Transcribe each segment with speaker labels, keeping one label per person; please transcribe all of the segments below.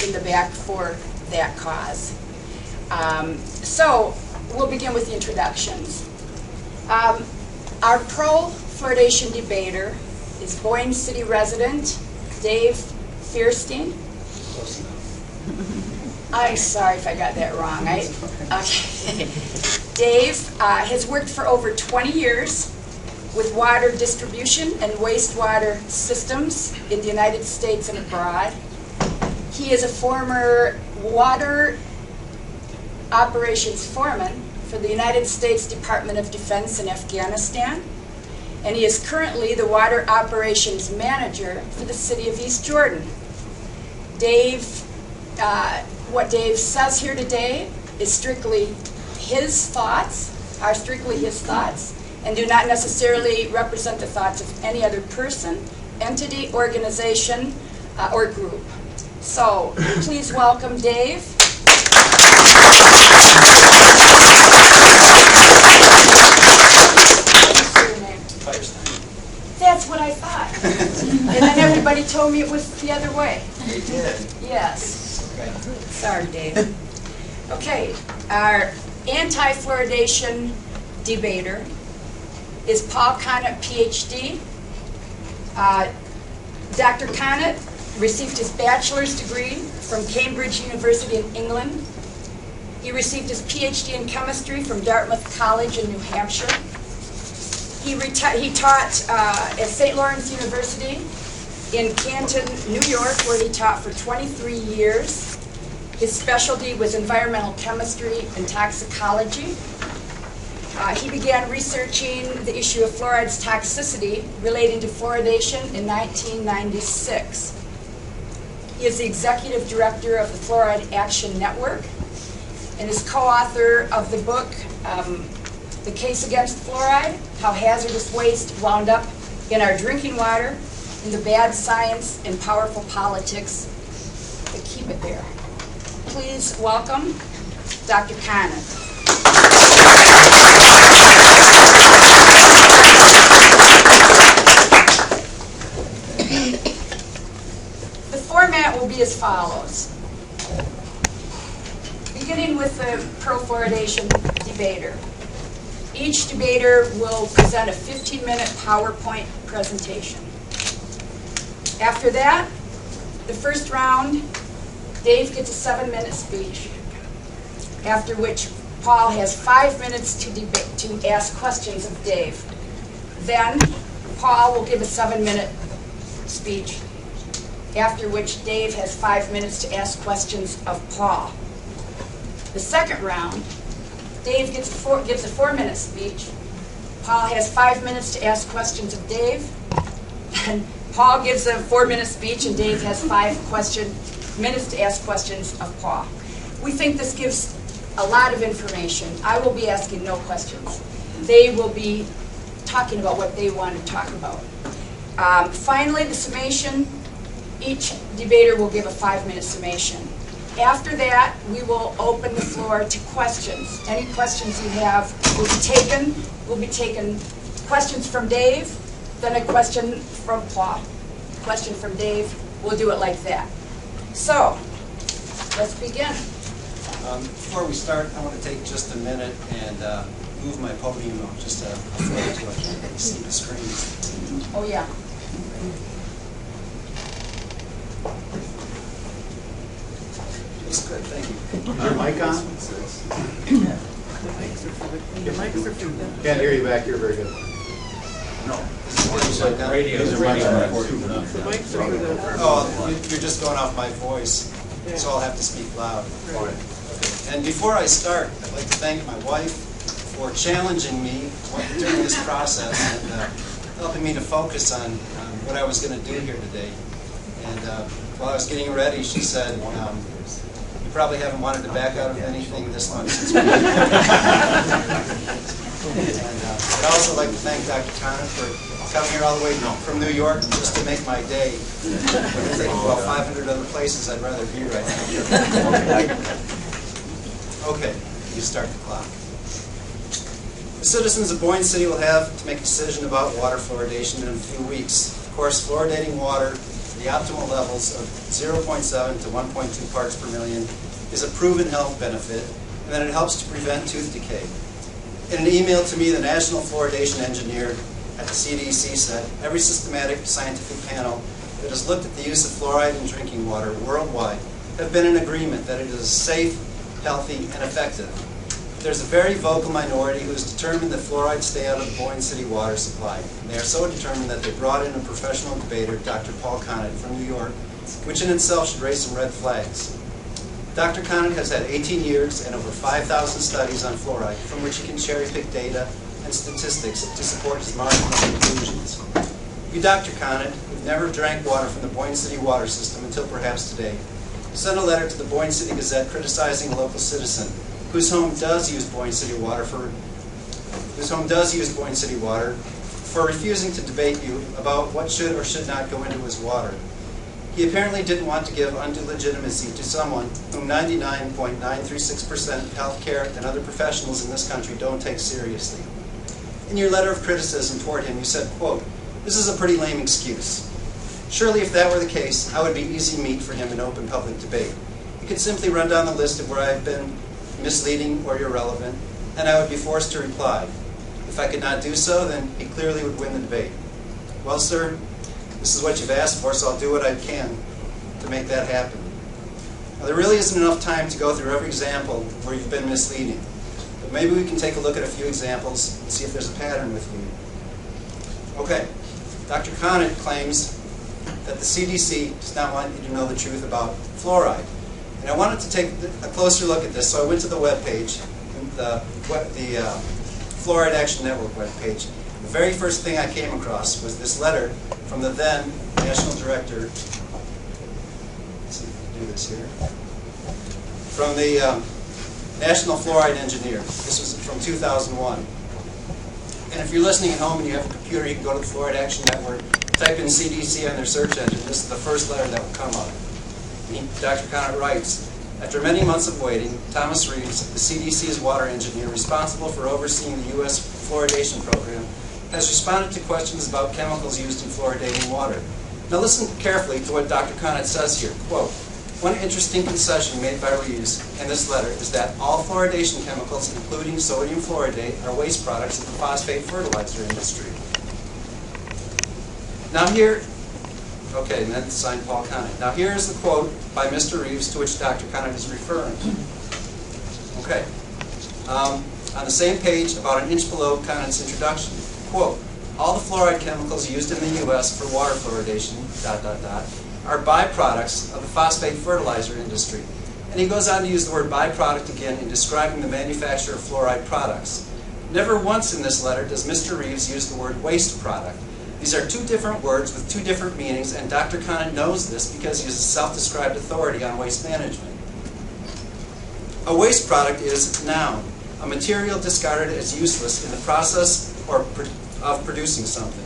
Speaker 1: in the back for that cause. So we'll begin with the introductions. Our pro-fluoridation debater is Boyne City resident Dave Fierstein.
Speaker 2: Close enough.
Speaker 1: I'm sorry if I got that wrong. Okay. Dave has worked for over 20 years with water distribution and wastewater systems in the United States and abroad. He is a former water operations foreman for the United States Department of Defense in Afghanistan, and he is currently the water operations manager for the city of East Jordan. Dave, what Dave says here today is strictly his thoughts, and do not necessarily represent the thoughts of any other person, entity, organization, or group. So please welcome Dave. That's what I thought. And then everybody told me it was the other way.
Speaker 2: They did.
Speaker 1: Yes.
Speaker 2: Okay.
Speaker 1: Sorry, Dave. Okay, our anti-fluoridation debater is Paul Connett, PhD. Dr. Connett received his bachelor's degree from Cambridge University in England. He received his PhD in chemistry from Dartmouth College in New Hampshire. He taught at St. Lawrence University in Canton, New York, where he taught for 23 years. His specialty was environmental chemistry and toxicology. He began researching the issue of fluoride's toxicity relating to fluoridation in 1996. He is the executive director of the Fluoride Action Network and is co-author of the book, The Case Against Fluoride, How Hazardous Waste Wound Up in Our Drinking Water, and the Bad Science and Powerful Politics That Keep It There. Please welcome Dr. Connett. The format will be as follows. Beginning with the pro-fluoridation debater. Each debater will present a 15-minute PowerPoint presentation. After that, the first round, Dave gets a 7-minute speech, after which Paul has 5 minutes to ask questions of Dave. Then Paul will give a 7-minute speech, after which Dave has 5 minutes to ask questions of Paul. The second round, Dave gives a 4-minute speech. Paul has 5 minutes to ask questions of Dave. And Paul gives a 4-minute speech, and Dave has 5 minutes to ask questions of Paul. We think this gives a lot of information. I will be asking no questions. They will be talking about what they want to talk about. Finally, the summation. Each debater will give a 5-minute summation. After that, we will open the floor to questions. Any questions you have will be taken. We'll be taking questions from Dave, then a question from Paul. Question from Dave. We'll do it like that. So, let's begin.
Speaker 2: Before we start, I want to take just a minute and move my podium up just a foot so I can't really see the screen.
Speaker 1: Oh, yeah.
Speaker 2: It's good, thank you.
Speaker 3: Is your mic on?
Speaker 4: Your mics are through them.
Speaker 3: Can't hear you back here very good.
Speaker 2: No. This is radio.
Speaker 3: These are mics on.
Speaker 4: The mics are through them.
Speaker 2: Oh, you're just going off my voice, so I'll have to speak loud.
Speaker 3: Right.
Speaker 2: Okay. And before I start, I'd like to thank my wife for challenging me during this process and helping me to focus on what I was going to do here today. And while I was getting ready, she said, you probably haven't wanted to back out of anything this long since we And I'd also like to thank Dr. Connett for coming here all the way from New York just to make my day. I think about 500 other places I'd rather be right now. Okay, you start the clock. The citizens of Boyne City will have to make a decision about water fluoridation in a few weeks. Of course, fluoridating water the optimal levels of 0.7 to 1.2 parts per million is a proven health benefit, and that it helps to prevent tooth decay. In an email to me, the National Fluoridation Engineer at the CDC said, every systematic scientific panel that has looked at the use of fluoride in drinking water worldwide have been in agreement that it is safe, healthy, and effective. There's a very vocal minority who is determined that fluoride stay out of the Boyne City water supply. And they are so determined that they brought in a professional debater, Dr. Paul Conant from New York, which in itself should raise some red flags. Dr. Conant has had 18 years and over 5,000 studies on fluoride, from which he can cherry-pick data and statistics to support his marginal conclusions. You, Dr. Conant, who've never drank water from the Boyne City water system until perhaps today, sent a letter to the Boyne City Gazette criticizing a local citizen whose home does use Boyne City water for refusing to debate you about what should or should not go into his water. He apparently didn't want to give undue legitimacy to someone whom 99.936% of healthcare and other professionals in this country don't take seriously. In your letter of criticism toward him, you said, quote, "This is a pretty lame excuse. Surely if that were the case, I would be easy meat for him in open public debate. He could simply run down the list of where I have been misleading or irrelevant, and I would be forced to reply. If I could not do so, then he clearly would win the debate. Well, sir, this is what you've asked for, so I'll do what I can to make that happen." Now, there really isn't enough time to go through every example where you've been misleading, but maybe we can take a look at a few examples and see if there's a pattern with you. Okay, Dr. Conant claims that the CDC does not want you to know the truth about fluoride. And I wanted to take a closer look at this, so I went to the webpage, the Fluoride Action Network webpage. The very first thing I came across was this letter from the then National Director, let's see if we can do this here, from the National Fluoride Engineer. This was from 2001. And if you're listening at home and you have a computer, you can go to the Fluoride Action Network, type in CDC on their search engine. This is the first letter that will come up. Dr. Conant writes, after many months of waiting, Thomas Reeves, the CDC's water engineer responsible for overseeing the U.S. fluoridation program, has responded to questions about chemicals used in fluoridating water. Now listen carefully to what Dr. Conant says here. Quote, "One interesting concession made by Reeves in this letter is that all fluoridation chemicals, including sodium fluoridate, are waste products of the phosphate fertilizer industry." Now here, okay, and then signed Paul Conant. Now here is the quote by Mr. Reeves to which Dr. Conant is referring. Okay. On the same page, about an inch below Conant's introduction, quote, "All the fluoride chemicals used in the U.S. for water fluoridation, ... are byproducts of the phosphate fertilizer industry." And he goes on to use the word byproduct again in describing the manufacture of fluoride products. Never once in this letter does Mr. Reeves use the word waste product. These are two different words with two different meanings, and Dr. Conant knows this because he is a self-described authority on waste management. A waste product is, noun, a material discarded as useless in the process of producing something.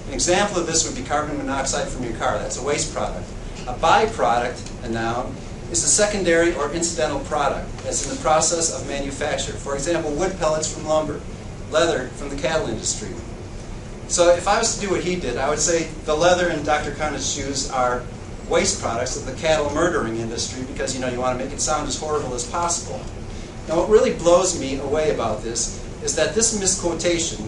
Speaker 2: An example of this would be carbon monoxide from your car. That's a waste product. A byproduct, a noun, is a secondary or incidental product, as in the process of manufacture. For example, wood pellets from lumber, leather from the cattle industry. So if I was to do what he did, I would say the leather in Dr. Conant's shoes are waste products of the cattle murdering industry because, you want to make it sound as horrible as possible. Now what really blows me away about this is that this misquotation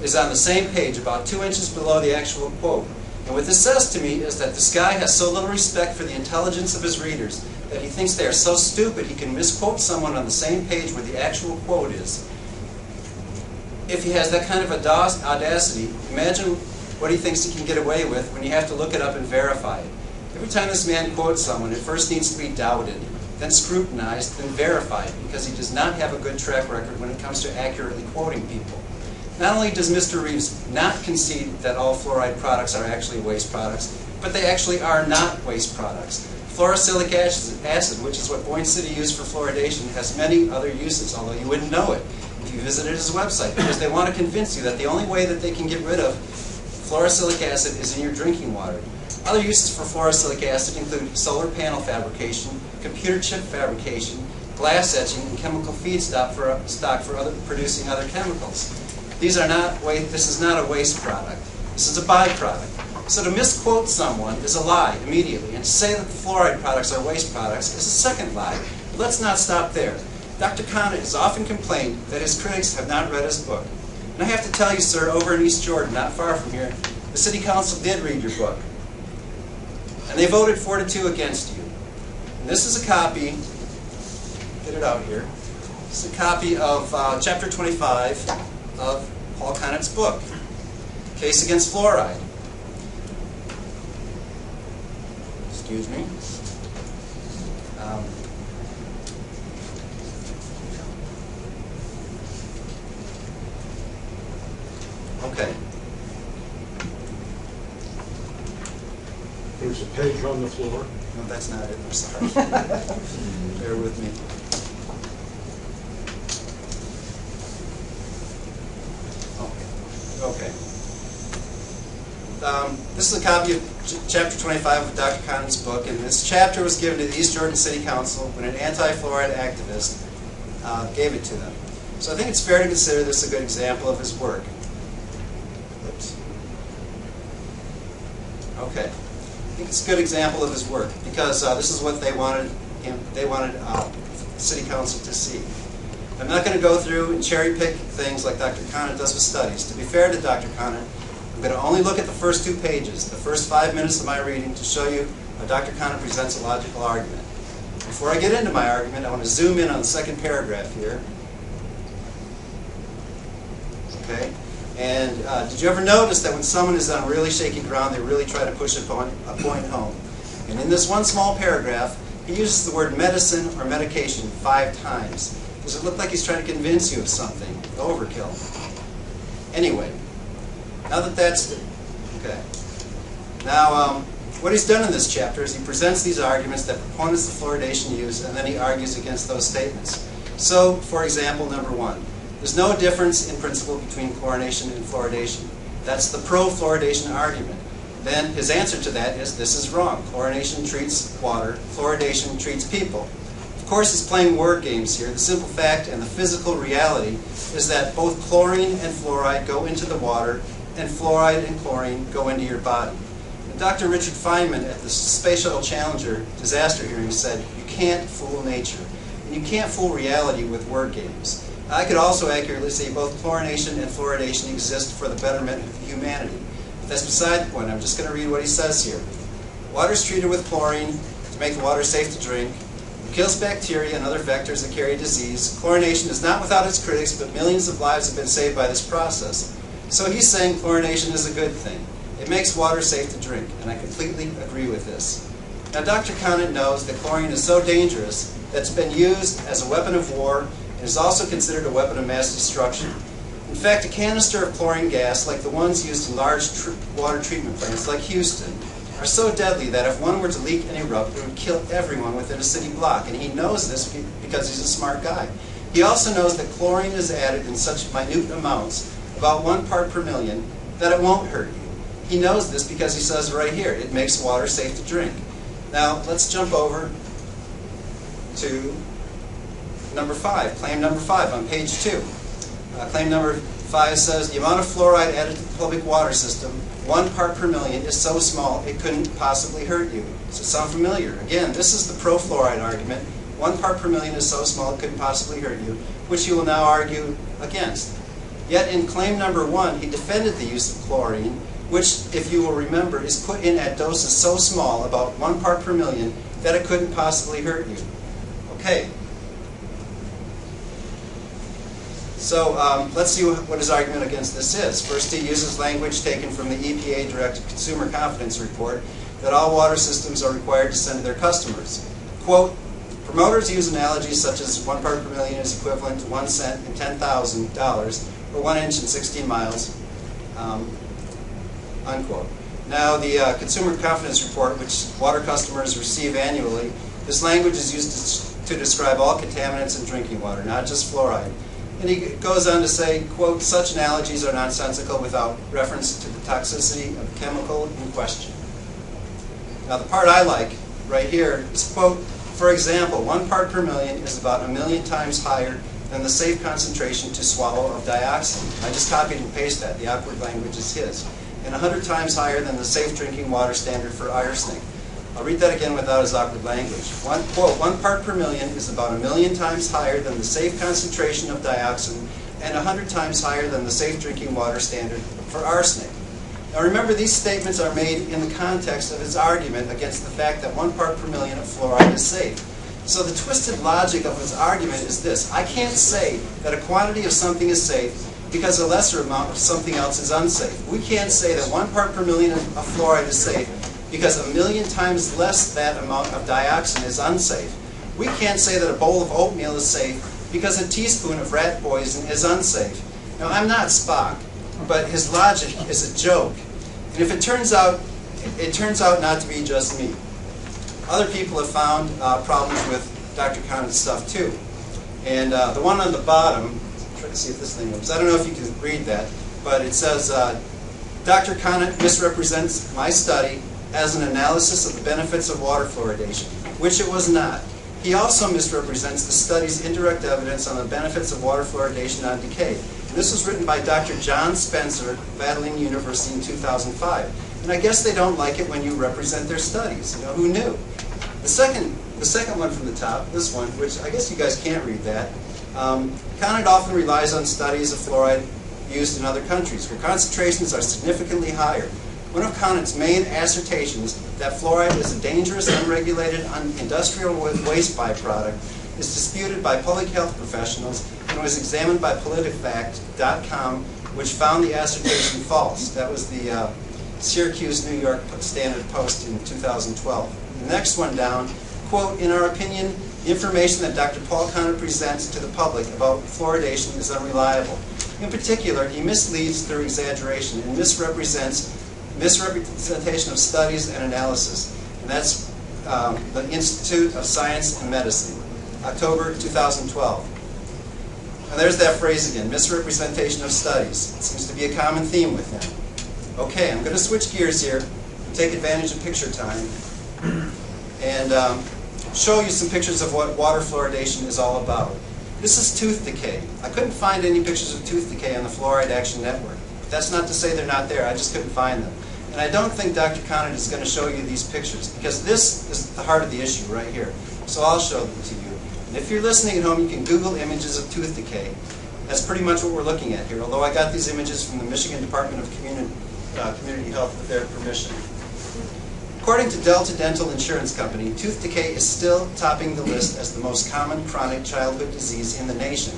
Speaker 2: is on the same page, about 2 inches below the actual quote. And what this says to me is that this guy has so little respect for the intelligence of his readers that he thinks they are so stupid he can misquote someone on the same page where the actual quote is. If he has that kind of audacity, imagine what he thinks he can get away with when you have to look it up and verify it. Every time this man quotes someone, it first needs to be doubted, then scrutinized, then verified, because he does not have a good track record when it comes to accurately quoting people. Not only does Mr. Reeves not concede that all fluoride products are actually waste products, but they actually are not waste products. Fluorosilicic acid, which is what Boyne City used for fluoridation, has many other uses, although you wouldn't know it if you visited his website, because they want to convince you that the only way that they can get rid of fluorosilicic acid is in your drinking water. Other uses for fluorosilicic acid include solar panel fabrication, computer chip fabrication, glass etching, and chemical feedstock for producing other chemicals. These are not this is not a waste product. This is a byproduct. So to misquote someone is a lie immediately, and to say that the fluoride products are waste products is a second lie. But let's not stop there. Dr. Conant has often complained that his critics have not read his book. And I have to tell you, sir, over in East Jordan, not far from here, the City Council did read your book. And they voted 4-2 against you. And this is a copy, get it out here, this is a copy of Chapter 25 of Paul Conant's book, Case Against Fluoride. Excuse me. Okay.
Speaker 3: There's a page on the floor.
Speaker 2: No, that's not it. I'm sorry. Bear with me. Okay. This is a copy of Chapter 25 of Dr. Conant's book, and this chapter was given to the East Jordan City Council when an anti-fluoride activist gave it to them. So I think it's fair to consider this a good example of his work. Oops. Okay. I think it's a good example of his work because this is what they wanted the City Council to see. I'm not going to go through and cherry pick things like Dr. Conant does with studies. To be fair to Dr. Conant, I'm going to only look at the first 2 pages, the first 5 minutes of my reading, to show you how Dr. Conant presents a logical argument. Before I get into my argument, I want to zoom in on the second paragraph here. Okay? And did you ever notice that when someone is on really shaky ground, they really try to push a point home? And in this one small paragraph, he uses the word medicine or medication 5 times. Does it look like he's trying to convince you of something? Overkill. Anyway, now that that's... Okay. Now, what he's done in this chapter is he presents these arguments that proponents of fluoridation use, and then he argues against those statements. So, for example, number 1. There's no difference in principle between chlorination and fluoridation. That's the pro-fluoridation argument. Then his answer to that is, this is wrong. Chlorination treats water, fluoridation treats people. Of course, he's playing word games here. The simple fact and the physical reality is that both chlorine and fluoride go into the water, and fluoride and chlorine go into your body. And Dr. Richard Feynman at the Space Shuttle Challenger disaster hearing said, you can't fool nature, and you can't fool reality with word games. I could also accurately say both chlorination and fluoridation exist for the betterment of humanity. But that's beside the point. I'm just going to read what he says here. Water is treated with chlorine to make the water safe to drink. It kills bacteria and other vectors that carry disease. Chlorination is not without its critics, but millions of lives have been saved by this process. So he's saying chlorination is a good thing. It makes water safe to drink, and I completely agree with this. Now, Dr. Conant knows that chlorine is so dangerous that it's been used as a weapon of war, and is also considered a weapon of mass destruction. In fact, a canister of chlorine gas, like the ones used in large water treatment plants like Houston, are so deadly that if one were to leak and erupt, it would kill everyone within a city block. And he knows this because he's a smart guy. He also knows that chlorine is added in such minute amounts, about 1 part per million, that it won't hurt you. He knows this because he says right here, it makes water safe to drink. Now, let's jump over to number 5, claim number 5 on page 2. Claim number 5 says, the amount of fluoride added to the public water system, 1 part per million, is so small it couldn't possibly hurt you. Does it sound familiar? Again, this is the pro-fluoride argument. 1 part per million is so small it couldn't possibly hurt you, which he will now argue against. Yet in claim number 1, he defended the use of chlorine, which, if you will remember, is put in at doses so small, about 1 part per million, that it couldn't possibly hurt you. Okay. So let's see what his argument against this is. First, he uses language taken from the EPA Directed Consumer Confidence Report that all water systems are required to send to their customers. Quote, promoters use analogies such as 1 part per million is equivalent to 1 cent and $10,000, or 1 inch and 16 miles, unquote. Now, the Consumer Confidence Report, which water customers receive annually, this language is used to describe all contaminants in drinking water, not just fluoride. And he goes on to say, quote, such analogies are nonsensical without reference to the toxicity of the chemical in question. Now, the part I like right here is, quote, for example, 1 part per million is about 1 million times higher than the safe concentration to swallow of dioxin. I just copied and pasted that. The awkward language is his. And 100 times higher than the safe drinking water standard for arsenic. I'll read that again without his awkward language. Quote, 1 part per million is about 1,000,000 times higher than the safe concentration of dioxin and 100 times higher than the safe drinking water standard for arsenic. Now remember, these statements are made in the context of his argument against the fact that 1 part per million of fluoride is safe. So the twisted logic of his argument is this. I can't say that a quantity of something is safe because a lesser amount of something else is unsafe. We can't say that 1 part per million of fluoride is safe because 1,000,000 times less that amount of dioxin is unsafe. We can't say that a bowl of oatmeal is safe because a teaspoon of rat poison is unsafe. Now, I'm not Spock, but his logic is a joke. And if it turns out not to be just me. Other people have found problems with Dr. Conant's stuff too. And the one on the bottom, try to see if this thing moves. I don't know if you can read that, but it says, Dr. Conant misrepresents my study as an analysis of the benefits of water fluoridation, which it was not. He also misrepresents the study's indirect evidence on the benefits of water fluoridation on decay. And this was written by Dr. John Spencer of Abilene University in 2005. And I guess they don't like it when you represent their studies. You know, who knew? The second one from the top, this one, which I guess you guys can't read that. Conant often relies on studies of fluoride used in other countries, where concentrations are significantly higher. One of Conant's main assertions, that fluoride is a dangerous, unregulated, industrial waste byproduct, is disputed by public health professionals and was examined by PolitiFact.com, which found the assertion false. That was the Syracuse, New York Standard Post in 2012. The next one down, quote, in our opinion, the information that Dr. Paul Conant presents to the public about fluoridation is unreliable. In particular, he misleads through exaggeration and misrepresentation of studies and analysis. And that's the Institute of Science and Medicine, October 2012. And there's that phrase again, misrepresentation of studies. It seems to be a common theme with him. Okay, I'm going to switch gears here, take advantage of picture time, and show you some pictures of what water fluoridation is all about. This is tooth decay. I couldn't find any pictures of tooth decay on the Fluoride Action Network. But that's not to say they're not there, I just couldn't find them. And I don't think Dr. Conant is going to show you these pictures, because this is the heart of the issue right here. So I'll show them to you. And if you're listening at home, you can Google images of tooth decay. That's pretty much what we're looking at here, although I got these images from the Michigan Department of Community Health with their permission. According to Delta Dental Insurance Company, tooth decay is still topping the list as the most common chronic childhood disease in the nation.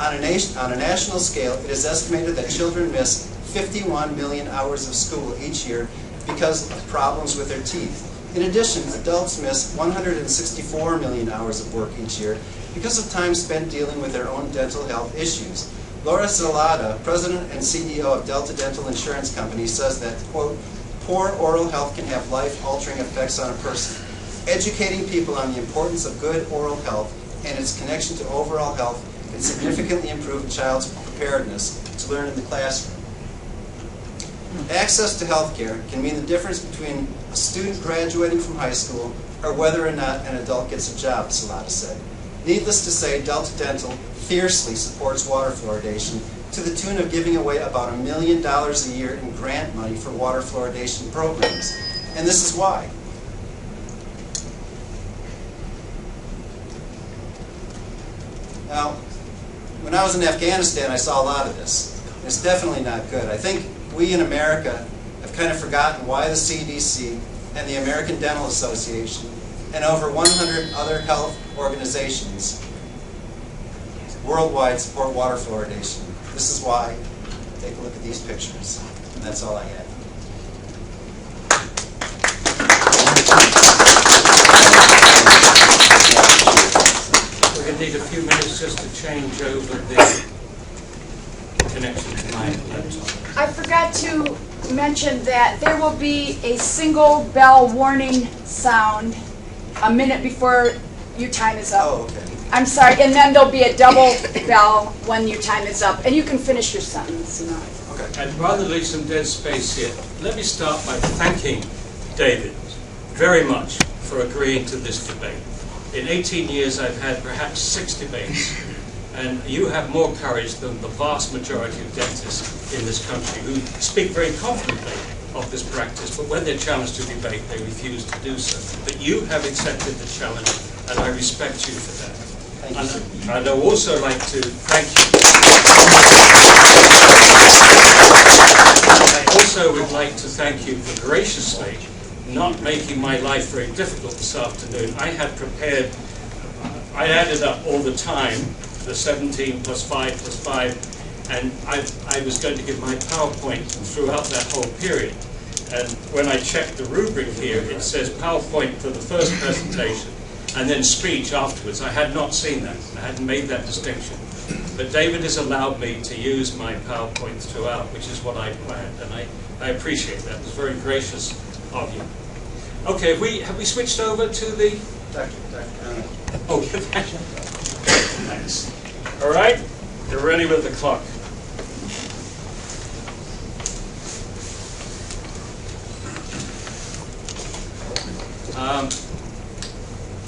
Speaker 2: On a national scale, it is estimated that children miss 51 million hours of school each year because of problems with their teeth. In addition, adults miss 164 million hours of work each year because of time spent dealing with their own dental health issues. Laura Zalata, president and CEO of Delta Dental Insurance Company, says that, quote, poor oral health can have life-altering effects on a person. Educating people on the importance of good oral health and its connection to overall health can significantly improve a child's preparedness to learn in the classroom. Access to health care can mean the difference between a student graduating from high school or whether or not an adult gets a job, Zalata said. Needless to say, Delta Dental fiercely supports water fluoridation to the tune of giving away about $1 million a year in grant money for water fluoridation programs. And this is why. Now, when I was in Afghanistan, I saw a lot of this. It's definitely not good. I think we in America have kind of forgotten why the CDC and the American Dental Association and over 100 other health organizations worldwide support water fluoridation. This is why. Take a look at these pictures. And that's all I had.
Speaker 3: We're going to need a few minutes just to change over the connection to my laptop.
Speaker 1: I forgot to mention that there will be a single bell warning sound a minute before your time is up.
Speaker 2: Oh, okay.
Speaker 1: I'm sorry, and then there'll be a double bell when your time is up, and you can finish your sentence. You know.
Speaker 2: Okay.
Speaker 3: And rather than leave some dead space here, let me start by thanking David very much for agreeing to this debate. In 18 years, I've had perhaps 6 debates, And you have more courage than the vast majority of dentists in this country who speak very confidently of this practice, but when they're challenged to debate, they refuse to do so. But you have accepted the challenge, and I respect you for that.
Speaker 2: Thank you.
Speaker 3: And I'd also like to thank you. I also would like to thank you for graciously not making my life very difficult this afternoon. I had prepared, I added up all the time, the 17 plus 5 plus 5, and I was going to give my PowerPoint throughout that whole period. And when I checked the rubric here, it says PowerPoint for the first presentation and then speech afterwards. I had not seen that. I hadn't made that distinction. But David has allowed me to use my PowerPoint throughout, which is what I planned, and I appreciate that. It's very gracious of you. Okay, have we switched over to the...
Speaker 2: Dr. Conley.
Speaker 3: Oh, thanks. All right, you're ready with the clock.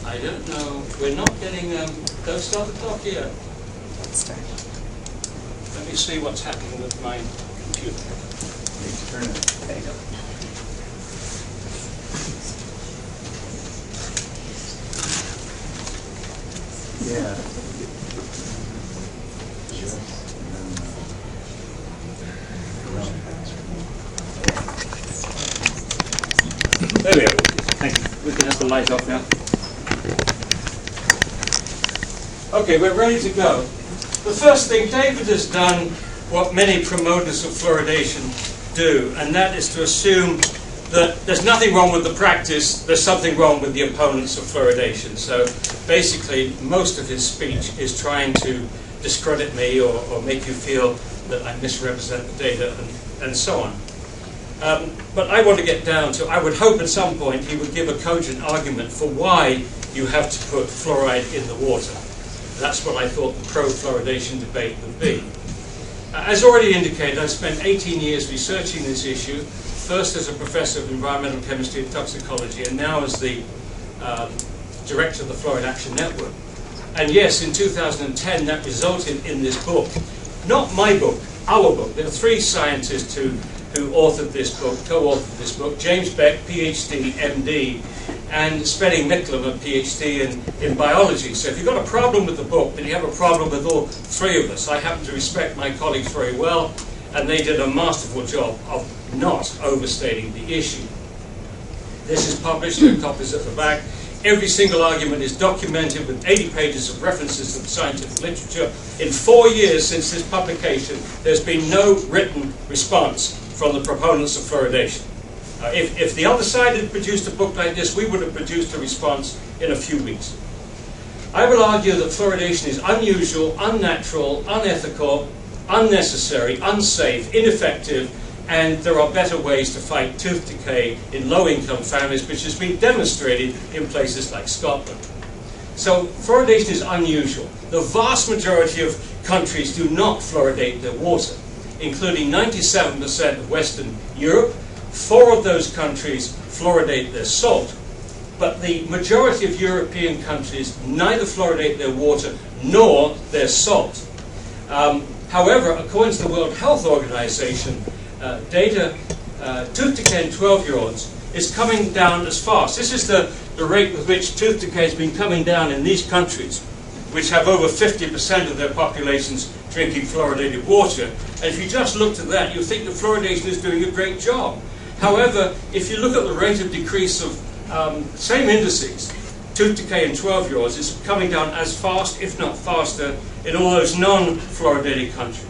Speaker 3: I don't know. We're not getting. Don't start the clock yet.
Speaker 4: Let's start.
Speaker 3: Let me see what's happening with my computer.
Speaker 2: Turn it. There you go. Yeah.
Speaker 3: There we go. Thank you. We can have the light off now. Okay, we're ready to go. The first thing, David has done what many promoters of fluoridation do, and that is to assume that there's nothing wrong with the practice, there's something wrong with the opponents of fluoridation. So basically, most of his speech is trying to discredit me or make you feel that I misrepresent the data and so on. But I want to get down to, I would hope at some point he would give a cogent argument for why you have to put fluoride in the water. That's what I thought the pro-fluoridation debate would be. As already indicated, I've spent 18 years researching this issue, first as a professor of environmental chemistry and toxicology, and now as the director of the Fluoride Action Network. And yes, in 2010 that resulted in this book. Not my book, our book. There are 3 scientists who authored this book, co-authored this book: James Beck, PhD, MD, and Spenning Micklem, a PhD in biology. So if you've got a problem with the book, then you have a problem with all 3 of us. I happen to respect my colleagues very well, and they did a masterful job of not overstating the issue. This is published, there are copies at the back. Every single argument is documented with 80 pages of references to the scientific literature. In 4 years since this publication, there's been no written response from the proponents of fluoridation. If the other side had produced a book like this, we would have produced a response in a few weeks. I will argue that fluoridation is unusual, unnatural, unethical, unnecessary, unsafe, ineffective, and there are better ways to fight tooth decay in low-income families, which has been demonstrated in places like Scotland. So fluoridation is unusual. The vast majority of countries do not fluoridate their water, including 97% of Western Europe. 4 of those countries fluoridate their salt, but the majority of European countries neither fluoridate their water nor their salt. However, according to the World Health Organization, data, tooth decay in 12-year-olds is coming down as fast. This is the rate with which tooth decay has been coming down in these countries, which have over 50% of their populations drinking fluoridated water. And if you just looked at that, you'd think that fluoridation is doing a great job. However, if you look at the rate of decrease of same indices, tooth decay in 12-year-olds is coming down as fast, if not faster, in all those non-fluoridated countries.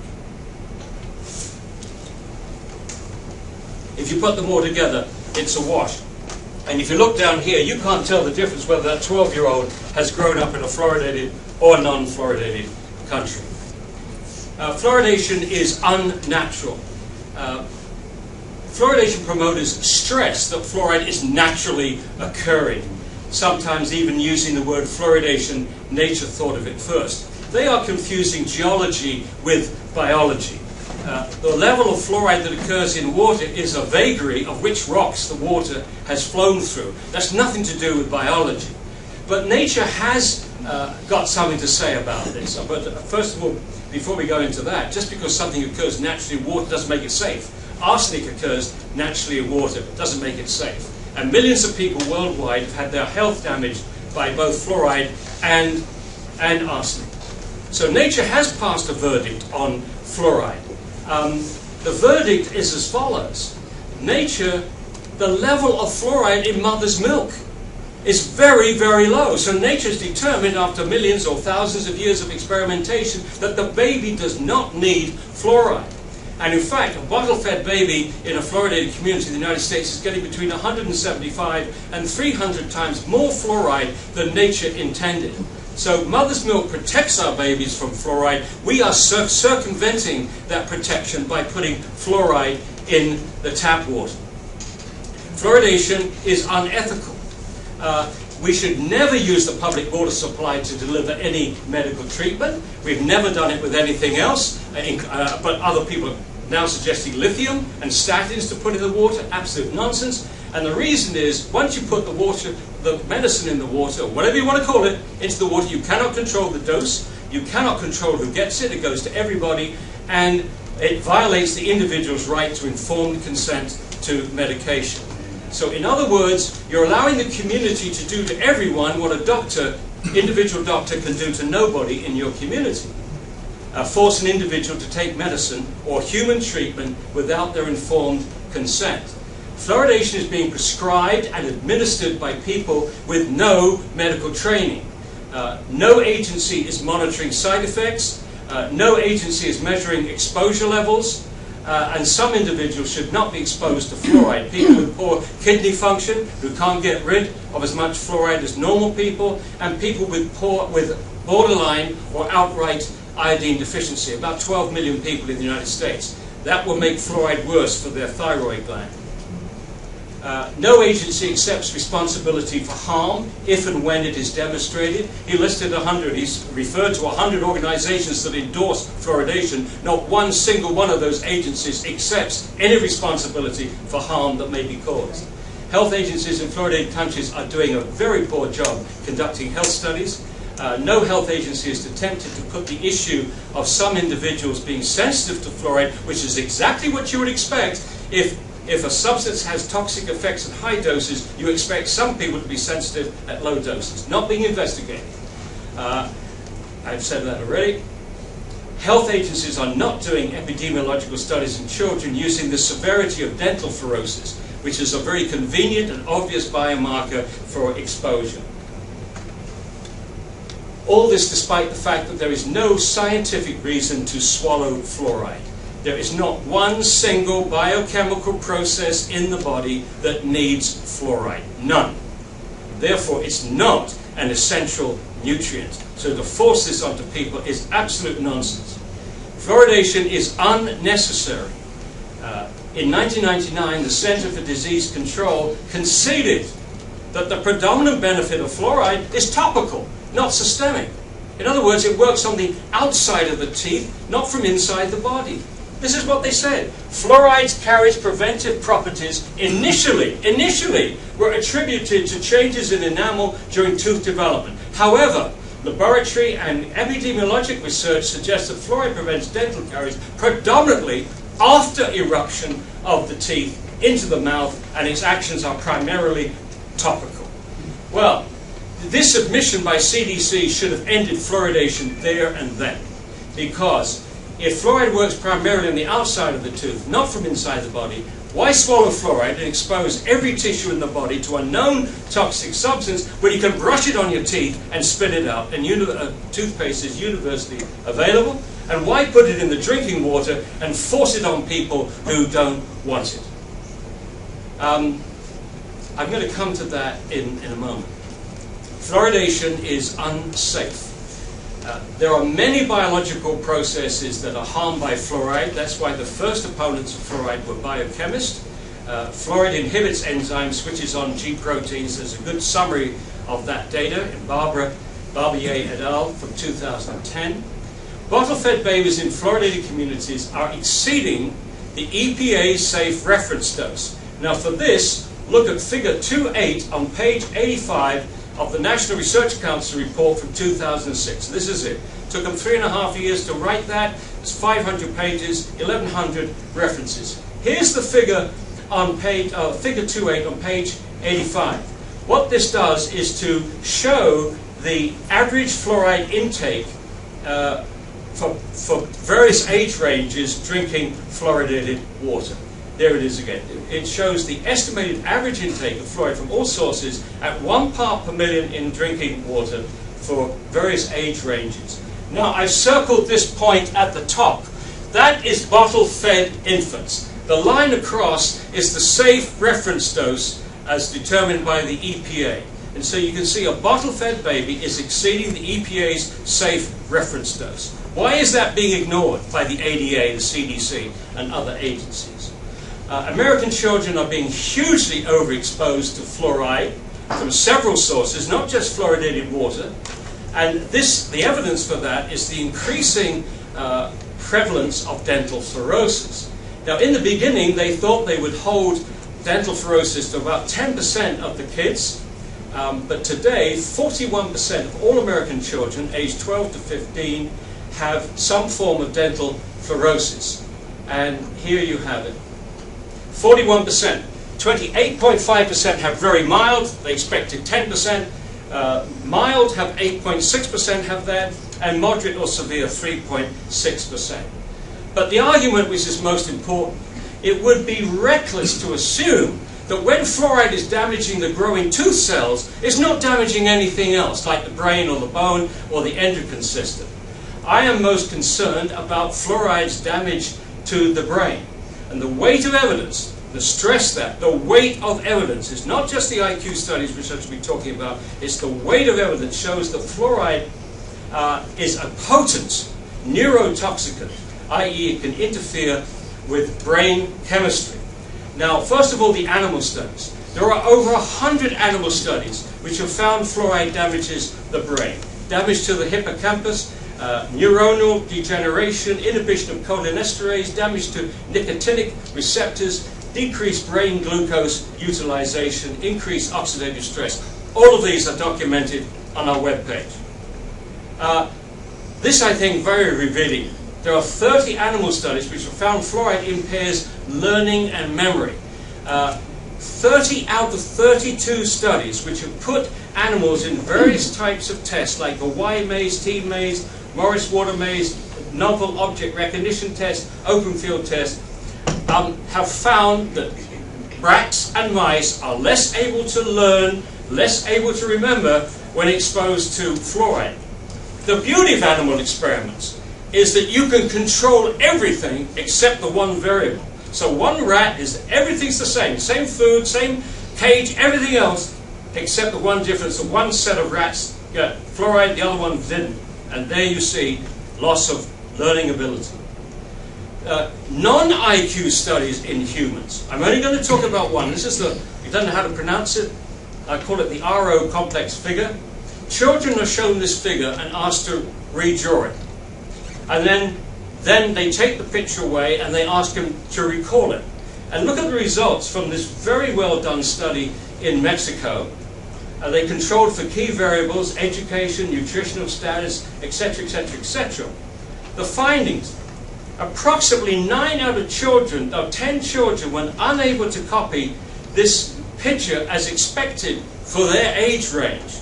Speaker 3: If you put them all together, it's a wash. And if you look down here, you can't tell the difference whether that 12-year-old has grown up in a fluoridated or non-fluoridated country. Fluoridation is unnatural. Fluoridation promoters stress that fluoride is naturally occurring, sometimes even using the word fluoridation. Nature thought of it first. They are confusing geology with biology. The level of fluoride that occurs in water is a vagary of which rocks the water has flown through. That's nothing to do with biology. But nature has got something to say about this. But first of all, before we go into that, just because something occurs naturally in water doesn't make it safe. Arsenic occurs naturally in water, but doesn't make it safe. And millions of people worldwide have had their health damaged by both fluoride and arsenic. So nature has passed a verdict on fluoride. The verdict is as follows. Nature, the level of fluoride in mother's milk is very, very low. So nature has determined after millions or thousands of years of experimentation that the baby does not need fluoride. And in fact, a bottle-fed baby in a fluoridated community in the United States is getting between 175 and 300 times more fluoride than nature intended. So mother's milk protects our babies from fluoride. We are circumventing that protection by putting fluoride in the tap water. Fluoridation is unethical. We should never use the public water supply to deliver any medical treatment. We've never done it with anything else, but other people are now suggesting lithium and statins to put in the water. Absolute nonsense. And the reason is, once you put the medicine in the water, or whatever you want to call it, into the water, you cannot control the dose, you cannot control who gets it, it goes to everybody, and it violates the individual's right to informed consent to medication. So in other words, you're allowing the community to do to everyone what a individual doctor can do to nobody in your community. Force an individual to take medicine or human treatment without their informed consent. Fluoridation is being prescribed and administered by people with no medical training. No agency is monitoring side effects. No agency is measuring exposure levels. And some individuals should not be exposed to fluoride. People with poor kidney function who can't get rid of as much fluoride as normal people, and people with borderline or outright iodine deficiency, about 12 million people in the United States. That will make fluoride worse for their thyroid gland. No agency accepts responsibility for harm if and when it is demonstrated. He listed 100, he's referred to 100 organizations that endorse fluoridation. Not one single one of those agencies accepts any responsibility for harm that may be caused. Health agencies in fluoridated countries are doing a very poor job conducting health studies. No health agency is attempted to put the issue of some individuals being sensitive to fluoride, which is exactly what you would expect if a substance has toxic effects at high doses. You expect some people to be sensitive at low doses. Not being investigated. I've said that already. Health agencies are not doing epidemiological studies in children using the severity of dental fluorosis, which is a very convenient and obvious biomarker for exposure. All this despite the fact that there is no scientific reason to swallow fluoride. There is not one single biochemical process in the body that needs fluoride. None. Therefore, it's not an essential nutrient. So to force this onto people is absolute nonsense. Fluoridation is unnecessary. In 1999, the Center for Disease Control conceded that the predominant benefit of fluoride is topical, not systemic. In other words, it works on the outside of the teeth, not from inside the body. This is what they said. Fluorides carries preventive properties initially were attributed to changes in enamel during tooth development. However, laboratory and epidemiologic research suggests that fluoride prevents dental caries predominantly after eruption of the teeth into the mouth, and its actions are primarily topical. Well, this admission by CDC should have ended fluoridation there and then, because if fluoride works primarily on the outside of the tooth, not from inside the body, why swallow fluoride and expose every tissue in the body to a known toxic substance when you can brush it on your teeth and spit it out? And toothpaste is universally available. And why put it in the drinking water and force it on people who don't want it? I'm going to come to that in a moment. Fluoridation is unsafe. There are many biological processes that are harmed by fluoride. That's why the first opponents of fluoride were biochemists. Fluoride inhibits enzyme switches on G proteins. There's a good summary of that data in Barbier et al. From 2010. Bottle-fed babies in fluoridated communities are exceeding the EPA safe reference dose. Now for this, look at figure 2.8 on page 85 of the National Research Council report from 2006. This is it. Took them 3.5 years to write that. It's 500 pages, 1,100 references. Here's the figure on page, figure 2.8 on page 85. What this does is to show the average fluoride intake for various age ranges drinking fluoridated water. There it is again. It shows the estimated average intake of fluoride from all sources at 1 part per million in drinking water for various age ranges. Now, I've circled this point at the top. That is bottle-fed infants. The line across is the safe reference dose as determined by the EPA. And so you can see a bottle-fed baby is exceeding the EPA's safe reference dose. Why is that being ignored by the ADA, the CDC, and other agencies? American children are being hugely overexposed to fluoride from several sources, not just fluoridated water. And the evidence for that is the increasing prevalence of dental fluorosis. Now, in the beginning, they thought they would hold dental fluorosis to about 10% of the kids, but today, 41% of all American children aged 12 to 15 have some form of dental fluorosis. And here you have it. 41%. 28.5% have very mild. They expected 10%. Mild have 8.6% have that, and moderate or severe 3.6%. But the argument which is most important, it would be reckless to assume that when fluoride is damaging the growing tooth cells, it's not damaging anything else, like the brain or the bone or the endocrine system. I am most concerned about fluoride's damage to the brain. And the weight of evidence, to stress that, the weight of evidence is not just the IQ studies which I should be talking about, it's the weight of evidence shows that fluoride is a potent neurotoxicant, i.e. it can interfere with brain chemistry. Now, first of all, the animal studies. There are over 100 animal studies which have found fluoride damages the brain. Damage to the hippocampus, neuronal degeneration, inhibition of cholinesterase, damage to nicotinic receptors, decreased brain glucose utilization, increased oxidative stress. All of these are documented on our webpage. This, I think, very revealing. There are 30 animal studies which have found fluoride impairs learning and memory. 30 out of 32 studies which have put animals in various types of tests like the Y maze, T maze, Morris Water maze, novel object recognition test, open field test, have found that rats and mice are less able to learn, less able to remember when exposed to fluoride. The beauty of animal experiments is that you can control everything except the one variable. So one rat is, everything's the same food, same cage, everything else, except the one difference, the one set of rats got fluoride, the other one didn't. And there you see loss of learning ability. Non-IQ studies in humans. I'm only going to talk about one. This is you don't know how to pronounce it. I call it the RO complex figure. Children are shown this figure and asked to redraw it. And then they take the picture away and they ask them to recall it. And look at the results from this very well done study in Mexico. They controlled for key variables, education, nutritional status, etc., etc., etc. The findings, approximately 9 out of 10 children were unable to copy this picture as expected for their age range.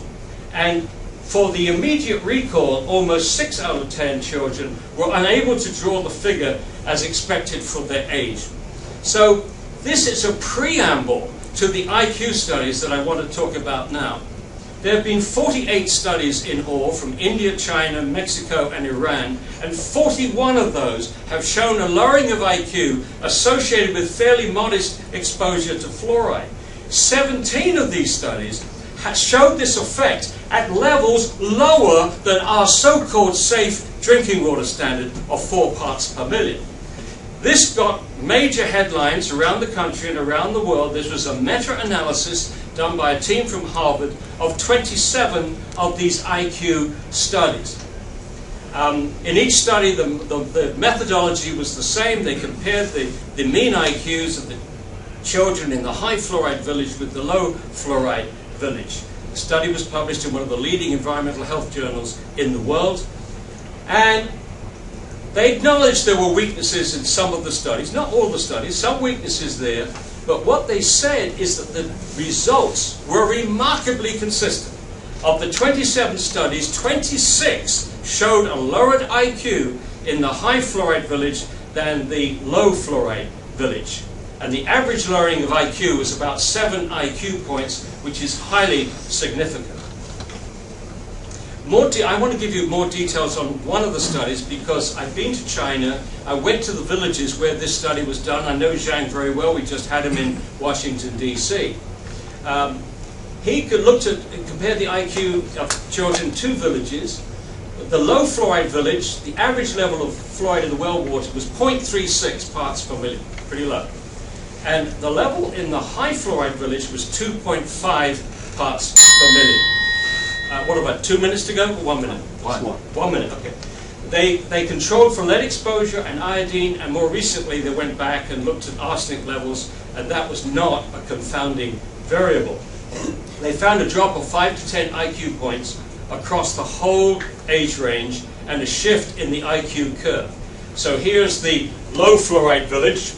Speaker 3: And for the immediate recall, almost 6 out of 10 children were unable to draw the figure as expected for their age. So this is a preamble to the IQ studies that I want to talk about now. There have been 48 studies in all from India, China, Mexico, and Iran, and 41 of those have shown a lowering of IQ associated with fairly modest exposure to fluoride. 17 of these studies showed this effect at levels lower than our so-called safe drinking water standard of 4 parts per million. This got major headlines around the country and around the world. This was a meta-analysis done by a team from Harvard of 27 of these IQ studies. In each study, the methodology was the same. They compared the mean IQs of the children in the high fluoride village with the low fluoride village. The study was published in one of the leading environmental health journals in the world. And they acknowledged there were weaknesses in some of the studies, not all the studies, some weaknesses there, but what they said is that the results were remarkably consistent. Of the 27 studies, 26 showed a lowered IQ in the high fluoride village than the low fluoride village. And the average lowering of IQ was about 7 IQ points, which is highly significant. I want to give you more details on one of the studies because I've been to China. I went to the villages where this study was done. I know Zhang very well. We just had him in Washington, D.C. He compared the IQ of children in 2 villages. The low fluoride village, the average level of fluoride in the well water was 0.36 parts per million, pretty low. And the level in the high fluoride village was 2.5 parts per million. What about 2 minutes to go? Or 1 minute? 1 minute, okay. They controlled for lead exposure and iodine, and more recently they went back and looked at arsenic levels, and that was not a confounding variable. They found a drop of 5 to 10 IQ points across the whole age range and a shift in the IQ curve. So here's the low fluoride village.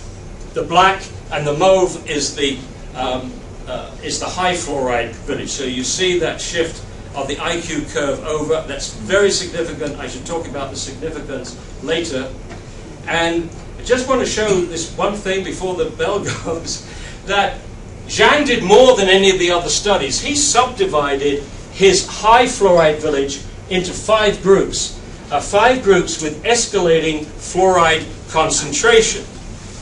Speaker 3: The black and the mauve is the high fluoride village. So you see that shift of the IQ curve over. That's very significant. I should talk about the significance later. And I just want to show this one thing before the bell goes, that Zhang did more than any of the other studies. He subdivided his high fluoride village into 5 groups. 5 groups with escalating fluoride concentration.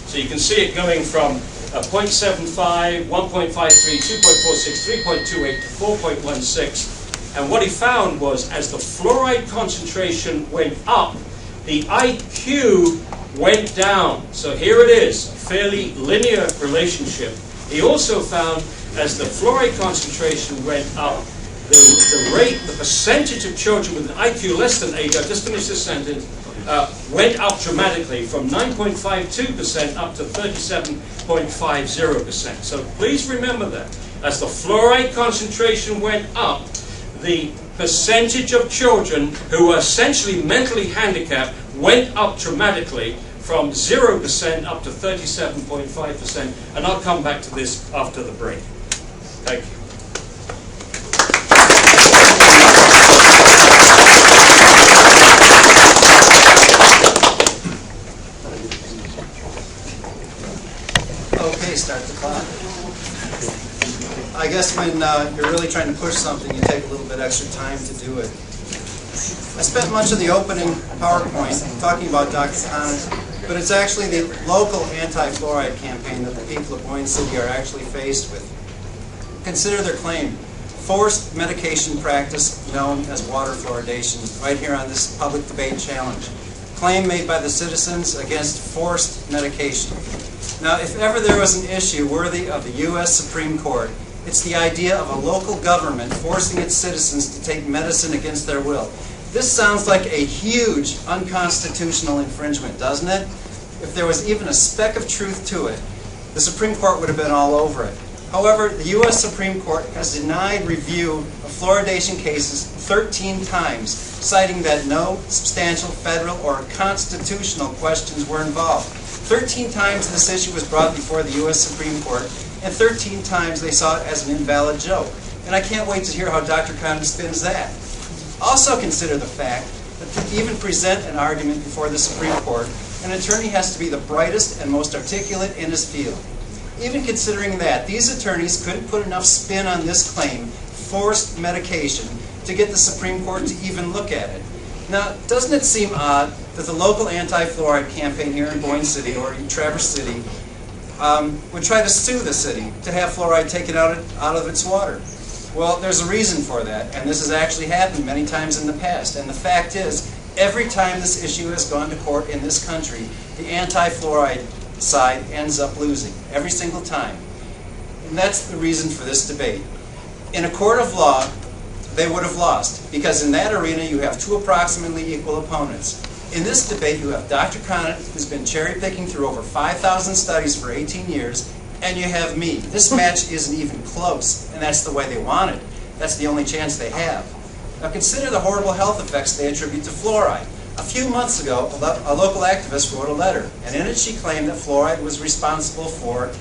Speaker 3: So you can see it going from 0.75, 1.53, 2.46, 3.28 to 4.16. And what he found was as the fluoride concentration went up, the IQ went down. So here it is, a fairly linear relationship. He also found as the fluoride concentration went up, the percentage of children with an IQ less than 8, I'll just finish this sentence, went up dramatically from 9.52% up to 37.50%. So please remember that. As the fluoride concentration went up, the percentage of children who were essentially mentally handicapped went up dramatically from 0% up to 37.5%. And I'll come back to this after the break. Thank you.
Speaker 2: Okay, start the clock. I guess when you're really trying to push something, you take a little bit extra time to do it. I spent much of the opening PowerPoint talking about Dr. Conant, but it's actually the local anti-fluoride campaign that the people of Boyne City are actually faced with. Consider their claim: forced medication practice known as water fluoridation, right here on this Public Debate Challenge. Claim made by the citizens against forced medication. Now, if ever there was an issue worthy of the U.S. Supreme Court, it's the idea of a local government forcing its citizens to take medicine against their will. This sounds like a huge unconstitutional infringement, doesn't it? If there was even a speck of truth to it, the Supreme Court would have been all over it. However, the U.S. Supreme Court has denied review of fluoridation cases 13 times, citing that no substantial federal or constitutional questions were involved. 13 times this issue was brought before the U.S. Supreme Court, and 13 times they saw it as an invalid joke. And I can't wait to hear how Dr. Conant spins that. Also consider the fact that to even present an argument before the Supreme Court, an attorney has to be the brightest and most articulate in his field. Even considering that, these attorneys couldn't put enough spin on this claim, forced medication, to get the Supreme Court to even look at it. Now, doesn't it seem odd that the local anti-fluoride campaign here in Boyne City, or in Traverse City, would try to sue the city to have fluoride taken out of its water? Well, there's a reason for that, and this has actually happened many times in the past. And the fact is, every time this issue has gone to court in this country, the anti-fluoride side ends up losing, every single time. And that's the reason for this debate. In a court of law, they would have lost, because in that arena you have 2 approximately equal opponents. In this debate you have Dr. Conant, who's been cherry-picking through over 5,000 studies for 18 years, and you have me. This match isn't even close, and that's the way they want it. That's the only chance they have. Now consider the horrible health effects they attribute to fluoride. A few months ago, a local activist wrote a letter, and in it she claimed that fluoride was responsible for,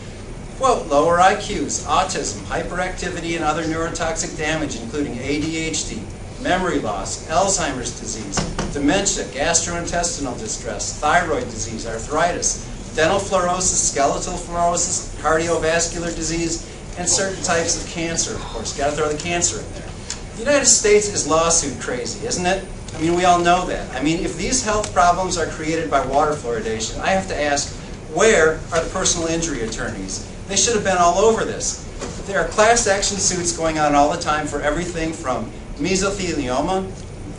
Speaker 2: quote, lower IQs, autism, hyperactivity, and other neurotoxic damage, including ADHD, memory loss, Alzheimer's disease, dementia, gastrointestinal distress, thyroid disease, arthritis, dental fluorosis, skeletal fluorosis, cardiovascular disease, and certain types of cancer, of course. Got to throw the cancer in there. The United States is lawsuit crazy, isn't it? I mean, we all know that. I mean, if these health problems are created by water fluoridation, I have to ask, where are the personal injury attorneys? They should have been all over this. There are class action suits going on all the time for everything from mesothelioma,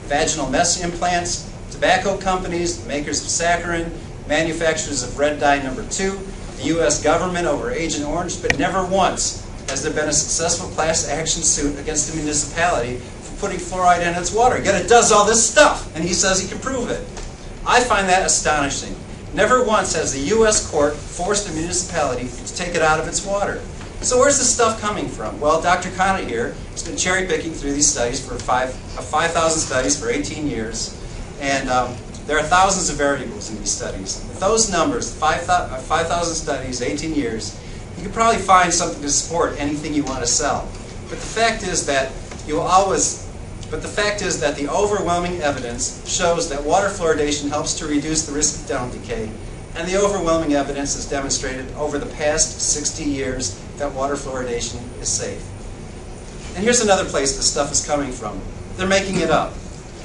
Speaker 2: vaginal mesh implants, tobacco companies, makers of saccharin, manufacturers of red dye number 2, the U.S. government over Agent Orange, but never once has there been a successful class action suit against a municipality for putting fluoride in its water. Yet it does all this stuff, and he says he can prove it. I find that astonishing. Never once has the U.S. court forced a municipality to take it out of its water. So where's this stuff coming from? Well, Dr. Conant here has been cherry-picking through these studies for 5,000 studies for 18 years, and there are thousands of variables in these studies. With those numbers, 5,000 studies, 18 years, you can probably find something to support anything you want to sell. But the fact is that the overwhelming evidence shows that water fluoridation helps to reduce the risk of dental decay, and the overwhelming evidence has demonstrated over the past 60 years that water fluoridation is safe. And here's another place this stuff is coming from. They're making it up.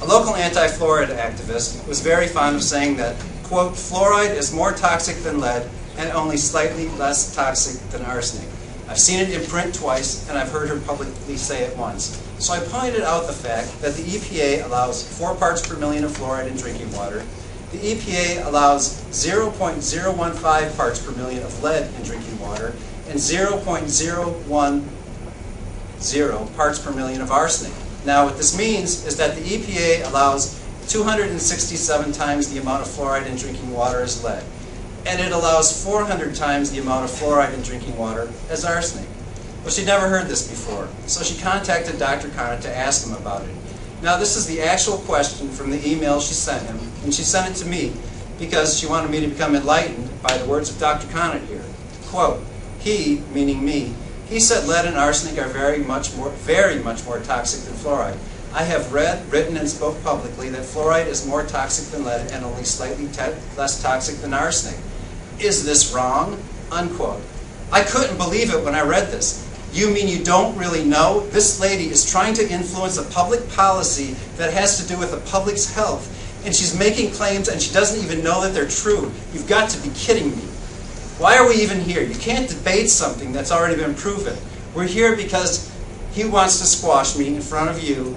Speaker 2: A local anti-fluoride activist was very fond of saying that, quote, fluoride is more toxic than lead and only slightly less toxic than arsenic. I've seen it in print twice, and I've heard her publicly say it once. So I pointed out the fact that the EPA allows 4 parts per million of fluoride in drinking water. The EPA allows 0.015 parts per million of lead in drinking water and 0.010 parts per million of arsenic. Now what this means is that the EPA allows 267 times the amount of fluoride in drinking water as lead, and it allows 400 times the amount of fluoride in drinking water as arsenic. Well, she'd never heard this before, so she contacted Dr. Conant to ask him about it. Now this is the actual question from the email she sent him, and she sent it to me because she wanted me to become enlightened by the words of Dr. Conant here. Quote, he, meaning me, he said lead and arsenic are very much more toxic than fluoride. I have read, written, and spoke publicly that fluoride is more toxic than lead and only slightly less toxic than arsenic. Is this wrong? Unquote. I couldn't believe it when I read this. You mean you don't really know? This lady is trying to influence a public policy that has to do with the public's health, and she's making claims and she doesn't even know that they're true. You've got to be kidding me. Why are we even here? You can't debate something that's already been proven. We're here because he wants to squash me in front of you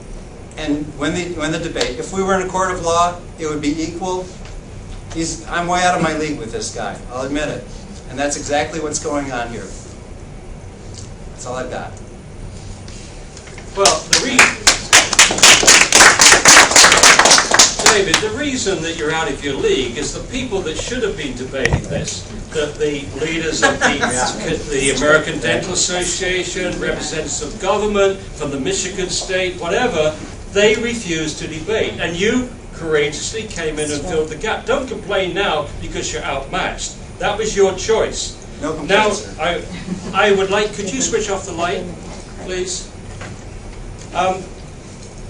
Speaker 2: and win the debate. If we were in a court of law, it would be equal. I'm way out of my league with this guy, I'll admit it. And that's exactly what's going on here. That's all I've got.
Speaker 3: Well, David, the reason that you're out of your league is the people that should have been debating this, that the leaders of the American Dental Association, representatives of government, from the Michigan State, whatever, they refused to debate. And you courageously came in and filled the gap. Don't complain now because you're outmatched. That was your choice.
Speaker 2: No complaint,
Speaker 3: now,
Speaker 2: sir.
Speaker 3: I would like, could you switch off the light, please?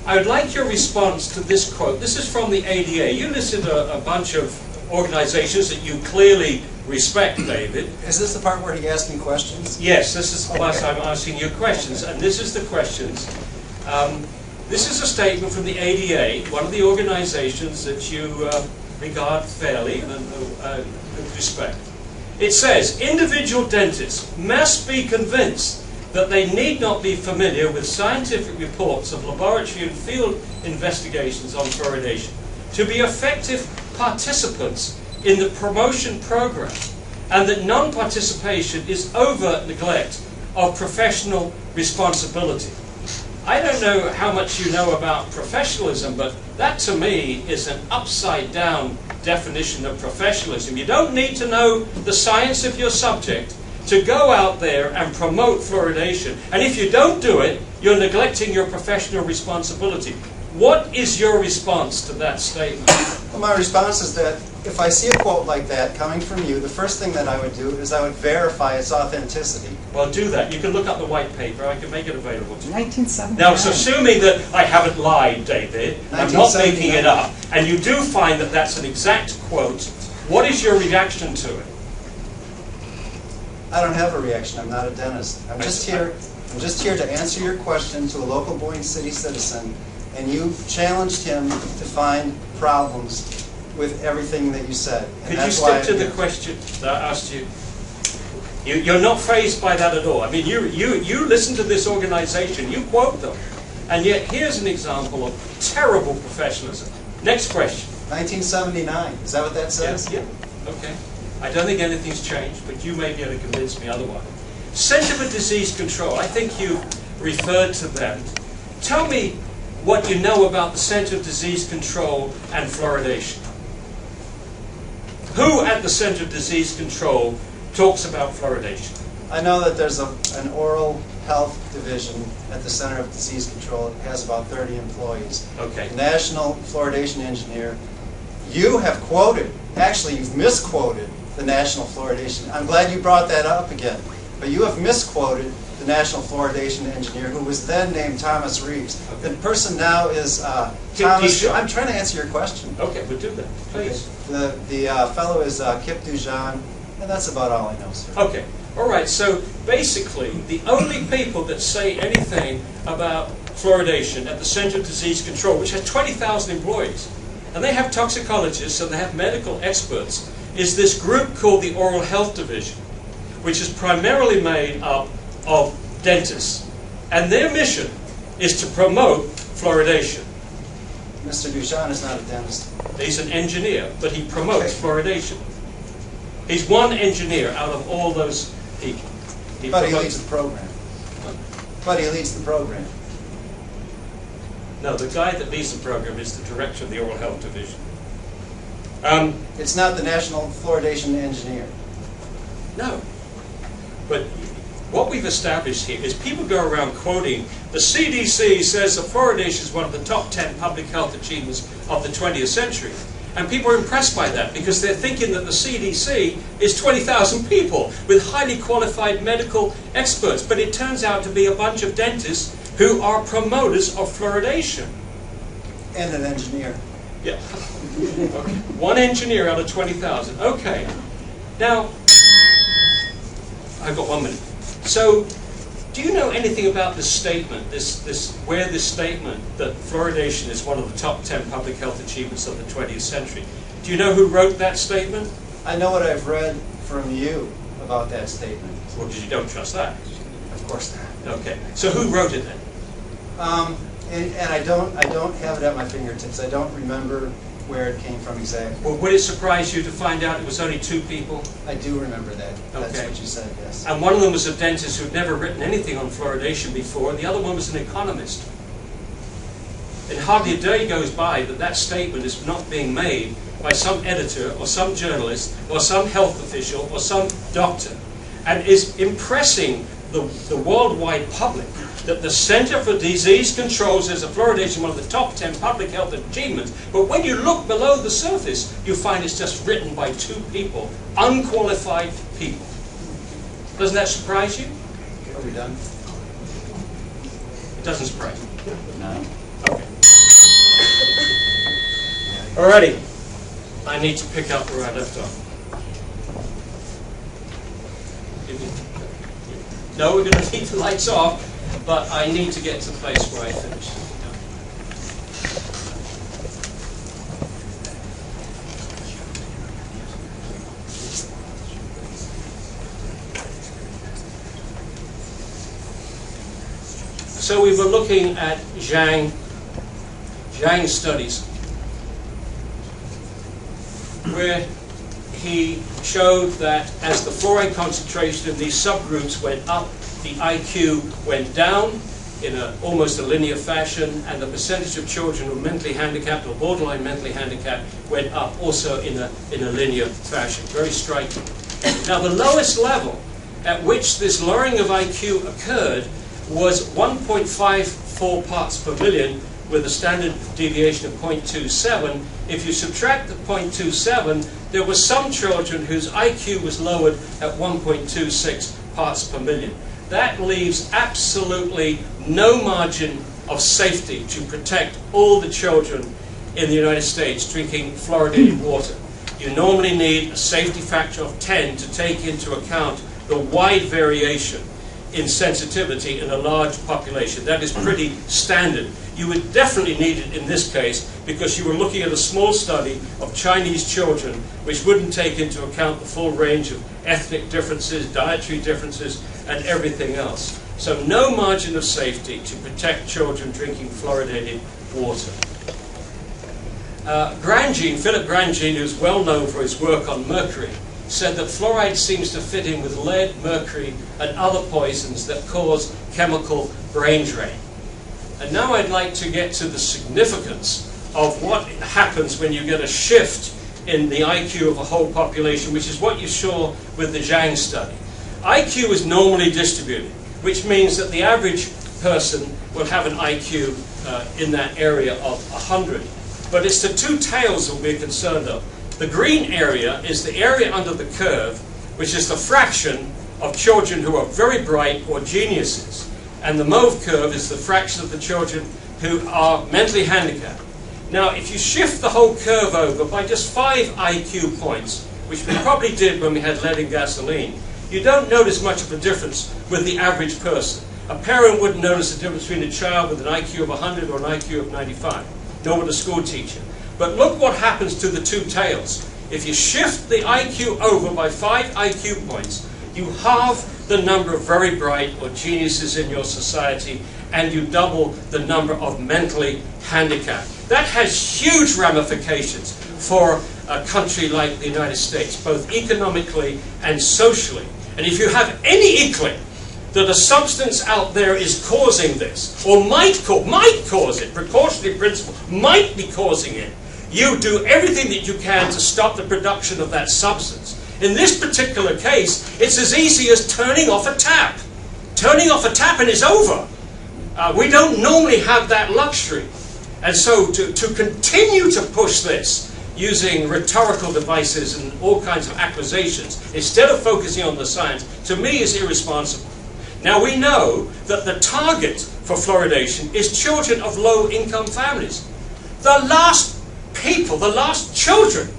Speaker 3: I would like your response to this quote. This is from the ADA. You listed a bunch of organizations that you clearly respect, David.
Speaker 2: Is this the part where he asked me questions?
Speaker 3: Yes, this is the part I'm asking you questions, and this is the questions. This is a statement from the ADA, one of the organizations that you regard fairly and with respect. It says, individual dentists must be convinced that they need not be familiar with scientific reports of laboratory and field investigations on fluoridation to be effective participants in the promotion program, and that non-participation is overt neglect of professional responsibility. I don't know how much you know about professionalism, but that to me is an upside-down definition of professionalism. You don't need to know the science of your subject. to go out there and promote fluoridation. And if you don't do it, you're neglecting your professional responsibility. What is your response to that statement?
Speaker 2: Well, my response is that if I see a quote like that coming from you, the first thing that I would do is I would verify its authenticity.
Speaker 3: Well, do that. You can look up the white paper. I can make it available to you.
Speaker 5: 1979.
Speaker 3: Now, it's assuming that I haven't lied, David. I'm not making it up. And you do find that that's an exact quote. What is your reaction to it?
Speaker 2: I don't have a reaction. I'm not a dentist. I'm just here to answer your question to a local Boyne City citizen, and you challenged him to find problems with everything that you said.
Speaker 3: Could you stick to the question that I asked you? You're not fazed by that at all. I mean, you listen to this organization, you quote them, and yet here's an example of terrible professionalism. Next question.
Speaker 2: 1979. Is that what that says?
Speaker 3: Yeah. Okay. I don't think anything's changed, but you may be able to convince me otherwise. Center for Disease Control. I think you referred to them. Tell me what you know about the Center for Disease Control and fluoridation. Who at the Center for Disease Control talks about fluoridation?
Speaker 2: I know that there's an oral health division at the Center of Disease Control. It has about 30 employees.
Speaker 3: Okay.
Speaker 2: National fluoridation engineer. You have quoted, actually you've misquoted the national fluoridation. I'm glad you brought that up again. But you have misquoted the national fluoridation engineer, who was then named Thomas Reeves.
Speaker 3: Okay.
Speaker 2: The person now is Thomas. I'm trying to answer your question.
Speaker 3: Okay, we'll do that, please.
Speaker 2: Okay. The fellow is Kip Dujan, and that's about all I know, sir.
Speaker 3: Okay. All right, so basically, the only people that say anything about fluoridation at the Center for Disease Control, which has 20,000 employees, and they have toxicologists and they have medical experts, is this group called the Oral Health Division, which is primarily made up of dentists. And their mission is to promote fluoridation.
Speaker 2: Mr. Dujan is not a dentist.
Speaker 3: He's an engineer, but he promotes fluoridation. He's one engineer out of all those people.
Speaker 2: But he leads the program. But he leads the program.
Speaker 3: No, the guy that leads the program is the director of the Oral Health Division.
Speaker 2: It's not the national fluoridation engineer.
Speaker 3: No. But what we've established here is people go around quoting, the CDC says that fluoridation is one of the top 10 public health achievements of the 20th century. And people are impressed by that because they're thinking that the CDC is 20,000 people with highly qualified medical experts. But it turns out to be a bunch of dentists who are promoters of fluoridation.
Speaker 2: And an engineer.
Speaker 3: Yeah. Okay. One engineer out of 20,000. Okay. Now, I've got 1 minute. So, do you know anything about this statement, where this statement that fluoridation is one of the top 10 public health achievements of the 20th century? Do you know who wrote that statement?
Speaker 2: I know what I've read from you about that statement.
Speaker 3: Well, because you don't trust that.
Speaker 2: Of course not.
Speaker 3: Okay. So who wrote it then?
Speaker 2: And I don't have it at my fingertips. I don't remember where it came from exactly.
Speaker 3: Well, would it surprise you to find out it was only 2 people?
Speaker 2: I do remember that. That's
Speaker 3: Okay.
Speaker 2: what you said, yes.
Speaker 3: And one of them was a dentist who'd never written anything on fluoridation before, and the other one was an economist. And hardly a day goes by that that statement is not being made by some editor or some journalist or some health official or some doctor, and is impressing the worldwide public that the Center for Disease Control says that fluoridation is one of the top 10 public health achievements, but when you look below the surface, you find it's just written by 2 people, unqualified people. Doesn't that surprise you?
Speaker 2: Are we done?
Speaker 3: It doesn't surprise you.
Speaker 2: No.
Speaker 3: Okay. Alrighty. I need to pick up where I left off. No, we're going to keep the lights off, but I need to get to the place where I finished. So we were looking at Zhang's studies, where he showed that as the fluoride concentration in these subgroups went up, the IQ went down in almost a linear fashion, and the percentage of children who were mentally handicapped or borderline mentally handicapped went up also in a linear fashion. Very striking. Now the lowest level at which this lowering of IQ occurred was 1.54 parts per million with a standard deviation of 0.27. If you subtract the 0.27, there were some children whose IQ was lowered at 1.26 parts per million. That leaves absolutely no margin of safety to protect all the children in the United States drinking fluoridated water. You normally need a safety factor of 10 to take into account the wide variation in sensitivity in a large population. That is pretty standard. You would definitely need it in this case because you were looking at a small study of Chinese children which wouldn't take into account the full range of ethnic differences, dietary differences, and everything else. So no margin of safety to protect children drinking fluoridated water. Philip Grandjean, who's well known for his work on mercury, said that fluoride seems to fit in with lead, mercury, and other poisons that cause chemical brain drain. And now I'd like to get to the significance of what happens when you get a shift in the IQ of a whole population, which is what you saw with the Zhang study. IQ is normally distributed, which means that the average person will have an IQ in that area of 100. But it's the two tails that we're concerned of. The green area is the area under the curve, which is the fraction of children who are very bright or geniuses. And the mauve curve is the fraction of the children who are mentally handicapped. Now, if you shift the whole curve over by just 5 IQ points, which we probably did when we had lead and gasoline, you don't notice much of a difference with the average person. A parent wouldn't notice the difference between a child with an IQ of 100 or an IQ of 95, nor would a school teacher. But look what happens to the two tails. If you shift the IQ over by 5 IQ points, you halve the number of very bright or geniuses in your society, and you double the number of mentally handicapped. That has huge ramifications for a country like the United States, both economically and socially. And if you have any inkling that a substance out there is causing this, or might cause it, precautionary principle might be causing it, you do everything that you can to stop the production of that substance. In this particular case, it's as easy as turning off a tap. Turning off a tap and it's over. We don't normally have that luxury. And so to continue to push this using rhetorical devices and all kinds of accusations, instead of focusing on the science, to me is irresponsible. Now we know that the target for fluoridation is children of low-income families. The last people, the last children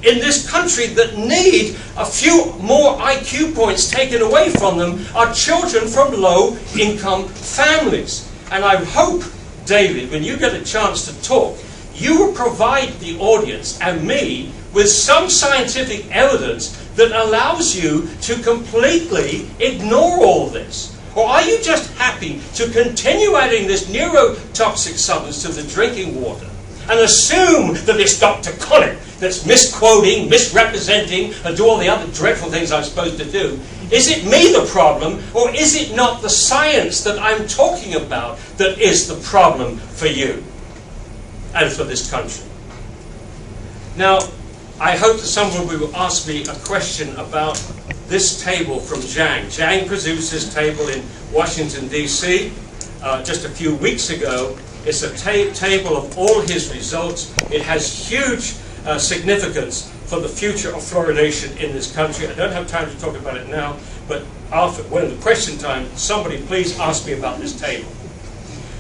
Speaker 3: in this country that need a few more IQ points taken away from them are children from low-income families. And I hope, David, when you get a chance to talk, you will provide the audience and me with some scientific evidence that allows you to completely ignore all this. Or are you just happy to continue adding this neurotoxic substance to the drinking water and assume that it's Dr. Connick that's misquoting, misrepresenting, and do all the other dreadful things I'm supposed to do? Is it me the problem, or is it not the science that I'm talking about that is the problem for you and for this country? Now, I hope that someone will ask me a question about this table from Zhang. Zhang produced this table in Washington, D.C. Just a few weeks ago. It's a table of all his results. It has huge significance for the future of fluoridation in this country. I don't have time to talk about it now, but after, when the question time, somebody please ask me about this table.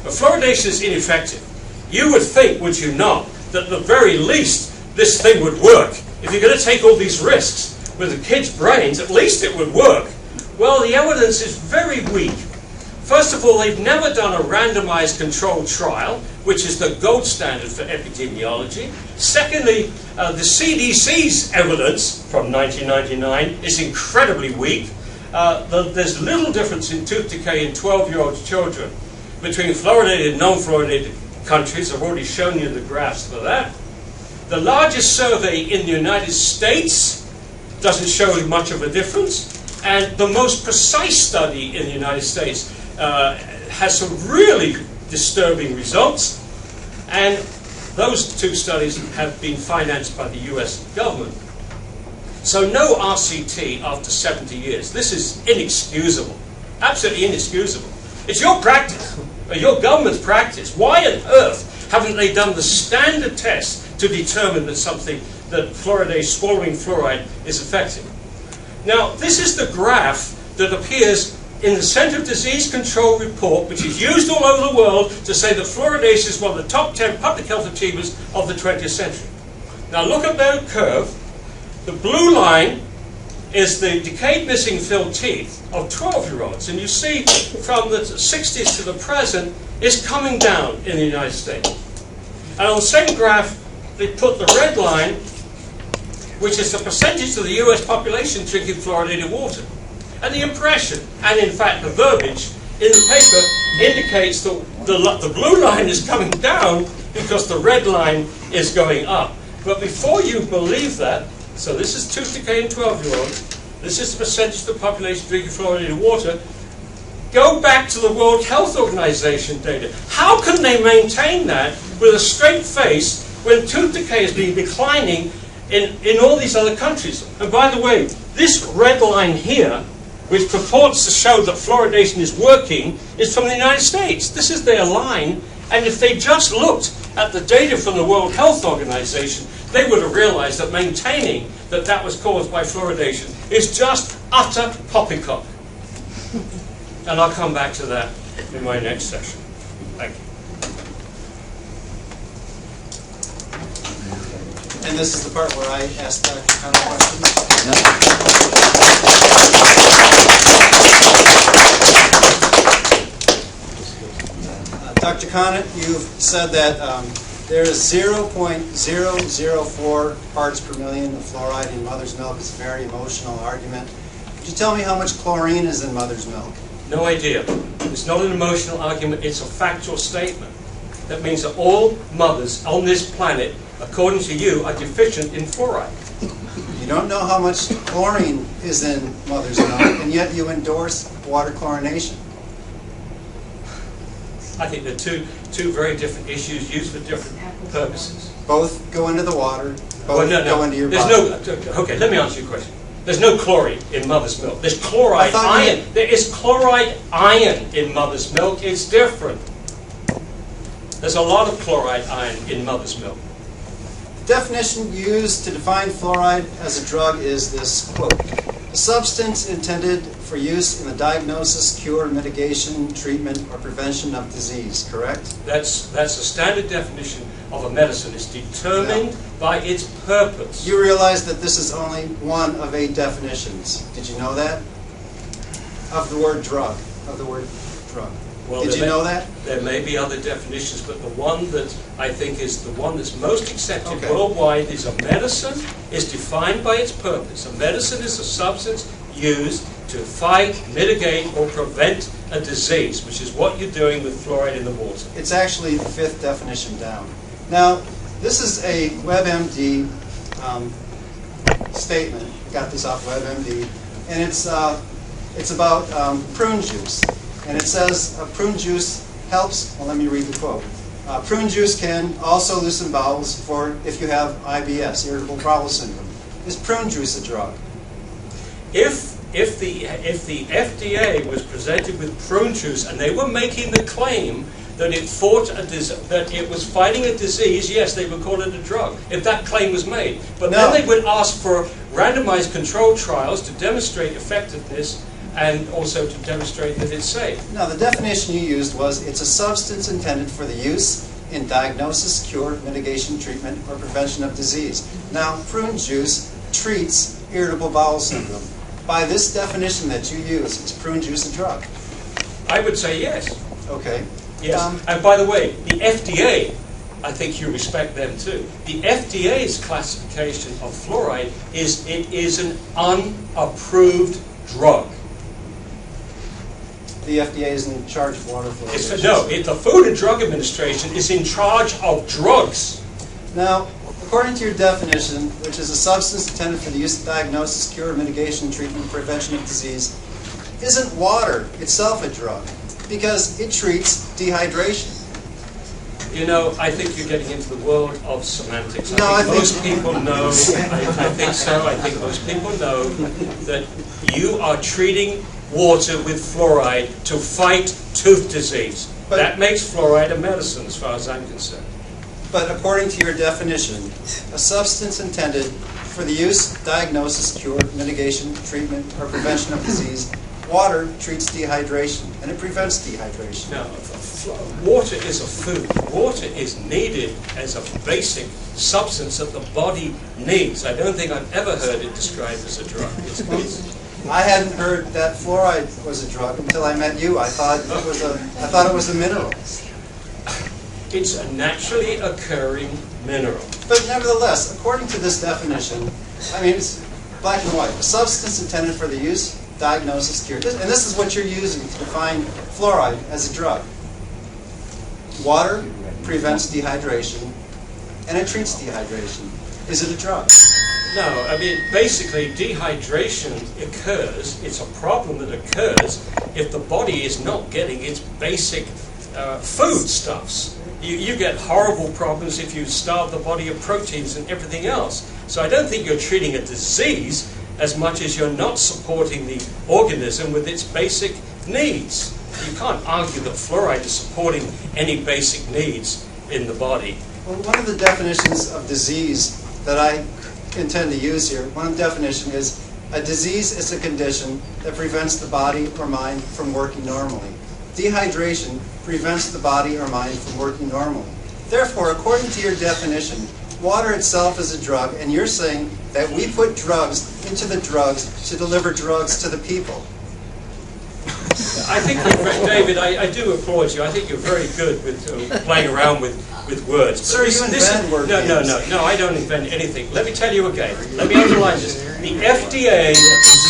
Speaker 3: But fluoridation is ineffective. You would think, would you not, that at the very least this thing would work. If you're going to take all these risks with the kids' brains, at least it would work. Well, the evidence is very weak. First of all, they've never done a randomized controlled trial, which is the gold standard for epidemiology. Secondly, the CDC's evidence from 1999 is incredibly weak. There's little difference in tooth decay in 12-year-old children between fluoridated and non-fluoridated countries. I've already shown you the graphs for that. The largest survey in the United States doesn't show much of a difference. And the most precise study in the United States has some really disturbing results. And those two studies have been financed by the US government. So no RCT after 70 years. This is inexcusable. Absolutely inexcusable. It's your practice, or your government's practice. Why on earth haven't they done the standard test to determine that fluoridation, swallowing fluoride, is effective? Now, this is the graph that appears in the Center of Disease Control report, which is used all over the world to say that fluoridation is one of the top 10 public health achievements of the 20th century. Now look at that curve. The blue line is the decayed missing filled teeth of 12-year-olds, and you see from the 60s to the present, it's coming down in the United States. And on the same graph, they put the red line, which is the percentage of the US population drinking fluoridated water. And the impression, and in fact the verbiage in the paper indicates that the blue line is coming down because the red line is going up. But before you believe that, so this is tooth decay in 12-year-olds, this is the percentage of the population drinking fluoridated water, go back to the World Health Organization data. How can they maintain that with a straight face when tooth decay has been declining in all these other countries? And by the way, this red line here, which purports to show that fluoridation is working, is from the United States. This is their line, and if they just looked at the data from the World Health Organization, they would have realized that maintaining that was caused by fluoridation is just utter poppycock. And I'll come back to that in my next session. Thank you.
Speaker 2: And this is the part where I ask Dr. Connor questions. Dr. Conant, you've said that there is 0.004 parts per million of fluoride in mother's milk. It's a very emotional argument. Could you tell me how much chlorine is in mother's milk?
Speaker 3: No idea. It's not an emotional argument, it's a factual statement. That means that all mothers on this planet, according to you, are deficient in fluoride.
Speaker 2: You don't know how much chlorine is in mother's milk, and yet you endorse water chlorination.
Speaker 3: I think they're two very different issues used for different purposes.
Speaker 2: Both go into the water, both go into your body.
Speaker 3: Okay, let me answer your question. There's no chlorine in mother's milk. There's chloride iron. There is chloride iron in mother's milk. It's different. There's a lot of chloride iron in mother's milk.
Speaker 2: The definition used to define fluoride as a drug is this quote: a substance intended for use in the diagnosis, cure, mitigation, treatment, or prevention of disease, correct?
Speaker 3: That's a standard definition of a medicine. It's determined by its purpose.
Speaker 2: You realize that this is only one of 8 definitions. Did you know that? Of the word drug.
Speaker 3: Well,
Speaker 2: Did you know that?
Speaker 3: There may be other definitions, but the one that I think is the one that's most accepted worldwide is a medicine is defined by its purpose. A medicine is a substance used to fight, mitigate, or prevent a disease, which is what you're doing with fluoride in the water.
Speaker 2: It's actually the 5th definition down. Now, this is a WebMD statement. I got this off WebMD, and it's about prune juice. And it says prune juice helps, well, let me read the quote. Prune juice can also loosen bowels for if you have IBS, irritable bowel syndrome. Is prune juice a drug?
Speaker 3: If the FDA was presented with prune juice and they were making the claim that it was fighting a disease, yes, they would call it a drug, if that claim was made. But then they would ask for randomized controlled trials to demonstrate effectiveness and also to demonstrate that it's safe.
Speaker 2: No, the definition you used was it's a substance intended for the use in diagnosis, cure, mitigation, treatment, or prevention of disease. Now, prune juice treats irritable bowel syndrome. By this definition that you use, is prune juice a drug?
Speaker 3: I would say yes.
Speaker 2: Okay.
Speaker 3: Yes. And by the way, the FDA, I think you respect them too. The FDA's classification of fluoride is it is an unapproved drug.
Speaker 2: The FDA is in charge of water fluoridation.
Speaker 3: The Food and Drug Administration is in charge of drugs.
Speaker 2: Now, according to your definition, which is a substance intended for the use of diagnosis, cure, mitigation, treatment, prevention of disease, isn't water itself a drug? Because it treats dehydration.
Speaker 3: You know, I think you're getting into the world of semantics.
Speaker 2: No,
Speaker 3: I think most people know, I think so, I think most people know that you are treating water with fluoride to fight tooth disease.
Speaker 2: But
Speaker 3: that makes fluoride a medicine as far as I'm concerned.
Speaker 2: But according to your definition, a substance intended for the use, diagnosis, cure, mitigation, treatment, or prevention of disease, water treats dehydration, and it prevents dehydration.
Speaker 3: Now, water is a food. Water is needed as a basic substance that the body needs. I don't think I've ever heard it described as a drug.
Speaker 2: I hadn't heard that fluoride was a drug until I met you. I thought it was a mineral.
Speaker 3: It's a naturally occurring mineral.
Speaker 2: But nevertheless, according to this definition, I mean, it's black and white. A substance intended for the use, diagnosis, cure. And this is what you're using to define fluoride as a drug. Water prevents dehydration, and it treats dehydration. Is it a drug?
Speaker 3: No, I mean, basically, dehydration occurs, it's a problem that occurs if the body is not getting its basic foodstuffs. You get horrible problems if you starve the body of proteins and everything else. So I don't think you're treating a disease as much as you're not supporting the organism with its basic needs. You can't argue that fluoride is supporting any basic needs in the body.
Speaker 2: Well, one of the definitions of disease that I intend to use here, one definition is a disease is a condition that prevents the body or mind from working normally. Dehydration prevents the body or mind from working normally. Therefore, according to your definition, water itself is a drug, and you're saying that we put drugs into the drugs to deliver drugs to the people.
Speaker 3: I think, David, I do applaud you. I think you're very good with playing around with words.
Speaker 2: Sir, you invent word games.
Speaker 3: No, I don't invent anything. Let me tell you again. Let me underline this. The FDA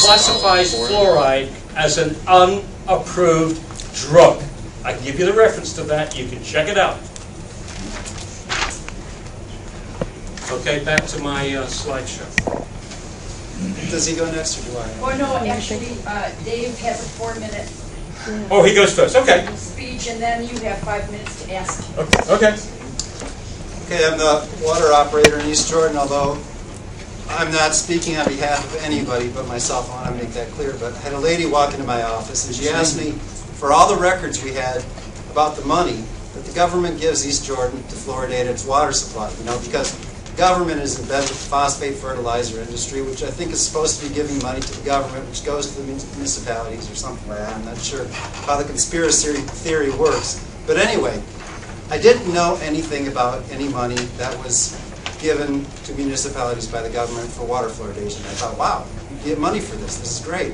Speaker 3: classifies fluoride as an unapproved drug. I can give you the reference to that. You can check it out. Okay, back to my slideshow.
Speaker 2: Does he go next or do I?
Speaker 1: Oh, no, actually, Dave has a 4-minute
Speaker 3: Oh, he goes first. Okay.
Speaker 1: speech, and then you have 5 minutes to ask.
Speaker 3: Okay.
Speaker 2: Okay, I'm the water operator in East Jordan, although I'm not speaking on behalf of anybody but myself. I want to make that clear. But I had a lady walk into my office, and she asked me for all the records we had about the money that the government gives East Jordan to fluoridate its water supply. You know, because the government is in bed with the phosphate fertilizer industry, which I think is supposed to be giving money to the government, which goes to the municipalities or something like that. I'm not sure how the conspiracy theory works. But anyway, I didn't know anything about any money that was given to municipalities by the government for water fluoridation. I thought, wow, you get money for this. This is great.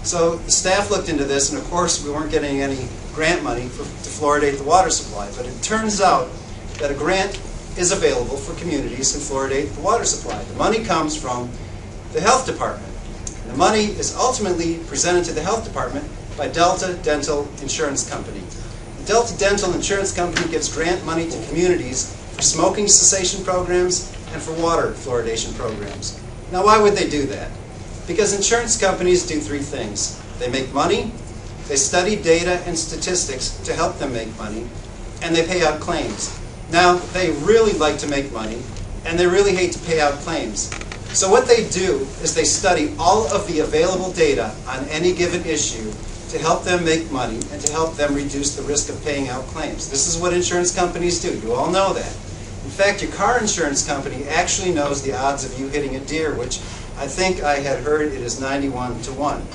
Speaker 2: So the staff looked into this, and of course we weren't getting any grant money to fluoridate the water supply. But it turns out that a grant is available for communities to fluoridate the water supply. The money comes from the health department. And the money is ultimately presented to the health department by Delta Dental Insurance Company. The Delta Dental Insurance Company gives grant money to communities for smoking cessation programs and for water fluoridation programs. Now, why would they do that? Because insurance companies do 3 things. They make money, they study data and statistics to help them make money, and they pay out claims. Now, they really like to make money, and they really hate to pay out claims. So what they do is they study all of the available data on any given issue to help them make money and to help them reduce the risk of paying out claims. This is what insurance companies do. You all know that. In fact, your car insurance company actually knows the odds of you hitting a deer, which I think I had heard it is 91 to 1.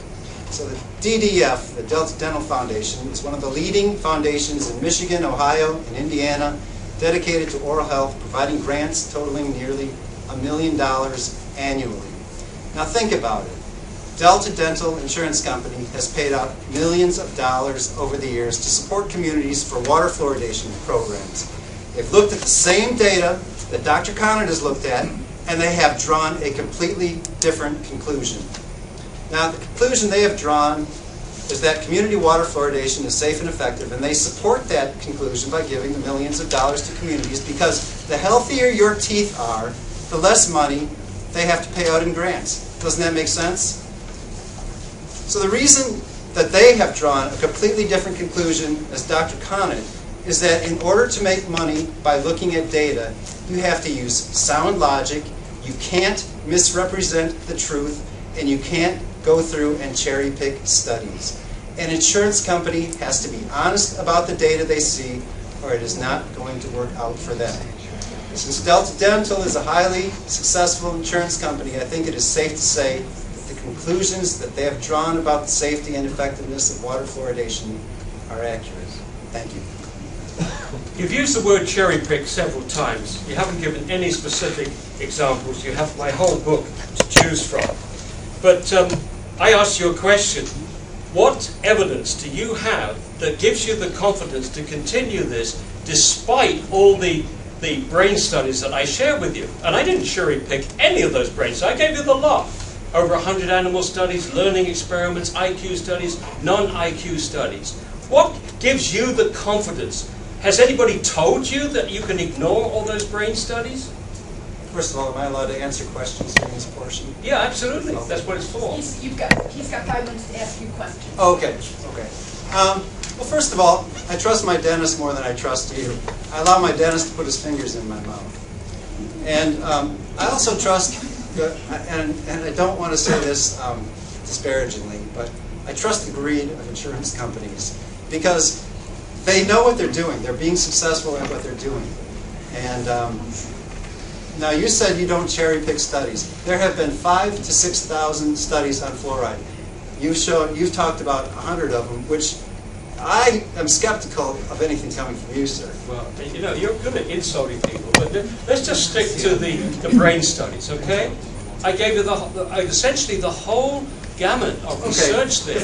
Speaker 2: So the DDF, the Delta Dental Foundation, is one of the leading foundations in Michigan, Ohio, and Indiana dedicated to oral health, providing grants totaling nearly $1 million annually. Now think about it. Delta Dental Insurance Company has paid out millions of dollars over the years to support communities for water fluoridation programs. They've looked at the same data that Dr. Conant has looked at, and they have drawn a completely different conclusion. Now, the conclusion they have drawn is that community water fluoridation is safe and effective, and they support that conclusion by giving the millions of dollars to communities because the healthier your teeth are, the less money they have to pay out in grants. Doesn't that make sense? So the reason that they have drawn a completely different conclusion as Dr. Conant is that in order to make money by looking at data, you have to use sound logic, you can't misrepresent the truth, and you can't go through and cherry pick studies. An insurance company has to be honest about the data they see, or it is not going to work out for them. Since Delta Dental is a highly successful insurance company, I think it is safe to say that the conclusions that they have drawn about the safety and effectiveness of water fluoridation are accurate. Thank you.
Speaker 3: You've used the word cherry pick several times. You haven't given any specific examples. You have my whole book to choose from. But I asked you a question. What evidence do you have that gives you the confidence to continue this despite all the brain studies that I shared with you? And I didn't cherry pick any of those brain studies. I gave you the lot. Over 100 animal studies, learning experiments, IQ studies, non-IQ studies. What gives you the confidence? Has anybody told you that you can ignore all those brain studies?
Speaker 2: First of all, am I allowed to answer questions during this portion?
Speaker 3: Yeah, absolutely. That's what it's for.
Speaker 1: He's got 5 minutes to ask you questions.
Speaker 2: Okay. Well, first of all, I trust my dentist more than I trust you. I allow my dentist to put his fingers in my mouth. And I also trust, and I don't want to say this disparagingly, but I trust the greed of insurance companies because they know what they're doing. They're being successful at what they're doing. And now you said you don't cherry pick studies. There have been 5,000 to 6,000 studies on fluoride. You've talked about 100 of them, which I am skeptical of anything coming from you, sir.
Speaker 3: Well, you know, you're good at insulting people, but let's just stick to the brain studies, okay? I gave you essentially the whole gamut of research there.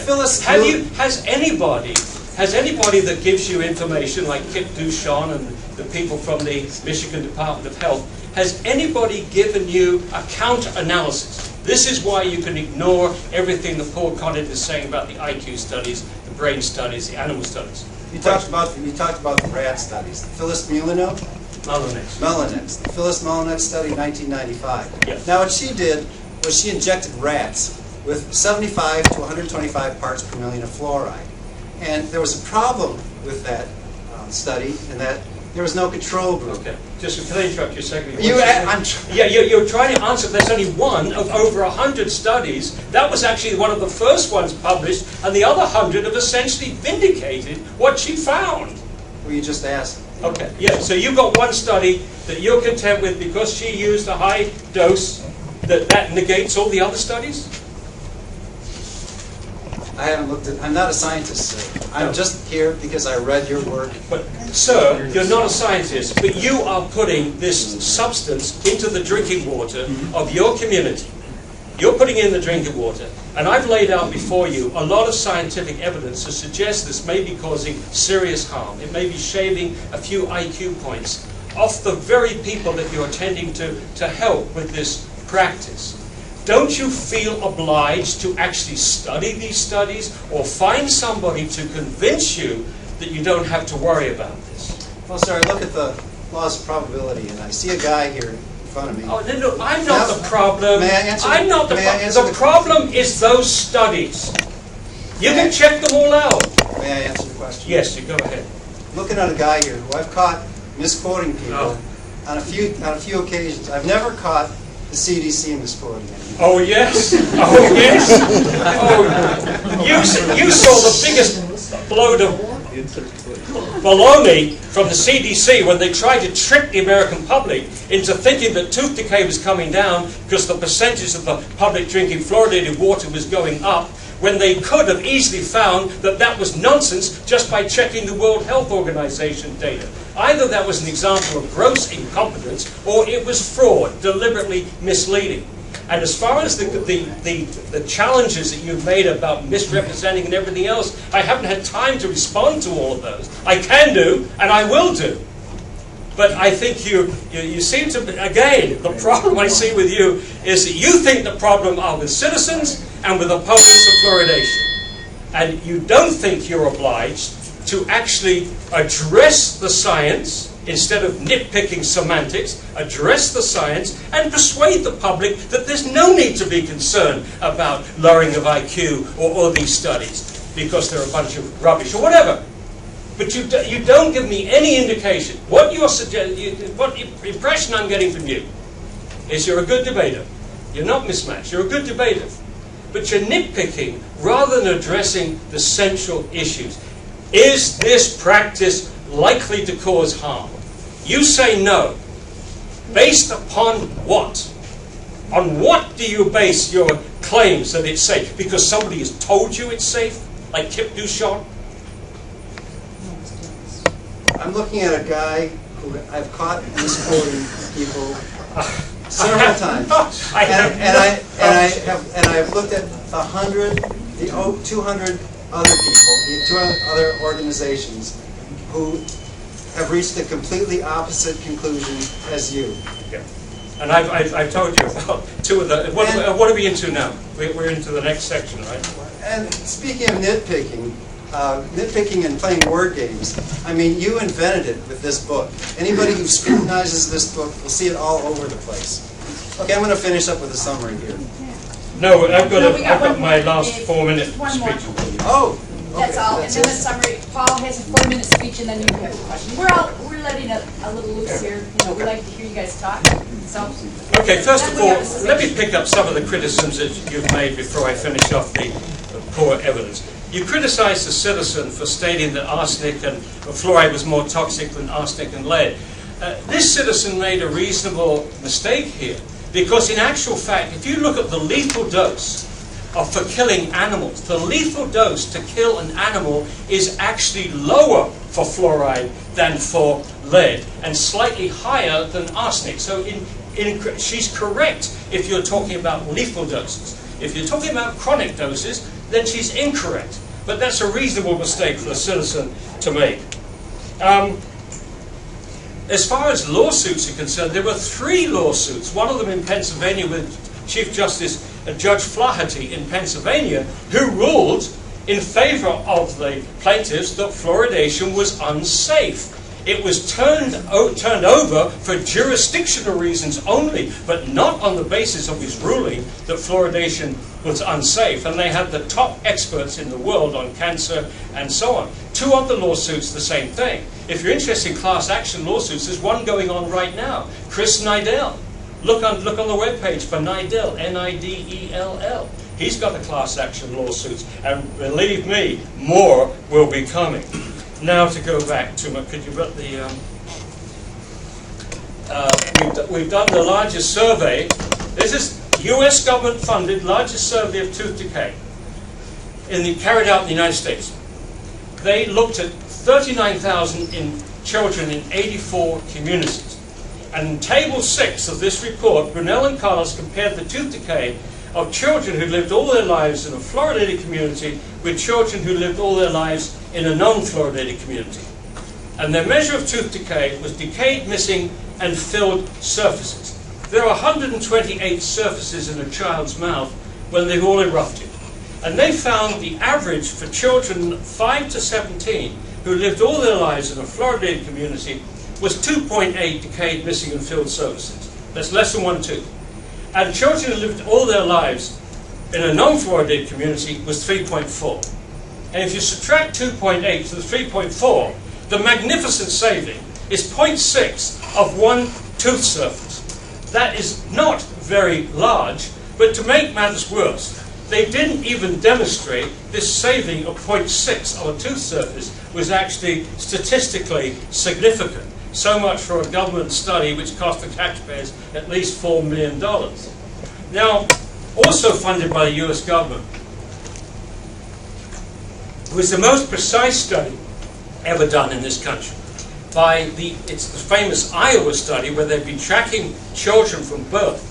Speaker 3: Has anybody that gives you information, like Kip Duchamp and the people from the Michigan Department of Health, has anybody given you a counter-analysis? This is why you can ignore everything that Paul Conant is saying about the IQ studies, the brain studies, the animal studies.
Speaker 2: You talked about the rat studies. Phyllis Mullinex?
Speaker 3: Mullinex.
Speaker 2: The Phyllis Mullinex study, 1995.
Speaker 3: Yes.
Speaker 2: Now what she did was she injected rats with 75 to 125 parts per million of fluoride. And there was a problem with that study in that there was no control group.
Speaker 3: Okay. Just can I interrupt you a second? You're trying to answer. There's only one of over 100 studies. That was actually one of the first ones published, and the other 100 have essentially vindicated what she found.
Speaker 2: Well, you just asked.
Speaker 3: Okay. Yeah. So you've got one study that you're content with because she used a high dose. That negates all the other studies.
Speaker 2: I haven't looked at. I'm not a scientist, sir. I'm just here because I read your work.
Speaker 3: But, sir, you're not a scientist, but you are putting this substance into the drinking water of your community. You're putting in the drinking water. And I've laid out before you a lot of scientific evidence to suggest this may be causing serious harm. It may be shaving a few IQ points off the very people that you're tending to help with this practice. Don't you feel obliged to actually study these studies or find somebody to convince you that you don't have to worry about this?
Speaker 2: Well, sir, I look at the laws of probability, and I see a guy here in front of me.
Speaker 3: Oh, no, I'm not the problem.
Speaker 2: May I answer?
Speaker 3: I'm not the problem. The problem is those studies. You can check them all out.
Speaker 2: May I answer the question?
Speaker 3: Yes, you go ahead.
Speaker 2: Looking at a guy here who I've caught misquoting people on a few occasions. I've never caught the CDC misquoting anyone.
Speaker 3: Oh yes, oh yes. Oh, you saw the biggest load of baloney from the CDC when they tried to trick the American public into thinking that tooth decay was coming down because the percentage of the public drinking fluoridated water was going up, when they could have easily found that that was nonsense just by checking the World Health Organization data. Either that was an example of gross incompetence or it was fraud, deliberately misleading. And as far as the challenges that you've made about misrepresenting and everything else, I haven't had time to respond to all of those. I can do, and I will do. But I think you seem to, again, the problem I see with you is that you think the problem are with citizens and with opponents of fluoridation. And you don't think you're obliged to actually address the science, instead of nitpicking semantics, address the science and persuade the public that there's no need to be concerned about lowering of IQ or all these studies because they're a bunch of rubbish or whatever. But you don't give me any indication. What impression I'm getting from you is you're a good debater. You're not mismatched. You're a good debater. But you're nitpicking rather than addressing the central issues. Is this practice likely to cause harm? You say no. Based upon what? On what do you base your claims that it's safe? Because somebody has told you it's safe? Like Kip Duchamp?
Speaker 2: I'm looking at a guy who I've caught misquoting people several times, and I've looked at 200 other people, the 2 other organizations who have reached a completely opposite conclusion as you.
Speaker 3: Yeah. And I've told you about 2 of the. What are we into now? We're into the next section, right?
Speaker 2: And speaking of nitpicking and playing word games, I mean, you invented it with this book. Anybody who scrutinizes this book will see it all over the place. Okay, I'm going to finish up with a summary here.
Speaker 3: No, I've got my last 4-minute speech.
Speaker 2: Oh, okay,
Speaker 1: that's all. And then the summary. Paul has a 4-minute speech, and then you have a question. We're letting a little loose here. We like to hear you guys talk. So.
Speaker 3: Okay, first of all, let me pick up some of the criticisms that you've made before I finish off the poor evidence. You criticized the citizen for stating that arsenic and fluoride was more toxic than arsenic and lead. This citizen made a reasonable mistake here, because in actual fact, if you look at the lethal dose for killing animals, the lethal dose to kill an animal is actually lower for fluoride than for lead, and slightly higher than arsenic. So she's correct if you're talking about lethal doses. If you're talking about chronic doses, then she's incorrect. But that's a reasonable mistake for a citizen to make. As far as lawsuits are concerned, there were 3 lawsuits, one of them in Pennsylvania with Chief Justice Judge Flaherty in Pennsylvania, who ruled in favor of the plaintiffs that fluoridation was unsafe. It was turned over for jurisdictional reasons only, but not on the basis of his ruling that fluoridation was unsafe. And they had the top experts in the world on cancer and so on. 2 other lawsuits, the same thing. If you're interested in class action lawsuits, there's one going on right now. Chris Nidell. Look on the webpage for Nidell, N-I-D-E-L-L. He's got the class action lawsuits, and believe me, more will be coming. Now to go back to could you put the? We've done the largest survey. This is U.S. government funded largest survey of tooth decay carried out in the United States. They looked at 39,000 children in 84 communities. And in Table 6 of this report, Brunel and Carlos compared the tooth decay of children who lived all their lives in a fluoridated community with children who lived all their lives in a non-fluoridated community. And their measure of tooth decay was decayed, missing, and filled surfaces. There are 128 surfaces in a child's mouth when they've all erupted. And they found the average for children 5 to 17 who lived all their lives in a fluoridated community was 2.8 decayed, missing, and filled surfaces. That's less than 1 tooth. And children who lived all their lives in a non-fluoridated community was 3.4. And if you subtract 2.8 to the 3.4, the magnificent saving is 0.6 of 1 tooth surface. That is not very large, but to make matters worse, they didn't even demonstrate this saving of 0.6 of a tooth surface was actually statistically significant. So much for a government study which cost the taxpayers at least $4 million. Now, also funded by the US government, was the most precise study ever done in this country. It's the famous Iowa study where they've been tracking children from birth.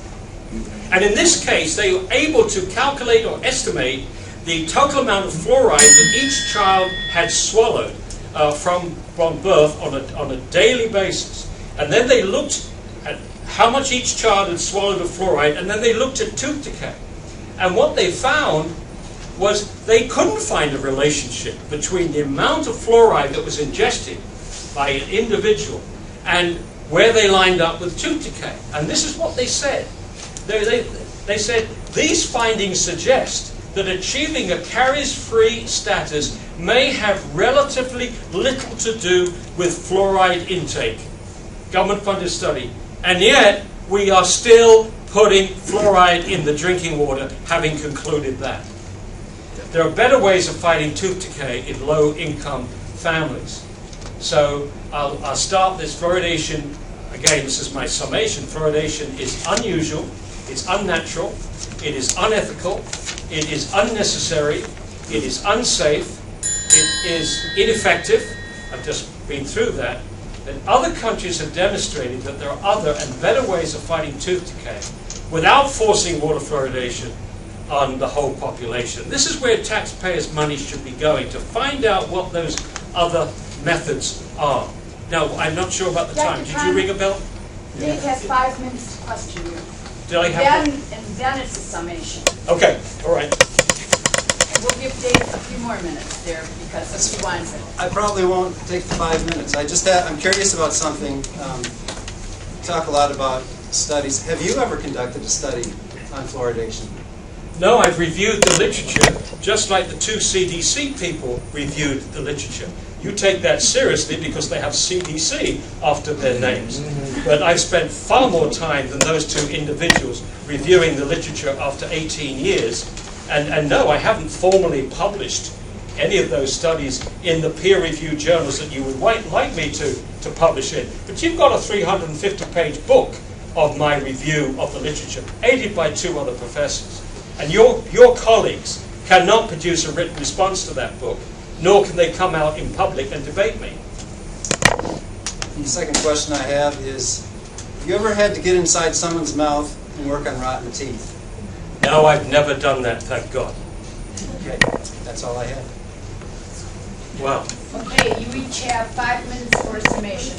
Speaker 3: And in this case, they were able to calculate or estimate the total amount of fluoride that each child had swallowed from birth on a daily basis. And then they looked at how much each child had swallowed of fluoride, and then they looked at tooth decay. And what they found was they couldn't find a relationship between the amount of fluoride that was ingested by an individual and where they lined up with tooth decay. And this is what they said. They said, these findings suggest that achieving a caries-free status may have relatively little to do with fluoride intake. Government-funded study. And yet, we are still putting fluoride in the drinking water, having concluded that. There are better ways of fighting tooth decay in low-income families. So I'll start this fluoridation. Again, this is my summation. Fluoridation is unusual, it's unnatural, it is unethical, it is unnecessary, it is unsafe, it is ineffective. I've just been through that. And other countries have demonstrated that there are other and better ways of fighting tooth decay without forcing water fluoridation on the whole population. This is where taxpayers' money should be going, to find out what those other methods are. Now, I'm not sure about the time. Did you ring a bell?
Speaker 1: Dave has 5 minutes to question you.
Speaker 3: Did I have
Speaker 1: And then it's a summation.
Speaker 3: Okay, all right.
Speaker 1: And we'll give Dave a few more minutes there because he wants it.
Speaker 2: I probably won't take the 5 minutes. I'm curious about something. Talk a lot about studies. Have you ever conducted a study on fluoridation?
Speaker 3: No, I've reviewed the literature, just like the two CDC people reviewed the literature. You take that seriously because they have CDC after their names. But I've spent far more time than those two individuals reviewing the literature after 18 years. And no, I haven't formally published any of those studies in the peer-reviewed journals that you would like me to publish in. But you've got a 350-page book of my review of the literature, aided by 2 other professors. And your colleagues cannot produce a written response to that book, nor can they come out in public and debate me.
Speaker 2: The second question I have is, have you ever had to get inside someone's mouth and work on rotten teeth?
Speaker 3: No, I've never done that, thank God.
Speaker 2: Okay, that's all I have.
Speaker 3: Wow.
Speaker 1: Okay, you each have 5 minutes for a summation.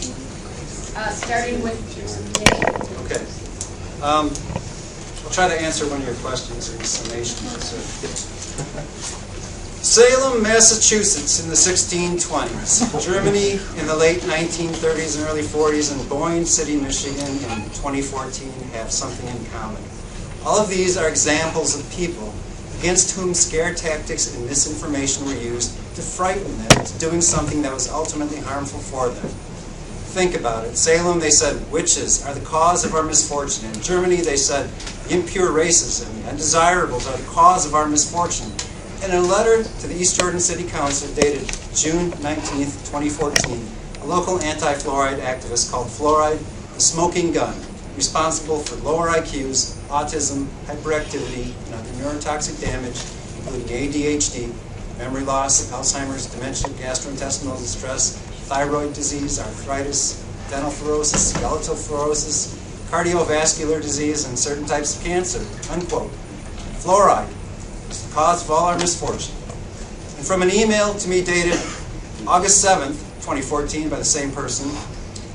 Speaker 1: Starting with Dave.
Speaker 2: Okay. I'll try to answer one of your questions in the summation. Salem, Massachusetts in the 1620s, Germany in the late 1930s and early 40s, and Boyne City, Michigan in 2014 have something in common. All of these are examples of people against whom scare tactics and misinformation were used to frighten them into doing something that was ultimately harmful for them. Think about it. Salem, they said, witches are the cause of our misfortune. In Germany, they said, the impure races and the undesirables are the cause of our misfortune. And in a letter to the East Jordan City Council dated June 19, 2014, a local anti-fluoride activist called Fluoride the Smoking Gun, responsible for lower IQs, autism, hyperactivity, and other neurotoxic damage, including ADHD, memory loss, Alzheimer's, dementia, gastrointestinal distress, thyroid disease, arthritis, dental fluorosis, skeletal fluorosis, cardiovascular disease, and certain types of cancer, unquote. Fluoride is the cause of all our misfortune. And from an email to me dated August 7th, 2014 by the same person,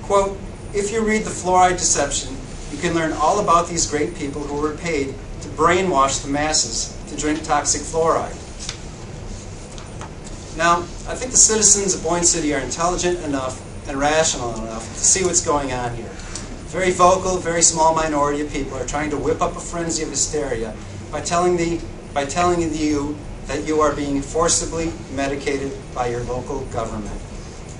Speaker 2: quote, if you read The Fluoride Deception, you can learn all about these great people who were paid to brainwash the masses to drink toxic fluoride. Now, I think the citizens of Boyne City are intelligent enough and rational enough to see what's going on here. Very vocal, very small minority of people are trying to whip up a frenzy of hysteria by telling you that you are being forcibly medicated by your local government.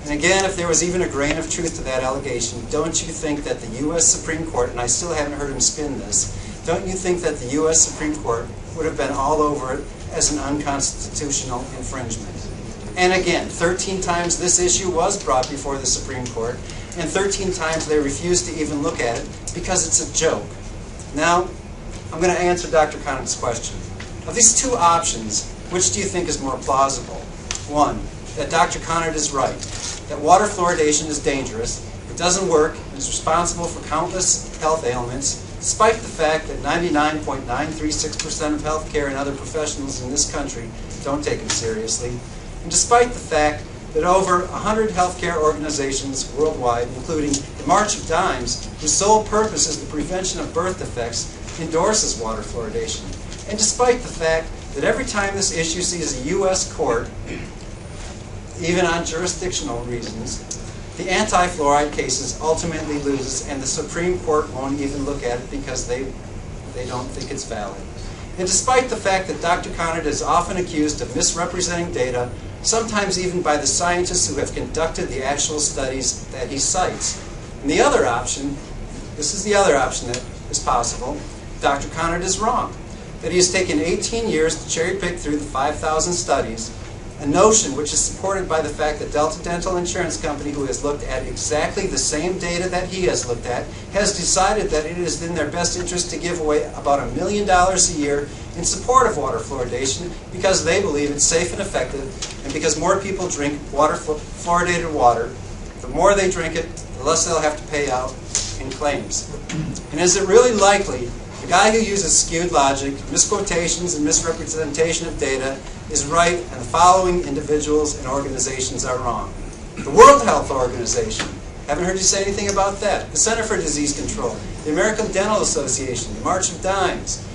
Speaker 2: And again, if there was even a grain of truth to that allegation, don't you think that the U.S. Supreme Court, and I still haven't heard him spin this, don't you think that the U.S. Supreme Court would have been all over it as an unconstitutional infringement? And again, 13 times this issue was brought before the Supreme Court, and 13 times they refused to even look at it because it's a joke. Now, I'm going to answer Dr. Conant's question. Of these 2 options, which do you think is more plausible? 1, that Dr. Conant is right, that water fluoridation is dangerous, it doesn't work, and is responsible for countless health ailments, despite the fact that 99.936% of healthcare and other professionals in this country don't take it seriously, and despite the fact that over 100 healthcare organizations worldwide, including the March of Dimes, whose sole purpose is the prevention of birth defects, endorses water fluoridation, and despite the fact that every time this issue sees a U.S. court, even on jurisdictional reasons, the anti-fluoride cases ultimately loses, and the Supreme Court won't even look at it because they don't think it's valid. And despite the fact that Dr. Conard is often accused of misrepresenting data, sometimes even by the scientists who have conducted the actual studies that he cites. And the other option, this is the other option that is possible, Dr. Conard is wrong. That he has taken 18 years to cherry pick through the 5,000 studies, a notion which is supported by the fact that Delta Dental Insurance Company, who has looked at exactly the same data that he has looked at, has decided that it is in their best interest to give away about $1 million a year in support of water fluoridation because they believe it's safe and effective, and because more people drink fluoridated water. The more they drink it, the less they'll have to pay out in claims. And is it really likely the guy who uses skewed logic, misquotations, and misrepresentation of data is right, and the following individuals and organizations are wrong? The World Health Organization. Haven't heard you say anything about that. The Center for Disease Control. The American Dental Association. The March of Dimes.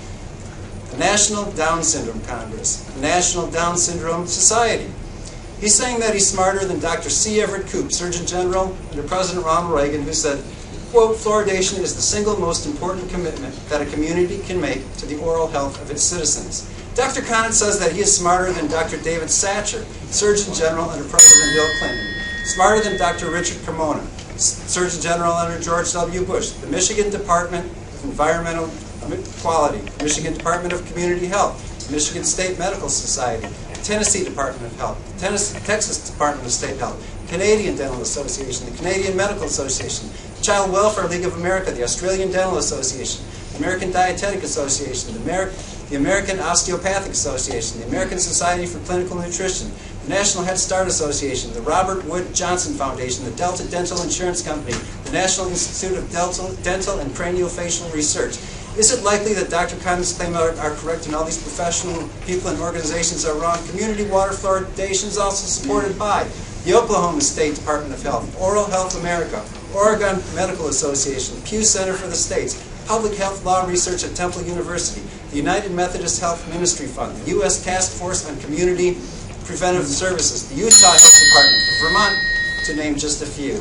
Speaker 2: The National Down Syndrome Congress. The National Down Syndrome Society. He's saying that he's smarter than Dr. C. Everett Koop, Surgeon General under President Ronald Reagan, who said, quote, fluoridation is the single most important commitment that a community can make to the oral health of its citizens. Dr. Conard says that he is smarter than Dr. David Satcher, Surgeon General under President Bill Clinton, smarter than Dr. Richard Cremona, Surgeon General under George W. Bush, the Michigan Department of Environmental Quality, the Michigan Department of Community Health, the Michigan State Medical Society, the Tennessee Department of Health, the Texas Department of State Health, the Canadian Dental Association, the Canadian Medical Association, the Child Welfare League of America, the Australian Dental Association, the American Dietetic Association, the American Osteopathic Association, the American Society for Clinical Nutrition, the National Head Start Association, the Robert Wood Johnson Foundation, the Delta Dental Insurance Company, the National Institute of Dental and Craniofacial Research. Is it likely that Dr. Conard's claims are correct and all these professional people and organizations are wrong? Community water fluoridation is also supported by the Oklahoma State Department of Health, Oral Health America, Oregon Medical Association, Pew Center for the States, Public Health Law Research at Temple University, the United Methodist Health Ministry Fund, the U.S. Task Force on Community Preventive Services, the Utah Health Department, Vermont, to name just a few.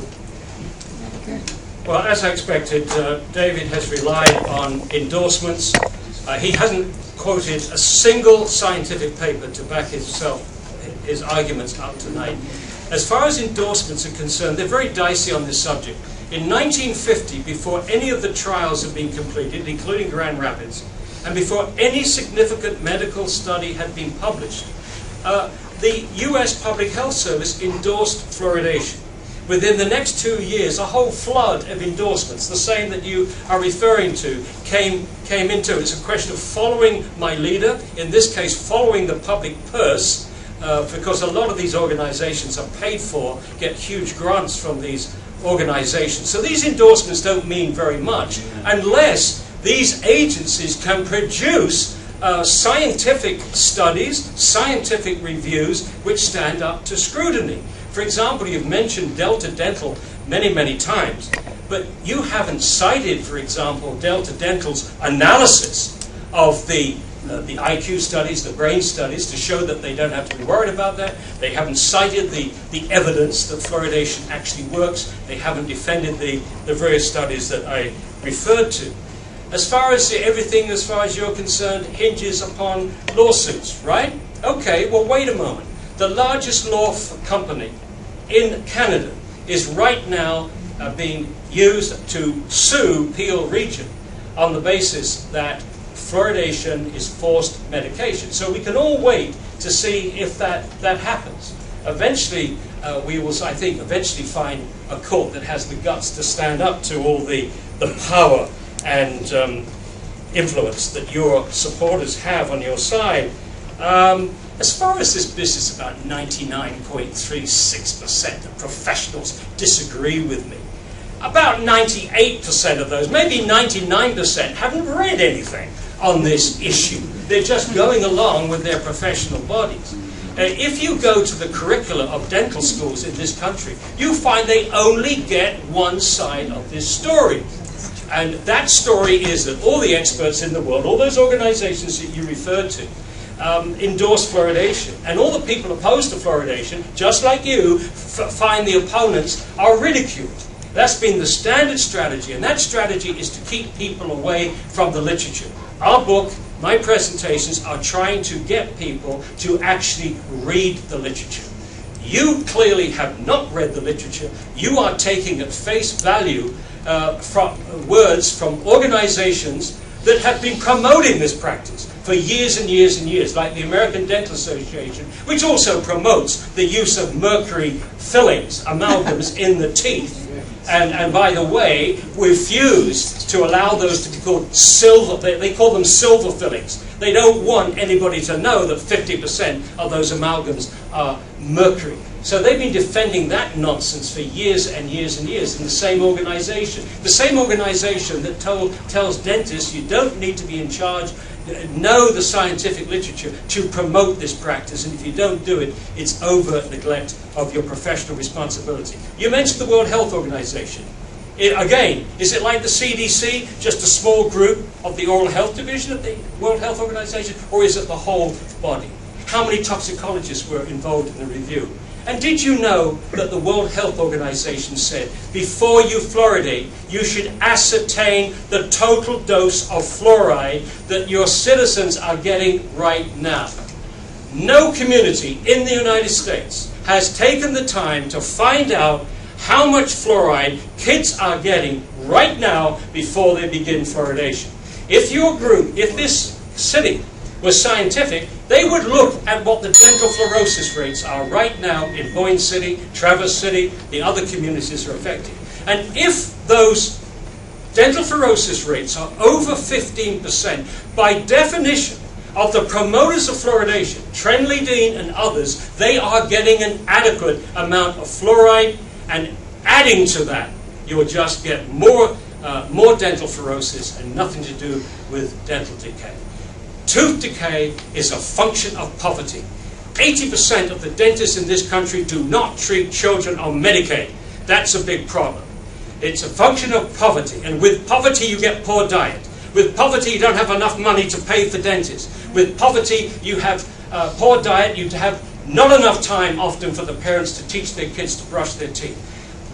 Speaker 3: Well, as I expected, David has relied on endorsements. He hasn't quoted a single scientific paper to back his arguments up tonight. As far as endorsements are concerned, they're very dicey on this subject. In 1950, before any of the trials had been completed, including Grand Rapids, and before any significant medical study had been published, the U.S. Public Health Service endorsed fluoridation. Within the next 2 years, a whole flood of endorsements, the same that you are referring to, came into. It's a question of following my leader, in this case following the public purse, because a lot of these organizations are paid for, get huge grants from these organizations. So these endorsements don't mean very much unless these agencies can produce scientific studies, scientific reviews which stand up to scrutiny. For example, you've mentioned Delta Dental many, many times, but you haven't cited, for example, Delta Dental's analysis of the IQ studies, the brain studies, to show that they don't have to be worried about that. They haven't cited the evidence that fluoridation actually works. They haven't defended the various studies that I referred to. As far as everything, as far as you're concerned, hinges upon lawsuits, right? Okay, well, wait a moment. The largest law company in Canada is right now being used to sue Peel Region on the basis that fluoridation is forced medication. So we can all wait to see if that happens. Eventually, we will, I think, eventually find a court that has the guts to stand up to all the power and influence that your supporters have on your side. As far as this business about 99.36% of professionals disagree with me, about 98% of those, maybe 99%, haven't read anything on this issue. They're just going along with their professional bodies. If you go to the curricula of dental schools in this country, you find they only get one side of this story. And that story is that all the experts in the world, all those organizations that you referred to, endorse fluoridation. And all the people opposed to fluoridation, just like you, find the opponents are ridiculed. That's been the standard strategy, and that strategy is to keep people away from the literature. Our book My presentations are trying to get people to actually read the literature. You clearly have not read the literature. You are taking at face value from words from organizations that have been promoting this practice for years and years and years, like the American Dental Association, which also promotes the use of mercury fillings, amalgams in the teeth. And by the way, refused to allow those to be called silver. They call them silver fillings. They don't want anybody to know that 50% of those amalgams are mercury. So they've been defending that nonsense for years and years and years in the same organization. The same organization that tells dentists you don't need to be in charge, know the scientific literature to promote this practice, and if you don't do it, it's overt neglect of your professional responsibility. You mentioned the World Health Organization. Again, is it like the CDC, just a small group of the Oral Health Division of the World Health Organization, or is it the whole body? How many toxicologists were involved in the review? And did you know that the World Health Organization said, before you fluoridate, you should ascertain the total dose of fluoride that your citizens are getting right now? No community in the United States has taken the time to find out how much fluoride kids are getting right now before they begin fluoridation. If your group, if this city was scientific, they would look at what the dental fluorosis rates are right now in Boyne City, Traverse City, the other communities are affected. And if those dental fluorosis rates are over 15%, by definition of the promoters of fluoridation, Trenleydene and others, they are getting an adequate amount of fluoride, and adding to that, you will just get more dental fluorosis and nothing to do with dental decay. Tooth decay is a function of poverty. 80% of the dentists in this country do not treat children on Medicaid. That's a big problem. It's a function of poverty, and with poverty you get poor diet. With poverty you don't have enough money to pay for dentists. With poverty you have poor diet, you have not enough time often for the parents to teach their kids to brush their teeth.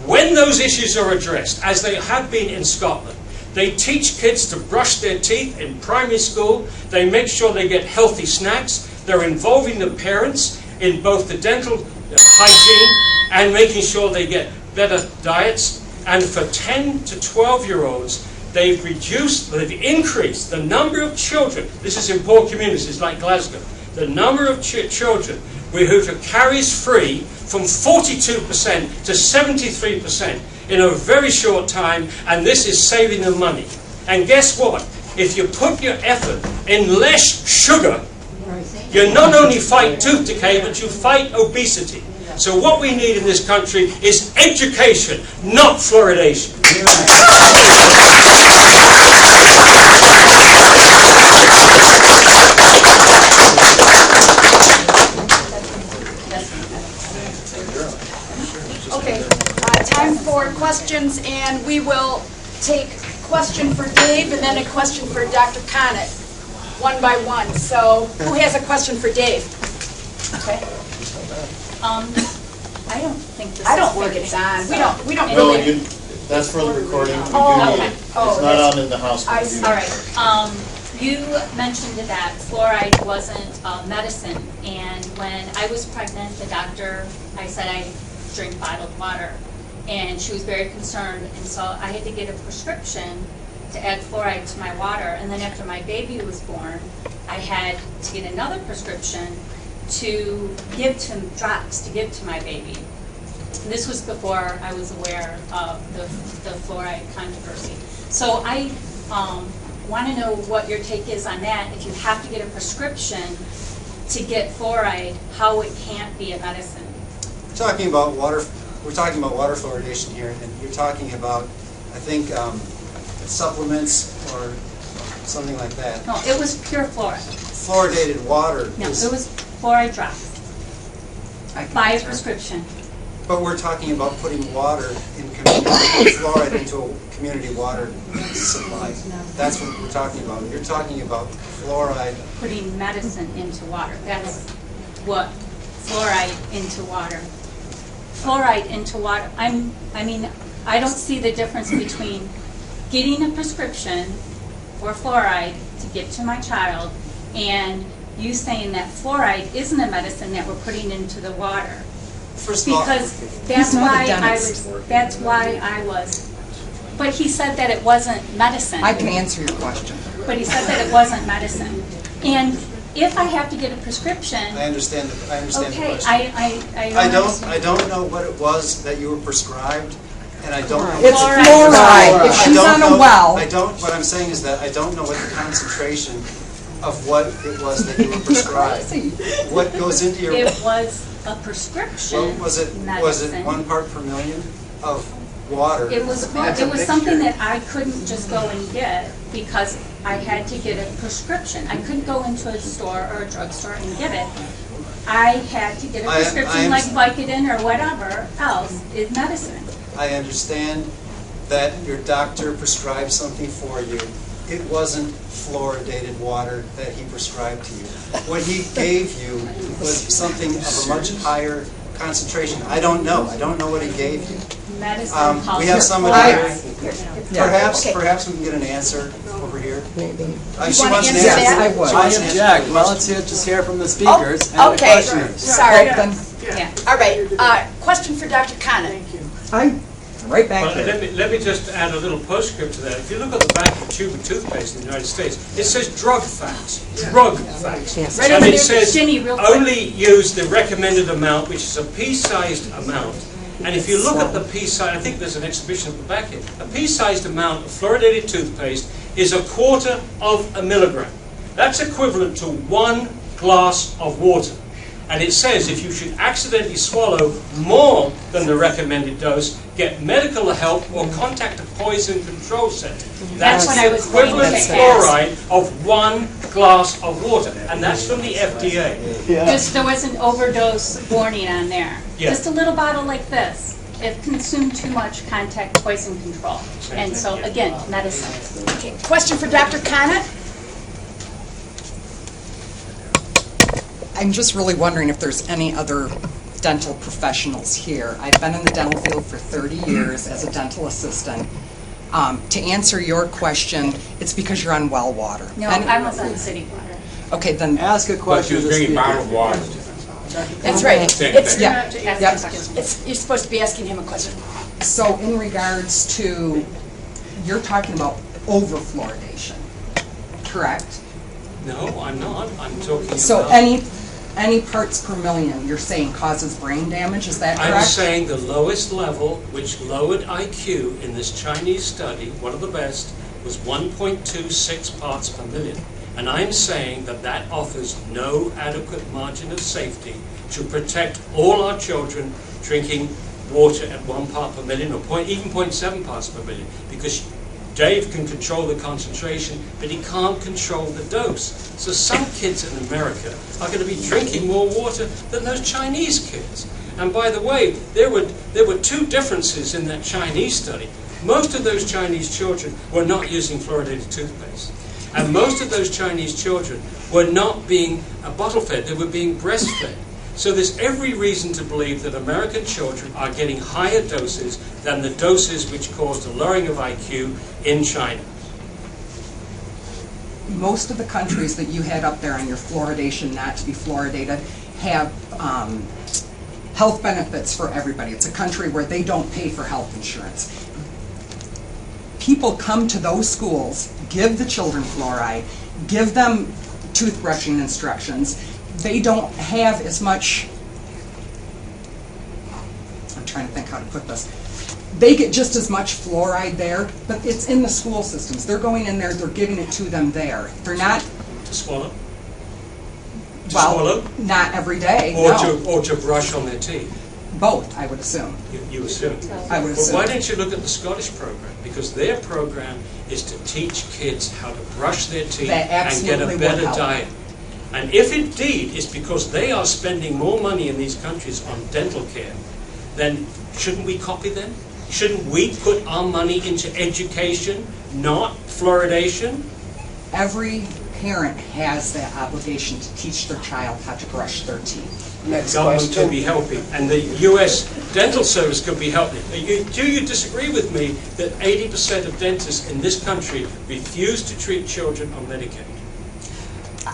Speaker 3: When those issues are addressed, as they have been in Scotland, they teach kids to brush their teeth in primary school. They make sure they get healthy snacks. They're involving the parents in both the dental hygiene and making sure they get better diets. And for 10 to 12-year-olds, they've increased the number of children, this is in poor communities like Glasgow, the number of children who are caries free from 42% to 73% in a very short time, and this is saving them money. And guess what? If you put your effort in less sugar, you not only fight tooth decay, but you fight obesity. So what we need in this country is education, not fluoridation.
Speaker 1: Okay, time for questions, and we will take a question for Dave and then a question for Dr. Connett, one by one. So, who has a question for Dave? Okay.
Speaker 5: I don't think this
Speaker 1: I don't
Speaker 5: is
Speaker 1: think
Speaker 5: working.
Speaker 1: it's on. We don't
Speaker 6: No,
Speaker 1: really.
Speaker 6: that's for the recording. We
Speaker 1: Oh,
Speaker 6: do need
Speaker 1: okay.
Speaker 6: it.
Speaker 1: Oh,
Speaker 6: It's not
Speaker 1: that's-
Speaker 6: on in the house.
Speaker 1: I
Speaker 6: We do
Speaker 1: see.
Speaker 6: need
Speaker 5: All
Speaker 6: it.
Speaker 5: right. You mentioned that fluoride wasn't medicine, and when I was pregnant, the doctor, I said I drink bottled water, and she was very concerned, and so I had to get a prescription to add fluoride to my water, and then after my baby was born, I had to get another prescription to give to drops to give to my baby. This was before I was aware of the fluoride controversy. So I want to know what your take is on that. If you have to get a prescription to get fluoride, how it can't be a medicine.
Speaker 2: We're talking about water fluoridation here, and you're talking about, I think, supplements or something like that.
Speaker 5: No, it was pure fluoride.
Speaker 2: Fluoridated water
Speaker 5: No,
Speaker 2: is,
Speaker 5: it was fluoride drops by a prescription.
Speaker 2: but we're talking about putting water in community, fluoride into a community water supply. That's what we're talking about. You're talking about fluoride.
Speaker 5: Putting medicine into water. That's what fluoride into water. Fluoride into water. I don't see the difference between getting a prescription for fluoride to give to my child, and you saying that fluoride isn't a medicine that we're putting into the water.
Speaker 2: First of all,
Speaker 5: Because that's why I was, but he said that it wasn't medicine.
Speaker 7: I can answer your question.
Speaker 5: But he said that it wasn't medicine. And if I have to get a prescription,
Speaker 2: I understand the
Speaker 5: okay,
Speaker 2: question.
Speaker 5: I
Speaker 2: I don't know what it was that you were prescribed, and I don't know.
Speaker 7: It's fluoride. If she's on a well.
Speaker 2: What I'm saying is that I don't know what the concentration of what it was that you were prescribed. What goes into your...
Speaker 5: It was a prescription
Speaker 2: Well, was it
Speaker 5: medicine.
Speaker 2: 1 part per million of water?
Speaker 5: It was something that I couldn't just go and get because I had to get a prescription. I couldn't go into a store or a drugstore and get it. I had to get a prescription like Vicodin or whatever else is medicine.
Speaker 2: I understand that your doctor prescribed something for you. It wasn't fluoridated water that he prescribed to you. What he gave you was something of a much higher concentration. I don't know. I don't know what he gave you.
Speaker 5: Medicine
Speaker 2: We have somebody here. Perhaps we can get an answer over here.
Speaker 7: Maybe.
Speaker 2: She wants an
Speaker 1: answer
Speaker 2: answer.
Speaker 1: that?
Speaker 7: I would.
Speaker 2: She
Speaker 8: I
Speaker 2: wants an answer.
Speaker 8: object. Well, let's just hear from the speakers and the
Speaker 1: Okay,
Speaker 8: questioners.
Speaker 1: sorry.
Speaker 7: Then
Speaker 5: Yeah.
Speaker 1: All right, question for Dr. Khanna.
Speaker 7: right back
Speaker 3: Well,
Speaker 7: there.
Speaker 3: let me just add a little postscript to that. If you look at the back of a tube of toothpaste in the United States, it says drug facts. Drug facts.
Speaker 1: Right
Speaker 3: And
Speaker 1: over
Speaker 3: it
Speaker 1: there,
Speaker 3: says
Speaker 5: Ginny, real quick.
Speaker 3: only use the recommended amount, which is a pea-sized amount. And if you look at the pea-sized, I think there's an exhibition at the back here, a pea-sized amount of fluoridated toothpaste is 1/4 of a milligram. That's equivalent to 1 glass of water. And it says if you should accidentally swallow more than the recommended dose, get medical help or contact a poison control center.
Speaker 5: That's what I was going to
Speaker 3: equivalent
Speaker 5: ask.
Speaker 3: fluoride of 1 glass of water. And that's from the FDA.
Speaker 5: Just there was an overdose warning on there.
Speaker 3: Yeah.
Speaker 5: Just a little bottle like this. If consumed too much, contact poison control. And so, again, medicine.
Speaker 1: Okay, question for Dr. Khanna.
Speaker 7: I'm just really wondering if there's any other dental professionals here. I've been in the dental field for 30 years as a dental assistant. To answer your question, it's because you're on well water.
Speaker 5: No, I was on city water.
Speaker 7: Okay, then
Speaker 8: Ask a question of the speaker.
Speaker 9: water.
Speaker 1: That's right. It's,
Speaker 7: Yeah. Yep.
Speaker 1: you're supposed to be asking him a question.
Speaker 7: So in regards to, you're talking about over-fluoridation, correct?
Speaker 3: No, I'm not. I'm talking
Speaker 7: So
Speaker 3: about...
Speaker 7: any parts per million, you're saying causes brain damage, is that correct?
Speaker 3: I'm saying the lowest level, which lowered IQ in this Chinese study, one of the best, was 1.26 parts per million. And I'm saying that that offers no adequate margin of safety to protect all our children drinking water at 1 part per million, or even 0.7 parts per million, because Dave can control the concentration, but he can't control the dose. So some kids in America are going to be drinking more water than those Chinese kids. And by the way, there were 2 differences in that Chinese study. Most of those Chinese children were not using fluoridated toothpaste. And most of those Chinese children were not being bottle-fed, they were being breastfed. So there's every reason to believe that American children are getting higher doses than the doses which caused a lowering of IQ in China.
Speaker 7: Most of the countries that you had up there on your fluoridation not to be fluoridated have health benefits for everybody. It's a country where they don't pay for health insurance. People come to those schools, give the children fluoride, give them toothbrushing instructions. They don't have as much, I'm trying to think how to put this. They get just as much fluoride there, but it's in the school systems. They're going in there, they're giving it to them there. They're not,
Speaker 3: To swallow? To
Speaker 7: well,
Speaker 3: swallow?
Speaker 7: not every day,
Speaker 3: Or,
Speaker 7: no.
Speaker 3: or to brush on their teeth?
Speaker 7: Both, I would assume.
Speaker 3: You assume.
Speaker 7: I would
Speaker 3: Well, why
Speaker 7: assume.
Speaker 3: don't you look at the Scottish program? Because their program is to teach kids how to brush their teeth
Speaker 7: That
Speaker 3: and get
Speaker 7: absolutely
Speaker 3: a
Speaker 7: would
Speaker 3: better
Speaker 7: help.
Speaker 3: diet. And if indeed it's because they are spending more money in these countries on dental care, then shouldn't we copy them? Shouldn't we put our money into education, not fluoridation?
Speaker 7: Every parent has that obligation to teach their child how to brush their teeth.
Speaker 9: Next
Speaker 3: Government
Speaker 9: question.
Speaker 3: could be helping, and the U.S. Dental Service could be helping. Do you disagree with me that 80% of dentists in this country refuse to treat children on Medicaid?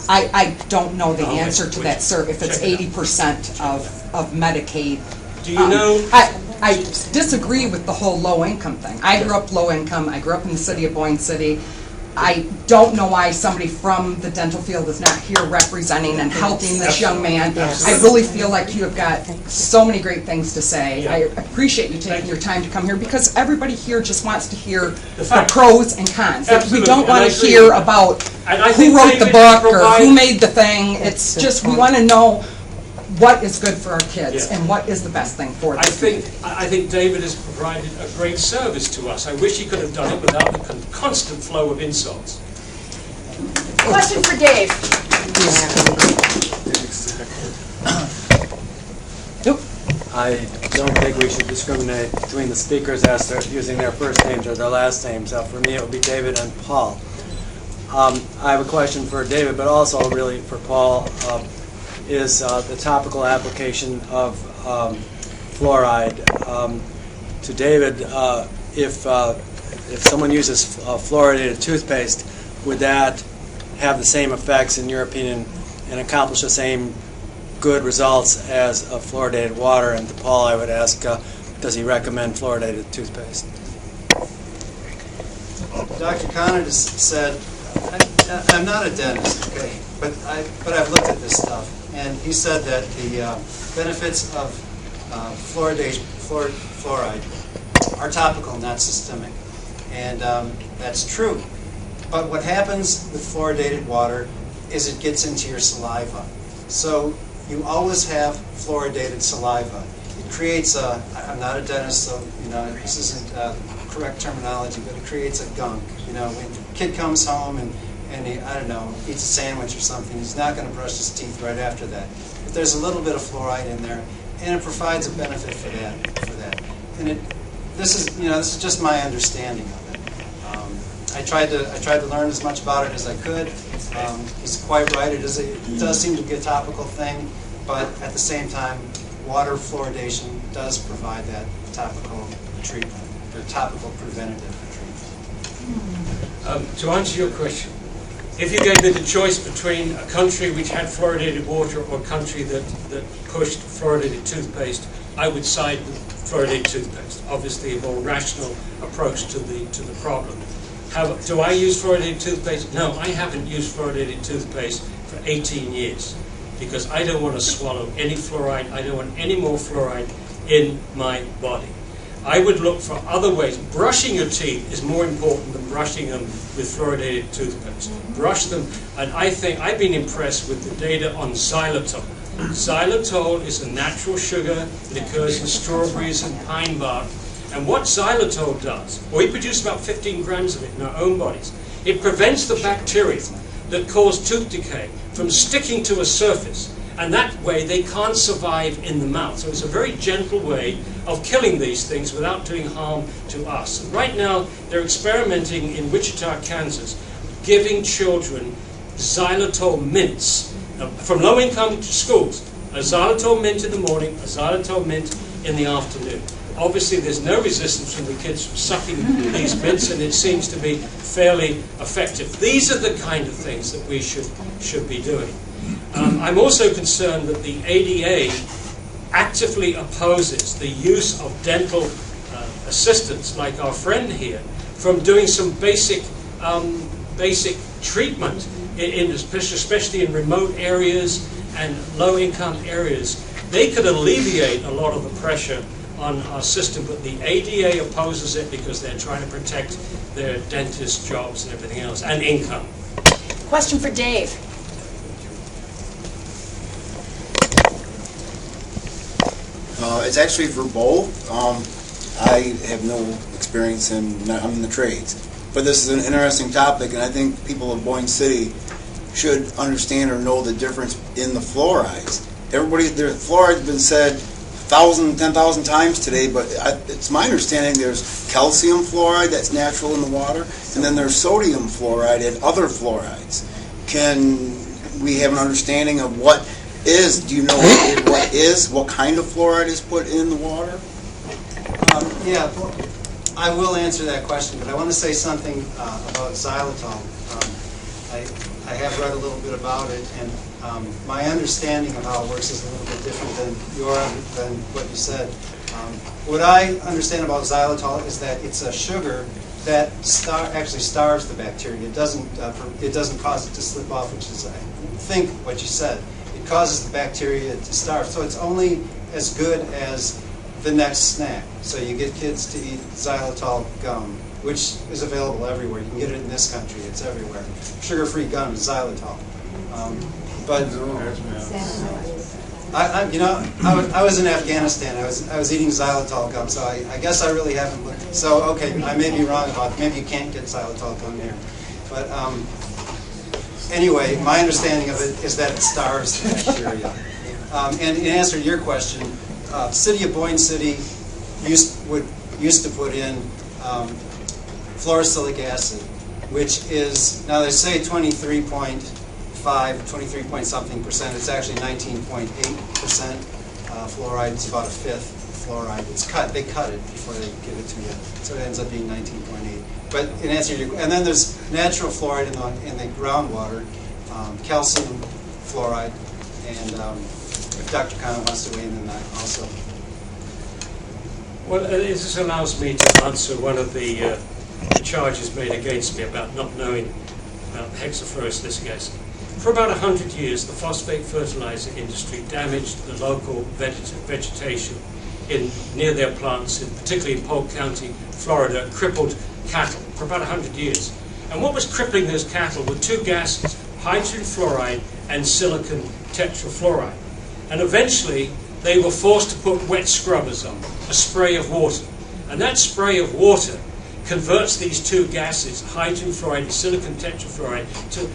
Speaker 7: I don't know the
Speaker 3: Okay,
Speaker 7: answer to that, sir, if it's
Speaker 3: check it out.
Speaker 7: 80% of Medicaid.
Speaker 3: Do you know?
Speaker 7: I disagree with the whole low-income thing. I grew up low-income. I grew up in the city of Boyne City. I don't know why somebody from the dental field is not here representing and helping this young man. I really feel like you have got so many great things to say. I appreciate you taking your time to come here, because everybody here just wants to hear the pros and cons.
Speaker 3: Absolutely.
Speaker 7: We don't
Speaker 3: And I
Speaker 7: want to
Speaker 3: agree
Speaker 7: hear
Speaker 3: with that.
Speaker 7: about
Speaker 3: And I
Speaker 7: who
Speaker 3: think
Speaker 7: wrote the
Speaker 3: David
Speaker 7: book or
Speaker 3: provides-
Speaker 7: who made the thing. It's just, we want to know what is good for our kids
Speaker 3: Yeah.
Speaker 7: and what is the best thing for them.
Speaker 3: I think David has provided a great service to us. I wish he could have done it without the constant flow of insults.
Speaker 1: Question for Dave.
Speaker 8: I don't think we should discriminate between the speakers as they're using their first names or their last names. For me, it would be David and Paul. I have a question for David, but also really for Paul, is the topical application of fluoride. To David, if someone uses fluoridated toothpaste, would that have the same effects, in your opinion, and accomplish the same good results as fluoridated water? And to Paul, I would ask, does he recommend fluoridated toothpaste?
Speaker 2: Dr. Conant has said, I'm not a dentist, okay, but I've looked at this stuff, and he said that the benefits of fluoride are topical, not systemic, and that's true. But what happens with fluoridated water is it gets into your saliva. So you always have fluoridated saliva. It creates a, I'm not a dentist, so this isn't correct terminology, but it creates a gunk. When a kid comes home and he, I don't know, eats a sandwich or something, he's not going to brush his teeth right after that. But there's a little bit of fluoride in there, and it provides a benefit for that. And this is just my understanding of it. I tried to learn as much about it as I could. He's quite right. It does seem to be a topical thing, but at the same time, water fluoridation does provide that topical treatment, or topical preventative treatment.
Speaker 3: To answer your question, if you gave me the choice between a country which had fluoridated water or a country that pushed fluoridated toothpaste, I would side with fluoridated toothpaste. Obviously, a more rational approach to the problem. Do I use fluoridated toothpaste? No, I haven't used fluoridated toothpaste for 18 years because I don't want to swallow any fluoride. I don't want any more fluoride in my body. I would look for other ways. Brushing your teeth is more important than brushing them with fluoridated toothpaste. Brush them, and I think I've been impressed with the data on xylitol. Xylitol is a natural sugar. It occurs in strawberries and pine bark. And what xylitol does, we produce about 15 grams of it in our own bodies. It prevents the bacteria that cause tooth decay from sticking to a surface. And that way they can't survive in the mouth. So it's a very gentle way of killing these things without doing harm to us. And right now they're experimenting in Wichita, Kansas, giving children xylitol mints from low-income schools. A xylitol mint in the morning, a xylitol mint in the afternoon. Obviously, there's no resistance from the kids from sucking these mints, and it seems to be fairly effective. These are the kind of things that we should be doing. I'm also concerned that the ADA actively opposes the use of dental assistants, like our friend here, from doing some basic treatment, especially in remote areas and low-income areas. They could alleviate a lot of the pressure on our system, but the ADA opposes it because they're trying to protect their dentist jobs and everything else, and income.
Speaker 1: Question for Dave.
Speaker 10: It's actually for both. I have no experience I'm in the trades. But this is an interesting topic, and I think people of Boyne City should understand or know the difference in the fluorides. The fluoride's been said 1,000, 10,000 times today, but it's my understanding there's calcium fluoride that's natural in the water, and then there's sodium fluoride and other fluorides. can we have an understanding of what is, do you know what kind of fluoride is put in the water?
Speaker 2: Yeah, I will answer that question, but I want to say something about xylitol. I have read a little bit about it, and my understanding of how it works is a little bit different than what you said. What I understand about xylitol is that it's a sugar that actually starves the bacteria. It doesn't cause it to slip off, which is, I think, what you said. It causes the bacteria to starve. So it's only as good as the next snack. So you get kids to eat xylitol gum, which is available everywhere. You can get it in this country. It's everywhere. Sugar-free gum is xylitol. But I was in Afghanistan. I was eating xylitol gum, so I guess I really haven't looked. So okay, I may be wrong about it. Maybe you can't get xylitol gum here. But anyway, my understanding of it is that it starves the bacteria. And in answer to your question, City of Boyne City used to put in fluorosilicic acid, which is, now they say 23.5, 23 point something percent. It's actually 19.8% fluoride. It's about a fifth fluoride. It's cut. They cut it before they give it to you, so it ends up being 19.8. But in answer to your, and then there's natural fluoride in the groundwater, calcium fluoride, and if Dr. Khan wants to weigh in on that also.
Speaker 3: Well, this allows me to answer one of the charges made against me about not knowing about hexafluorosilicic acid. For about 100 years, the phosphate fertilizer industry damaged the local vegetation near their plants, particularly in Polk County, Florida, crippled cattle for about 100 years. And what was crippling those cattle were two gases, hydrogen fluoride and silicon tetrafluoride. And eventually, they were forced to put wet scrubbers on, a spray of water. And that spray of water converts these two gases, hydrogen fluoride and silicon tetrafluoride, to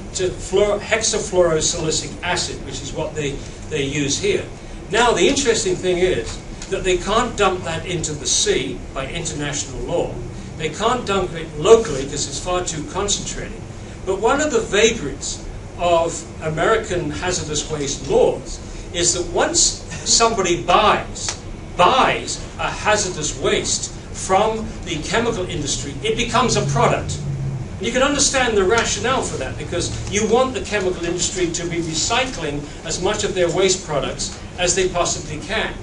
Speaker 3: hexafluorosilicic acid, which is what they use here. Now, the interesting thing is that they can't dump that into the sea by international law. They can't dump it locally because it's far too concentrated. But one of the vagaries of American hazardous waste laws is that once somebody buys a hazardous waste from the chemical industry, it becomes a product. You can understand the rationale for that, because you want the chemical industry to be recycling as much of their waste products as they possibly can.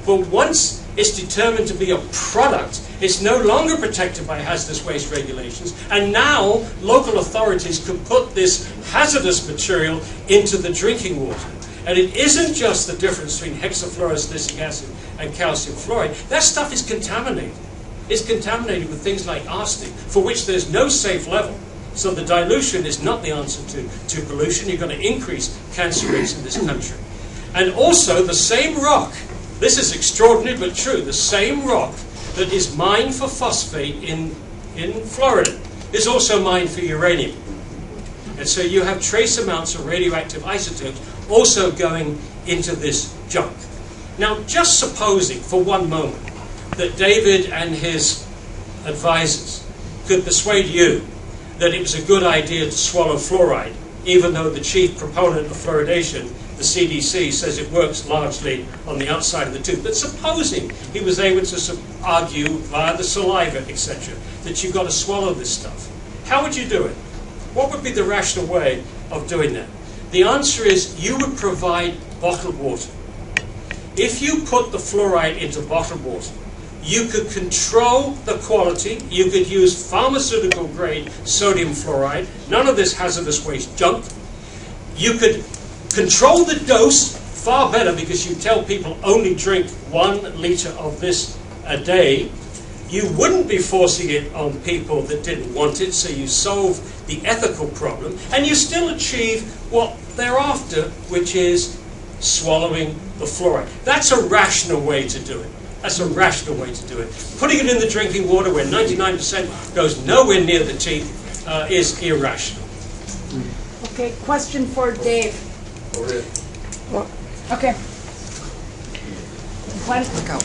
Speaker 3: But once it's determined to be a product, it's no longer protected by hazardous waste regulations, and now local authorities can put this hazardous material into the drinking water. And it isn't just the difference between hexafluorosilicic acid and calcium fluoride. That stuff is contaminated. It's contaminated with things like arsenic, for which there's no safe level. So the dilution is not the answer to pollution. You're going to increase cancer rates in this country. And also the same rock, this is extraordinary but true, the same rock that is mined for phosphate in Florida is also mined for uranium. And so you have trace amounts of radioactive isotopes also going into this junk. Now, just supposing for one moment that David and his advisors could persuade you that it was a good idea to swallow fluoride, even though the chief proponent of fluoridation, the CDC, says it works largely on the outside of the tooth. But supposing he was able to argue via the saliva, etc., that you've got to swallow this stuff, how would you do it? What would be the rational way of doing that? The answer is you would provide bottled water. If you put the fluoride into bottled water, you could control the quality. You could use pharmaceutical grade sodium fluoride, none of this hazardous waste junk. You could control the dose far better, because you tell people only drink 1 liter of this a day. You wouldn't be forcing it on people that didn't want it, so you solve the ethical problem, and you still achieve what they're after, which is swallowing the fluoride. That's a rational way to do it. That's a rational way to do it. Putting it in the drinking water where 99% goes nowhere near the teeth is irrational.
Speaker 1: Okay, question for Dave. Okay.
Speaker 7: Go.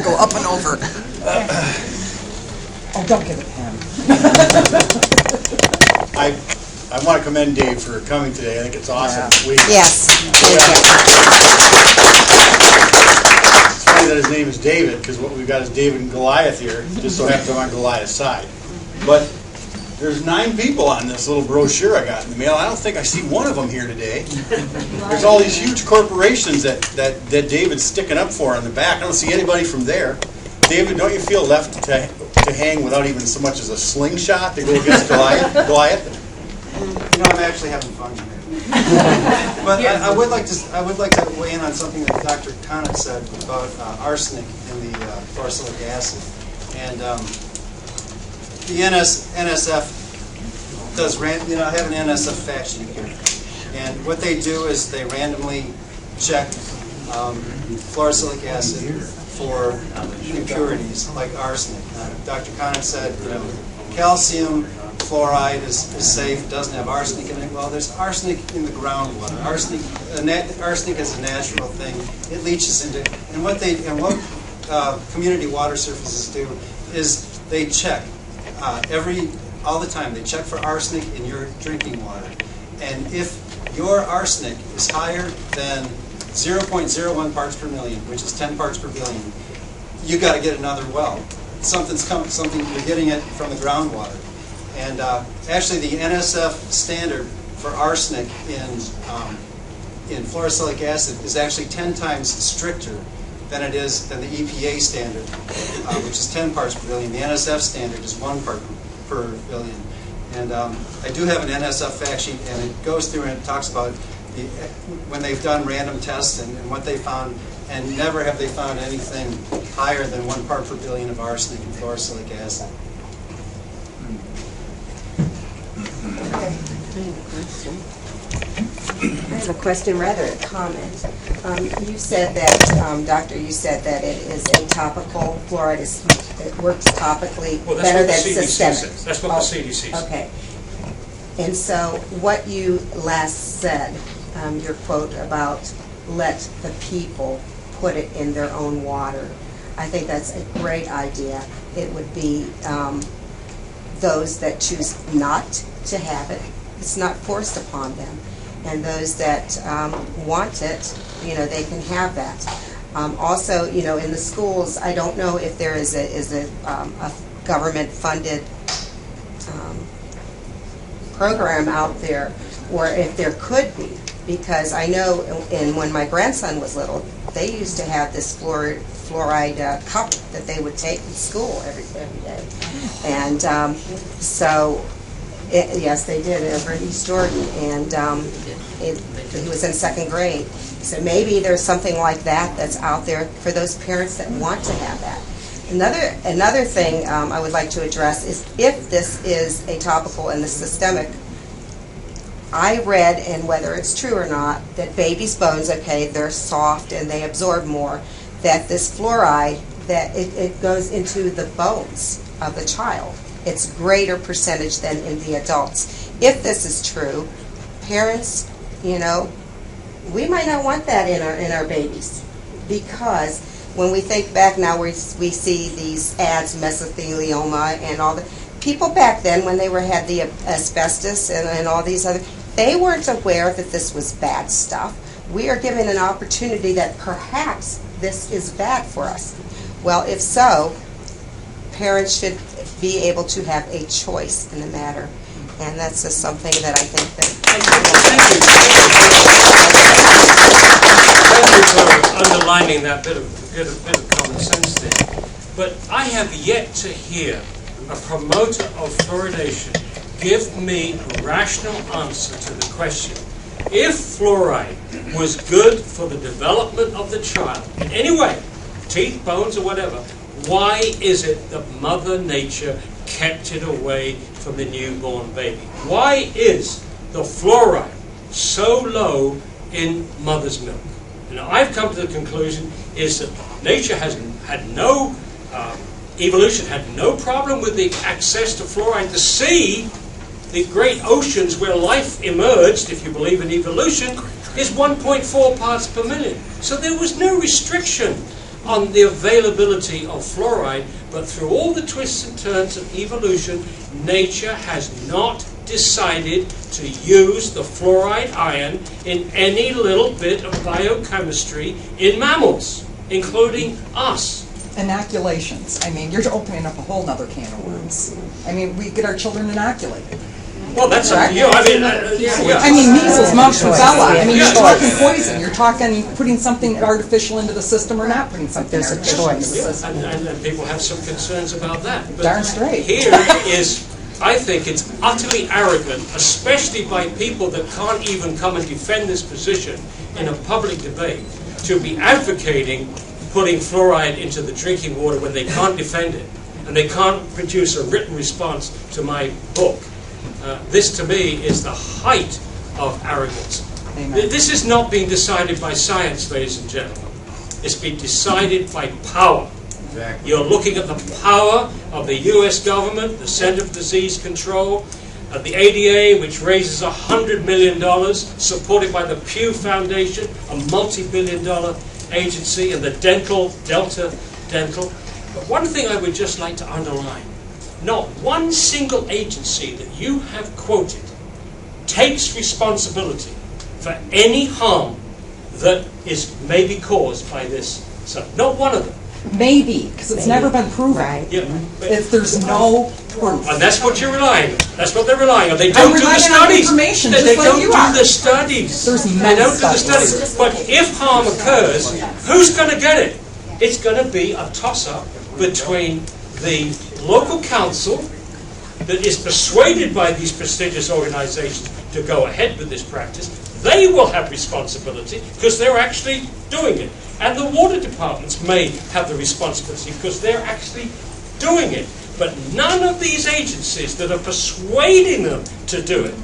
Speaker 7: Go up and over. Oh, don't give it him.
Speaker 9: I want to commend Dave for coming today. I think it's awesome.
Speaker 11: Yes.
Speaker 9: It's funny that his name is David, because what we've got is David and Goliath here, just so happens I'm on Goliath's side. But there's 9 people on this little brochure I got in the mail. I don't think I see one of them here today. There's all these huge corporations that David's sticking up for on the back. I don't see anybody from there. David, don't you feel left to hang without even so much as a slingshot to go against Goliath?
Speaker 2: You know, I'm actually having fun here. But I would like to weigh in on something that Dr. Conant said about arsenic in the fluorosilicic acid. And the NSF does, I have an NSF fact sheet here. And what they do is they randomly check fluorosilicic acid for impurities like arsenic. Dr. Conant said, calcium fluoride is safe, doesn't have arsenic in it. Well, there's arsenic in the groundwater. Arsenic is a natural thing. It leaches into, and what community water surfaces do is they check all the time. They check for arsenic in your drinking water, and if your arsenic is higher than 0.01 parts per million, which is 10 parts per billion, you got to get another well. Something you're getting it from the groundwater. And actually, the NSF standard for arsenic in fluorosilicic acid is actually 10 times stricter than the EPA standard, which is 10 parts per billion. The NSF standard is 1 part per billion. And I do have an NSF fact sheet, and it goes through and it talks about when they've done random tests and what they found, and never have they found anything higher than 1 part per billion of arsenic in fluorosilicic acid.
Speaker 11: I have a question, rather a comment. You said that, Doctor, you said that it is a topical fluoride. It works topically better than systemic.
Speaker 3: That's what the CDC says.
Speaker 11: Okay. And so what you last said, your quote about let the people put it in their own water, I think that's a great idea. It would be those that choose not to have it. It's not forced upon them. And those that want it, they can have that. Also, in the schools, I don't know if there is a government-funded program out there, or if there could be, because I know when my grandson was little, they used to have this fluoride cup that they would take in school every day. And yes, they did over at East Jordan, and he was in 2nd grade. So maybe there's something like that that's out there for those parents that want to have that. Another thing I would like to address is if this is a topical and the systemic. I read, and whether it's true or not, that babies' bones, they're soft and they absorb more, that this fluoride, that it goes into the bones of the child. It's greater percentage than in the adults. If this is true, parents, we might not want that in our babies, because when we think back now, we see these ads, mesothelioma and all the people back then when they had the asbestos and all these other, they weren't aware that this was bad stuff. We are given an opportunity that perhaps this is bad for us. Well, if so, parents should be able to have a choice in the matter, and that's just something that I think that.
Speaker 3: Thank you for underlining that bit of common sense there. But I have yet to hear a promoter of fluoridation give me a rational answer to the question: if fluoride was good for the development of the child in any way, teeth, bones, or whatever, why is it that Mother Nature kept it away from the newborn baby? Why is the fluoride so low in mother's milk? I've come to the conclusion is that nature has had no, evolution had no problem with the access to fluoride. The sea, the great oceans where life emerged, if you believe in evolution, is 1.4 parts per million. So there was no restriction on the availability of fluoride, but through all the twists and turns of evolution, nature has not decided to use the fluoride ion in any little bit of biochemistry in mammals, including us.
Speaker 7: Inoculations. I mean, you're opening up a whole nother can of worms. I mean, we get our children inoculated.
Speaker 3: Well, that's up to you.
Speaker 7: I mean, measles, mumps, rubella. I mean, you're talking poison. You're talking putting something artificial into the system or not putting something artificial into the system.
Speaker 3: And people have some concerns about that. But
Speaker 7: Darn straight.
Speaker 3: Here is, I think it's utterly arrogant, especially by people that can't even come and defend this position in a public debate, to be advocating putting fluoride into the drinking water when they can't defend it and they can't produce a written response to my book. This, to me, is the height of arrogance.
Speaker 7: Amen.
Speaker 3: This is not being decided by science, ladies and gentlemen. It's being decided by power.
Speaker 9: Exactly.
Speaker 3: You're looking at the power of the U.S. government, the Center for Disease Control, the ADA, which raises $100 million, supported by the Pew Foundation, a multi-billion-dollar agency, and the Delta Dental. But one thing I would just like to underline, not one single agency that you have quoted takes responsibility for any harm that is maybe caused by this. So, not one of them.
Speaker 7: Maybe, because it's never been proven.
Speaker 11: Right.
Speaker 3: Yeah.
Speaker 7: If there's no proof.
Speaker 3: And that's what you're relying on. That's what they're relying on. They don't do the
Speaker 7: relying on
Speaker 3: studies.
Speaker 7: information,
Speaker 3: They
Speaker 7: just like
Speaker 3: don't
Speaker 7: you
Speaker 3: do
Speaker 7: are.
Speaker 3: the studies.
Speaker 7: There's
Speaker 3: They
Speaker 7: many
Speaker 3: don't do the
Speaker 7: studies.
Speaker 3: studies. But if harm occurs, who's going to get it? It's going to be a toss-up between the local council that is persuaded by these prestigious organizations to go ahead with this practice. They will have responsibility because they're actually doing it. And the water departments may have the responsibility because they're actually doing it. But none of these agencies that are persuading them to do it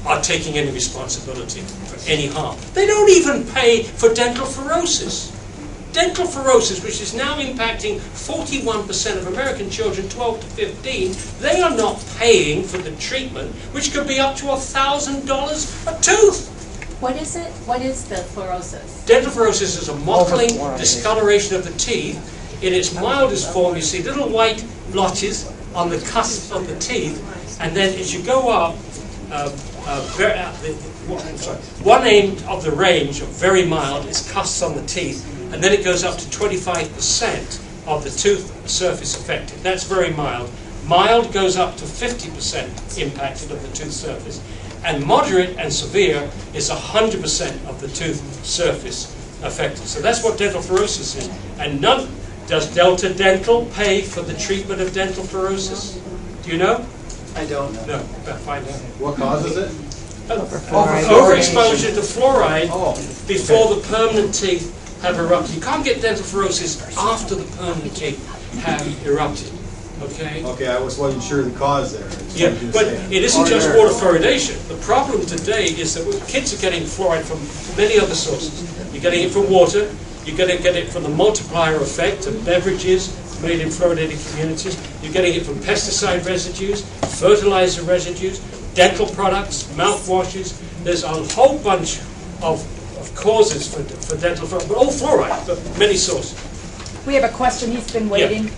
Speaker 3: are taking any responsibility for any harm. They don't even pay for dental fluorosis. Dental fluorosis, which is now impacting 41% of American children 12 to 15, they are not paying for the treatment, which could be up to $1,000 a tooth.
Speaker 5: What is it? What is the fluorosis?
Speaker 3: Dental fluorosis is a mottling
Speaker 7: Overfluoridation.
Speaker 3: discoloration of the teeth. In its mildest form, you see little white blotches on the cusp of the teeth, and then as you go up, one end of the range of very mild is cusps on the teeth, and then it goes up to 25% of the tooth surface affected. That's very mild. Mild goes up to 50% impacted of the tooth surface. And moderate and severe is 100% of the tooth surface affected. So that's what dental fluorosis is. And does Delta Dental pay for the treatment of dental fluorosis? Do you know?
Speaker 2: I don't know.
Speaker 3: No, find out.
Speaker 9: What causes it?
Speaker 3: Overexposure to fluoride before the permanent teeth have erupted. You can't get dental fluorosis after the permanent teeth have erupted. Okay?
Speaker 9: Okay, I wasn't sure the cause there.
Speaker 3: Yeah, but it isn't just water fluoridation. The problem today is that kids are getting fluoride from many other sources. You're getting it from water, you're going to get it from the multiplier effect of beverages made in fluoridated communities, you're getting it from pesticide residues, fertilizer residues, dental products, mouthwashes. There's a whole bunch of causes for dental fluoride, but all fluoride, but many sources.
Speaker 12: We have a question. He's been waiting.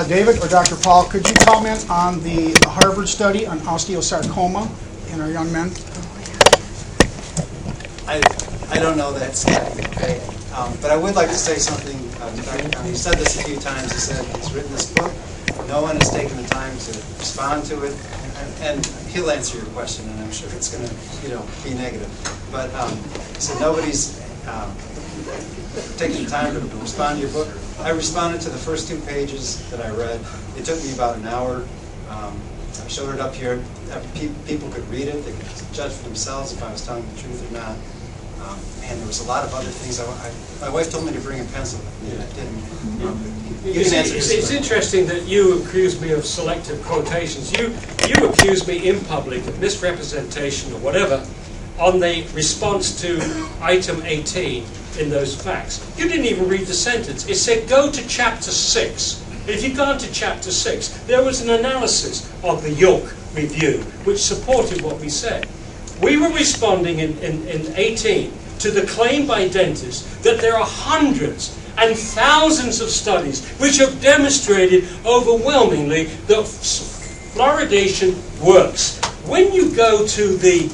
Speaker 13: David or Dr. Paul, could you comment on the Harvard study on osteosarcoma in our young men?
Speaker 2: I don't know that study, okay? But I would like to say something. You said this a few times. You said he's written this book. No one has taken the time to respond to it, and he'll answer your question, and I'm sure it's going to, be negative. But he said nobody's taking the time to respond to your book. I responded to the first 2 pages that I read. It took me about an hour. I showed it up here. People could read it. They could judge for themselves if I was telling the truth or not. And there was a lot of other things. My wife told me to bring a pencil, and I didn't.
Speaker 3: It's interesting that you accuse me of selective quotations. You accuse me in public of misrepresentation or whatever on the response to item 18 in those facts. You didn't even read the sentence. It said go to chapter 6. If you'd gone to chapter 6, there was an analysis of the York Review which supported what we said. We were responding in 18 to the claim by dentists that there are hundreds and thousands of studies which have demonstrated overwhelmingly that fluoridation works. When you go to the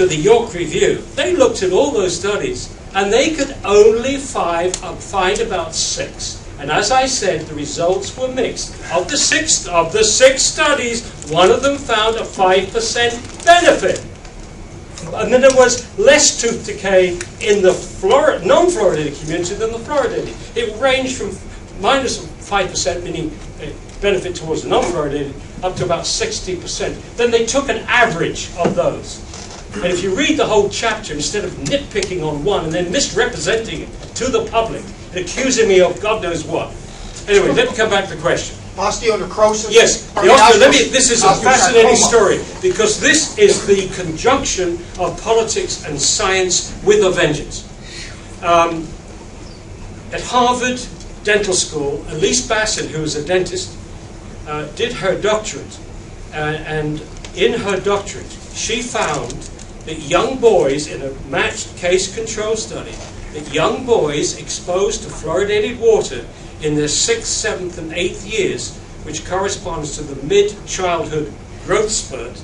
Speaker 3: York Review, they looked at all those studies, and they could only find about 6. And as I said, the results were mixed. Of the six studies, one of them found a 5% benefit. And then there was less tooth decay in the non-fluoridated community than the fluoridated. It ranged from minus 5%, meaning a benefit towards the non-fluoridated, up to about 60%. Then they took an average of those. And if you read the whole chapter, instead of nitpicking on one and then misrepresenting it to the public, and accusing me of God knows what. Anyway, let me come back to the question.
Speaker 13: Osteonecrosis?
Speaker 3: Yes, this is a fascinating story, because this is the conjunction of politics and science with a vengeance. At Harvard Dental School, Elise Bassett, who was a dentist, did her doctorate. And in her doctorate, she found that young boys, in a matched case control study, that young boys exposed to fluoridated water in their 6th, 7th, and 8th years, which corresponds to the mid-childhood growth spurt,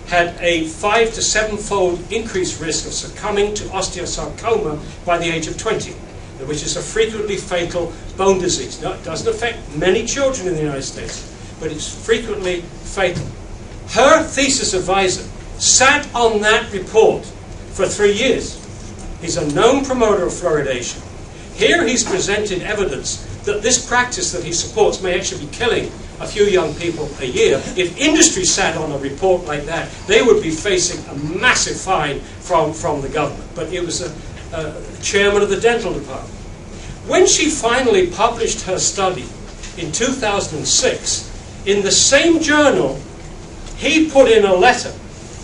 Speaker 3: had a 5 to 7-fold increased risk of succumbing to osteosarcoma by the age of 20, which is a frequently fatal bone disease. Now, it doesn't affect many children in the United States, but it's frequently fatal. Her thesis advisor sat on that report for 3 years. He's a known promoter of fluoridation. Here he's presented evidence that this practice that he supports may actually be killing a few young people a year. If industry sat on a report like that, they would be facing a massive fine from the government. But it was a chairman of the dental department. When she finally published her study in 2006, in the same journal, he put in a letter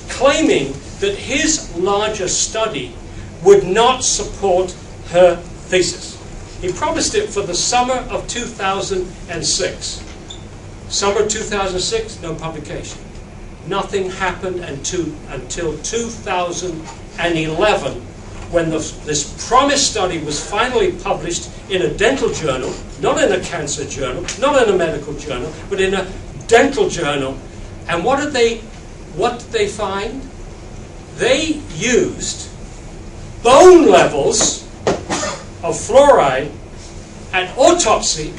Speaker 3: claiming that his larger study would not support her thesis. He promised it for the summer of 2006. Summer 2006, no publication. Nothing happened until 2011, when this promised study was finally published in a dental journal, not in a cancer journal, not in a medical journal, but in a dental journal. And what did they find? They used bone levels of fluoride at autopsy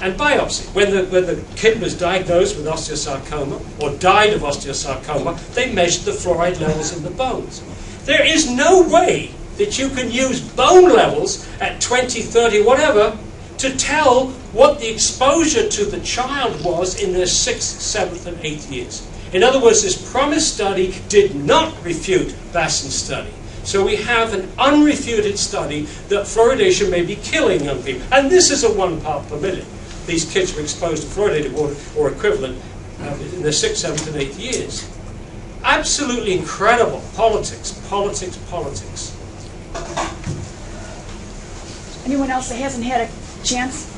Speaker 3: and biopsy. When the kid was diagnosed with osteosarcoma or died of osteosarcoma, they measured the fluoride levels in the bones. There is no way that you can use bone levels at 20, 30, whatever, to tell what the exposure to the child was in their 6th, 7th, and 8th years. In other words, this promised study did not refute Bassen's study. So we have an unrefuted study that fluoridation may be killing young people. And this is a 1 part per million. These kids were exposed to fluoridated water or equivalent in their 6th, 7th, and 8th years. Absolutely incredible. Politics, politics, politics.
Speaker 12: Anyone else that hasn't had a chance?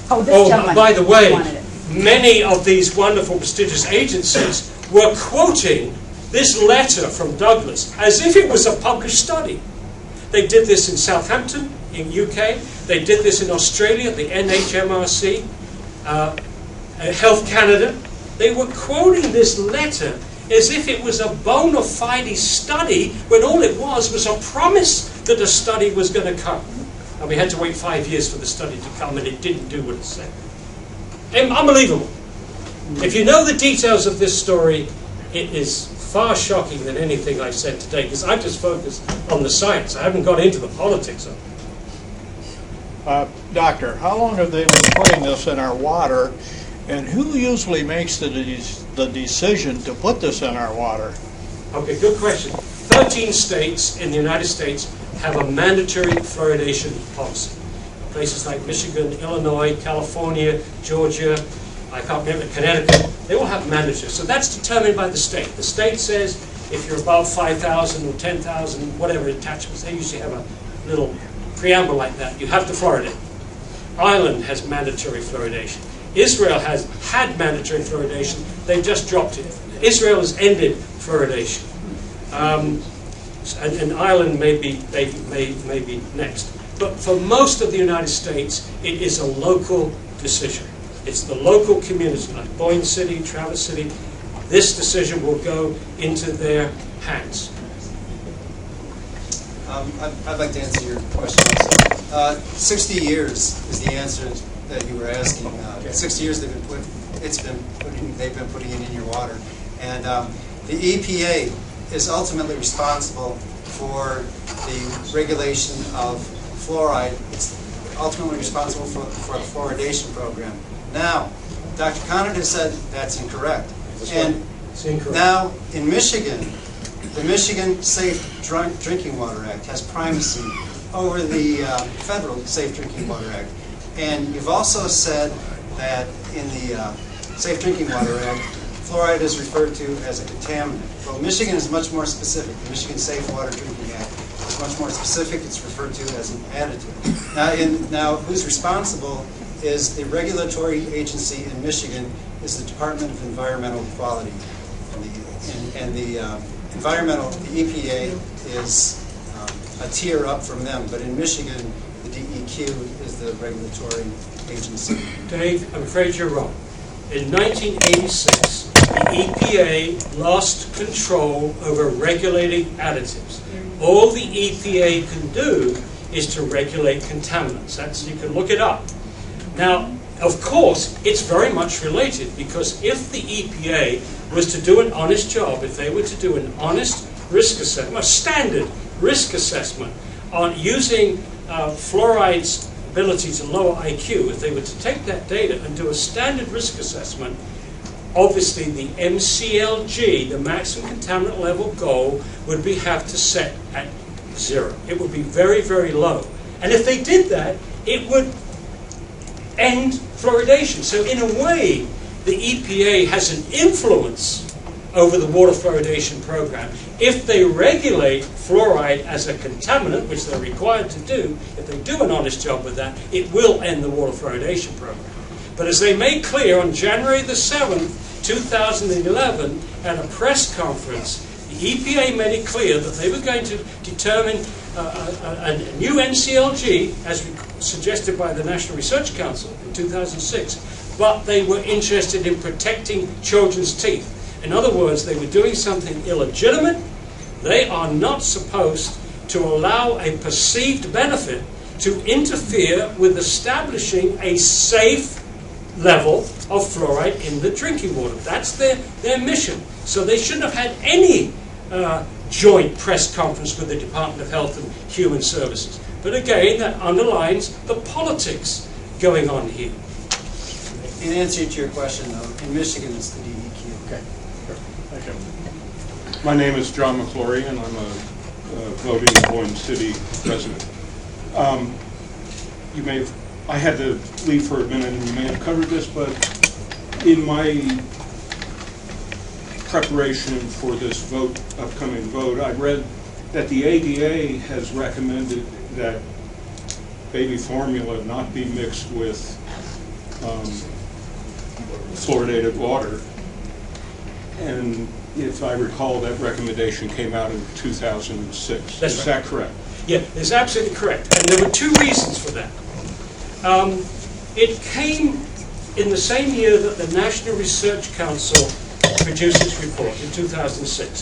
Speaker 12: Oh, this gentleman.
Speaker 3: By the way,
Speaker 12: wanted it.
Speaker 3: many of these wonderful, prestigious agencies were quoting this letter from Douglas as if it was a published study. They did this in Southampton, in UK. They did this in Australia, the NHMRC, Health Canada. They were quoting this letter as if it was a bona fide study, when all it was a promise that a study was going to come. And we had to wait 5 years for the study to come, and it didn't do what it said. Unbelievable. If you know the details of this story, it is far shocking than anything I've said today, because I've just focused on the science. I haven't got into the politics of it.
Speaker 14: Doctor, how long have they been putting this in our water, and who usually makes the decision to put this in our water?
Speaker 3: Okay, good question. 13 states in the United States have a mandatory fluoridation policy. Places like Michigan, Illinois, California, Georgia, I can't remember, Connecticut, they all have mandatory. So that's determined by the state. The state says if you're above 5,000 or 10,000, whatever attachments, they usually have a little preamble like that. You have to fluoridate. Ireland has mandatory fluoridation. Israel has had mandatory fluoridation. They just dropped it. Israel has ended fluoridation. And Ireland may be next. But for most of the United States, it is a local decision. It's the local community, like Boyne City, Traverse City. this decision will go into their hands.
Speaker 2: I'd like to answer your question also. 60 years is the answer that you were asking. 60 years they've been putting it in your water, and the EPA is ultimately responsible for the regulation of fluoride. It's ultimately responsible for the fluoridation program. Now, Dr. Conant has said that's incorrect. And
Speaker 3: it's incorrect.
Speaker 2: Now, in Michigan, the Michigan Safe Drinking Water Act has primacy over the federal Safe Drinking Water Act. And you've also said that in the Safe Drinking Water Act, fluoride is referred to as a contaminant. Well, Michigan is much more specific. The Michigan Safe Water Drinking Act is much more specific. It's referred to as an additive. Now, who's responsible is the regulatory agency in Michigan is the Department of Environmental Quality. And the EPA is a tier up from them. But in Michigan, the DEQ is the regulatory agency.
Speaker 3: Dave, I'm afraid you're wrong. In 1986, the EPA lost control over regulating additives. All the EPA can do is to regulate contaminants. You can look it up. Now, of course, it's very much related, because if the EPA was to do an honest job, if they were to do an honest risk assessment, a standard risk assessment on using fluoride's ability to lower IQ, if they were to take that data and do a standard risk assessment, obviously the MCLG, the maximum contaminant level goal, would have to set at 0. It would be very, very low. And if they did that, it would end fluoridation. So in a way, the EPA has an influence over the water fluoridation program. If they regulate fluoride as a contaminant, which they're required to do, if they do an honest job with that, it will end the water fluoridation program. But as they made clear on January the 7th, 2011, at a press conference, the EPA made it clear that they were going to determine a new MCLG, as suggested by the National Research Council in 2006, but they were interested in protecting children's teeth. In other words, they were doing something illegitimate. They are not supposed to allow a perceived benefit to interfere with establishing a safe level of fluoride in the drinking water. That's their mission. So they shouldn't have had any joint press conference with the Department of Health and Human Services. But again, that underlines the politics going on here.
Speaker 2: In answer to your question, though, in Michigan it's the DEQ.
Speaker 14: Okay. Thank you. My name is John McClory, and I'm a voting Boyne City resident. I had to leave for a minute, and you may have covered this, but in my preparation for this upcoming vote, I read that the ADA has recommended that baby formula not be mixed with fluoridated water. And if I recall, that recommendation came out in 2006. Is that correct?
Speaker 3: Yeah, it's absolutely correct. And there were two reasons for that. It came in the same year that the National Research Council produced its report in 2006.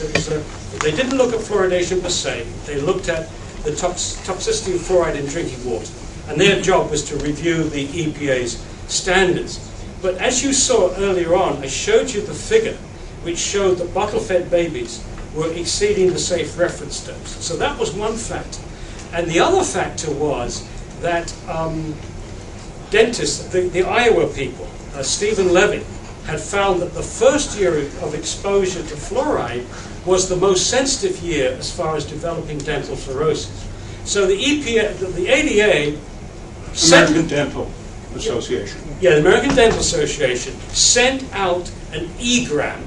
Speaker 3: They didn't look at fluoridation per se. They looked at the toxicity of fluoride in drinking water. And their job was to review the EPA's standards. But as you saw earlier on, I showed you the figure which showed that bottle-fed babies were exceeding the safe reference dose. So that was one factor. And the other factor was that dentists, the Iowa people, Stephen Levy, had found that the first year of exposure to fluoride was the most sensitive year as far as developing dental fluorosis. So the EPA, the ADA,
Speaker 14: American Dental Association.
Speaker 3: Yeah, the American Dental Association sent out an e-gram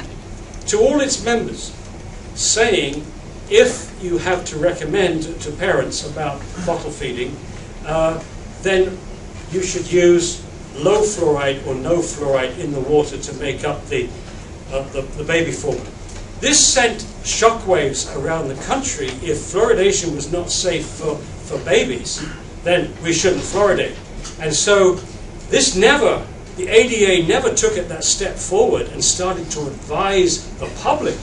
Speaker 3: to all its members saying, if you have to recommend to parents about bottle feeding, then you should use low fluoride or no fluoride in the water to make up the baby formula. This sent shockwaves around the country. If fluoridation was not safe for babies, then we shouldn't fluoridate. And so this never, the ADA never took it that step forward and started to advise the public.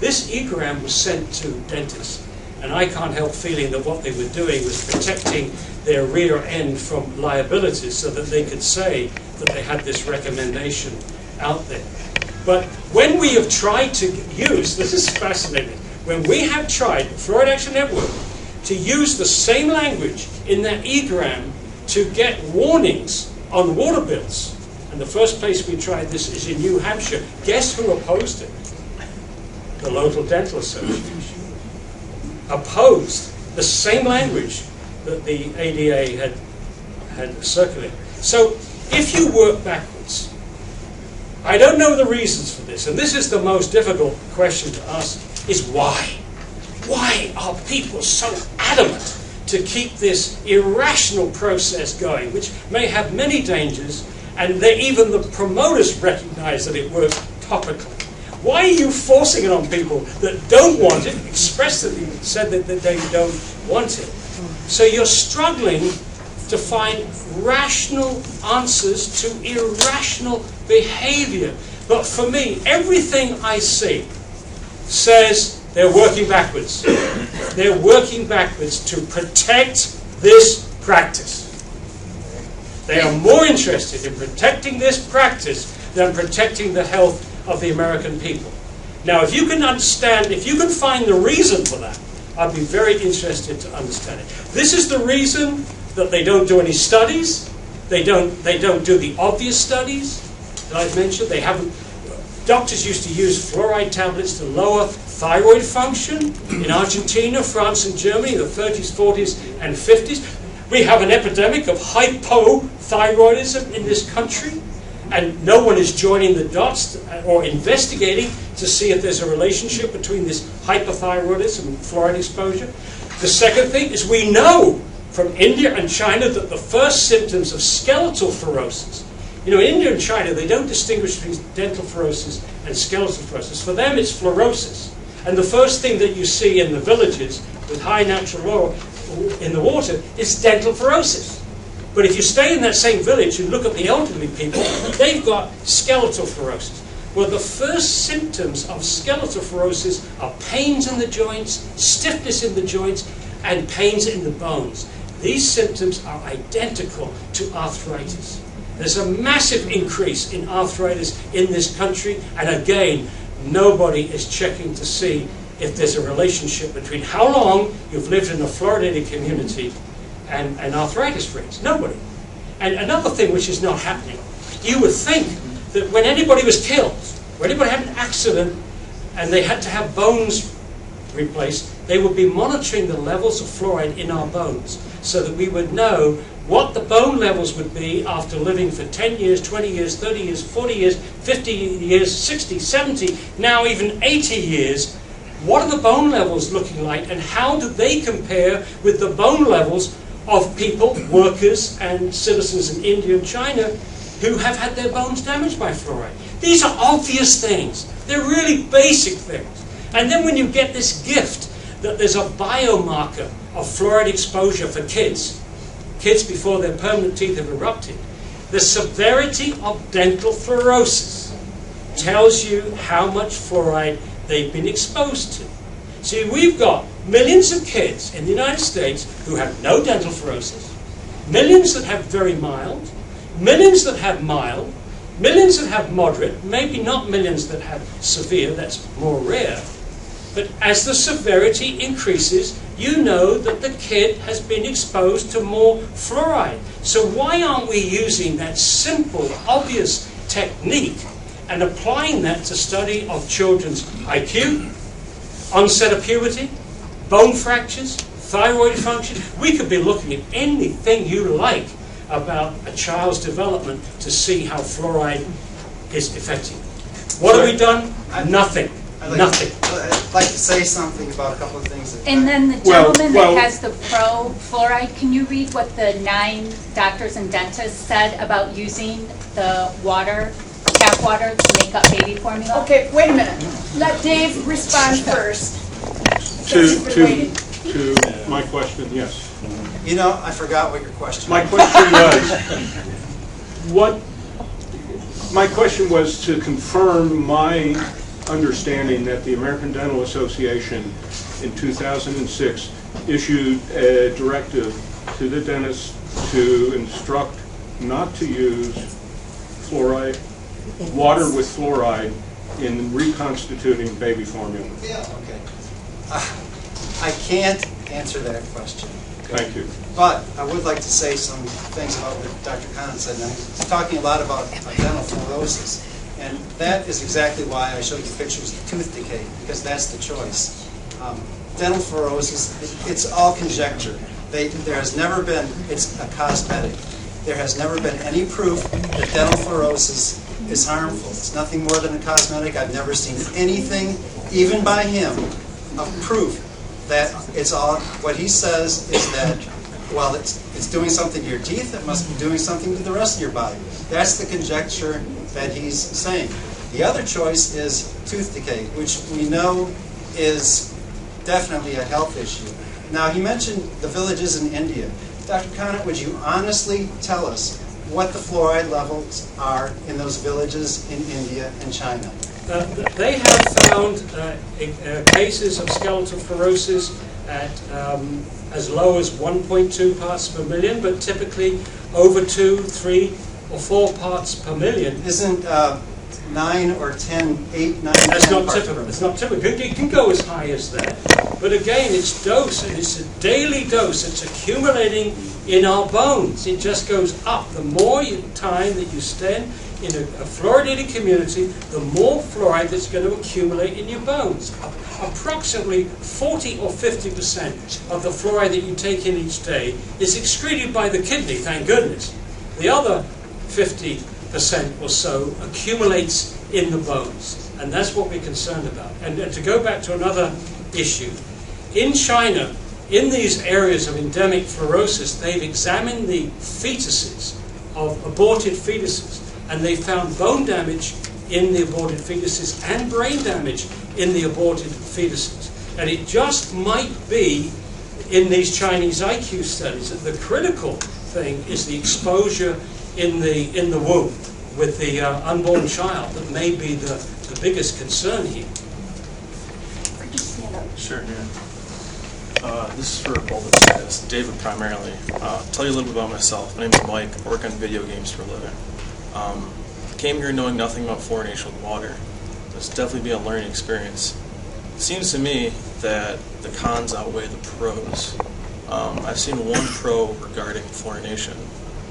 Speaker 3: This e-gram was sent to dentists, and I can't help feeling that what they were doing was protecting their rear end from liabilities so that they could say that they had this recommendation out there. But when we have tried to use, this is fascinating, when we have tried, the Fluoride Action Network, to use the same language in that e-gram to get warnings on water bills, and the first place we tried this is in New Hampshire. Guess who opposed it? The local dental association. Opposed the same language that the ADA had circulated. So if you work backwards, I don't know the reasons for this, and this is the most difficult question to ask, is why? Why are people so adamant to keep this irrational process going, which may have many dangers, and even the promoters recognize that it works topically? Why are you forcing it on people that don't want it, expressly said that they don't want it? So you're struggling to find rational answers to irrational behavior. But for me, everything I see says they're working backwards. They're working backwards to protect this practice. They are more interested in protecting this practice than protecting the health of the American people. Now, if you can understand, if you can find the reason for that, I'd be very interested to understand it. This is the reason that they don't do any studies. They don't do the obvious studies that I've mentioned. They haven't. Doctors used to use fluoride tablets to lower thyroid function in Argentina, France, and Germany in the 30s, 40s, and 50s. We have an epidemic of hypothyroidism in this country, and no one is joining the dots or investigating to see if there's a relationship between this hypothyroidism and fluoride exposure. The second thing is we know from India and China that the first symptoms of skeletal fluorosis, in India and China, they don't distinguish between dental fluorosis and skeletal fluorosis. For them, it's fluorosis. And the first thing that you see in the villages with high natural oil in the water is dental fluorosis. But if you stay in that same village and look at the elderly people, they've got skeletal fluorosis. Well, the first symptoms of skeletal fluorosis are pains in the joints, stiffness in the joints, and pains in the bones. These symptoms are identical to arthritis. There's a massive increase in arthritis in this country, and again, nobody is checking to see if there's a relationship between how long you've lived in a fluoridated community and arthritis rates. Nobody. And another thing which is not happening, you would think that when anybody was killed, when anybody had an accident and they had to have bones replaced, they would be monitoring the levels of fluoride in our bones so that we would know what the bone levels would be after living for 10 years, 20 years, 30 years, 40 years, 50 years, 60, 70, now even 80 years. What are the bone levels looking like, and how do they compare with the bone levels of people, workers, and citizens in India and China who have had their bones damaged by fluoride? These are obvious things. They're really basic things. And then when you get this gift that there's a biomarker of fluoride exposure for kids before their permanent teeth have erupted, the severity of dental fluorosis tells you how much fluoride they've been exposed to. See, we've got millions of kids in the United States who have no dental fluorosis, millions that have very mild, millions that have mild, millions that have moderate, maybe not millions that have severe, that's more rare. But as the severity increases, you know that the kid has been exposed to more fluoride. So why aren't we using that simple, obvious technique and applying that to study of children's IQ, onset of puberty, bone fractures, thyroid function? We could be looking at anything you like about a child's development to see how fluoride is affecting. What have we done? Nothing. Nothing.
Speaker 2: I'd like to say something about a couple of things.
Speaker 12: And then the gentleman that has the pro-fluoride, can you read what the 9 doctors and dentists said about using the water, tap water, to make up baby formula?
Speaker 1: Okay, wait a minute. Let Dave respond first.
Speaker 14: To my question, yes.
Speaker 2: I forgot what your question was.
Speaker 14: My question was, My question was to confirm my understanding that the American Dental Association in 2006 issued a directive to the dentists to instruct not to use fluoride, water with fluoride in reconstituting baby formula.
Speaker 2: Yeah, okay. I can't answer that question. Okay?
Speaker 14: Thank you.
Speaker 2: But I would like to say some things about what Dr. Conant said. And he's talking a lot about dental fluorosis. And that is exactly why I showed you pictures of tooth decay, because that's the choice. Dental fluorosis, it's all conjecture. There has never been, it's a cosmetic. There has never been any proof that dental fluorosis is harmful. It's nothing more than a cosmetic. I've never seen anything, even by him, of proof that it's all, what he says is that, well, it's doing something to your teeth, it must be doing something to the rest of your body. That's the conjecture that he's saying. The other choice is tooth decay, which we know is definitely a health issue. Now, he mentioned the villages in India. Dr. Conant, would you honestly tell us what the fluoride levels are in those villages in India and China?
Speaker 3: They have found cases of skeletal fluorosis at as low as 1.2 parts per million, but typically over 2, 3, or 4 parts per million.
Speaker 2: Isn't 9 or 10, 8, 9,
Speaker 3: That's
Speaker 2: 10
Speaker 3: not
Speaker 2: parts
Speaker 3: typical.
Speaker 2: per
Speaker 3: It's not typical. It can go as high as that. But again, it's dose, and it's a daily dose. It's accumulating in our bones. It just goes up. The more time that you spend in a fluoridated community, the more fluoride that's going to accumulate in your bones. Approximately 40 or 50% of the fluoride that you take in each day is excreted by the kidney, thank goodness. The other 50% or so accumulates in the bones, and that's what we're concerned about. And to go back to another issue, in China, in these areas of endemic fluorosis, they've examined the fetuses of aborted fetuses, and they found bone damage in the aborted fetuses and brain damage in the aborted fetuses. And it just might be in these Chinese IQ studies that the critical thing is the exposure in the womb with the unborn child that may be the biggest concern here.
Speaker 15: Sure, yeah. This is for both of you guys. David primarily. Tell you a little bit about myself. My name is Mike. I work on video games for a living. Came here knowing nothing about fluorination with water. It's definitely been a learning experience. It seems to me that the cons outweigh the pros. I've seen one pro regarding fluorination,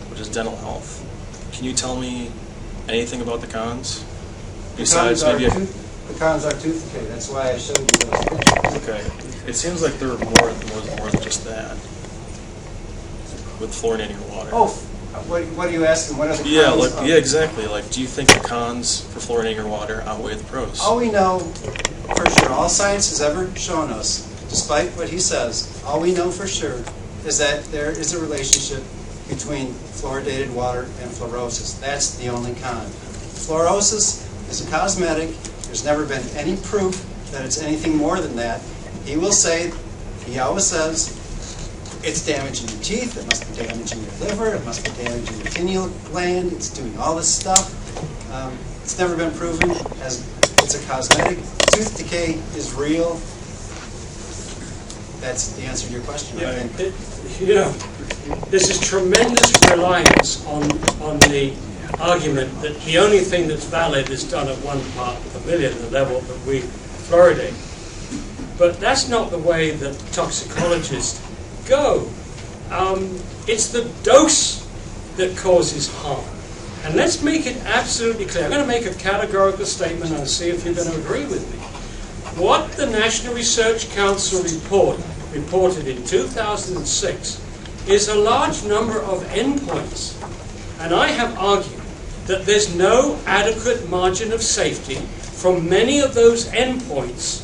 Speaker 15: which is dental health. Can you tell me anything about the cons? Besides maybe
Speaker 2: the cons are tooth decay. That's why I showed you those pictures.
Speaker 15: Okay. It seems like there are more than just that with fluorinating your water.
Speaker 2: Oh, what are you asking? What are the cons?
Speaker 15: Yeah, exactly. Like, do you think the cons for fluorinating your water outweigh the pros?
Speaker 2: All we know for sure, all science has ever shown us, despite what he says, all we know for sure is that there is a relationship between fluoridated water and fluorosis. That's the only con. Fluorosis is a cosmetic. There's never been any proof that it's anything more than that. He will say, he always says, it's damaging your teeth, it must be damaging your liver, it must be damaging your pineal gland, it's doing all this stuff. It's never been proven as it's a cosmetic. Tooth decay is real. That's the answer to your question, I think.
Speaker 3: This is tremendous reliance on the argument that the only thing that's valid is done at 1 part per million, the level that we fluoridate. But that's not the way that toxicologists go. It's the dose that causes harm. And let's make it absolutely clear. I'm going to make a categorical statement and see if you're going to agree with me. What the National Research Council reported in 2006 is a large number of endpoints. And I have argued that there's no adequate margin of safety from many of those endpoints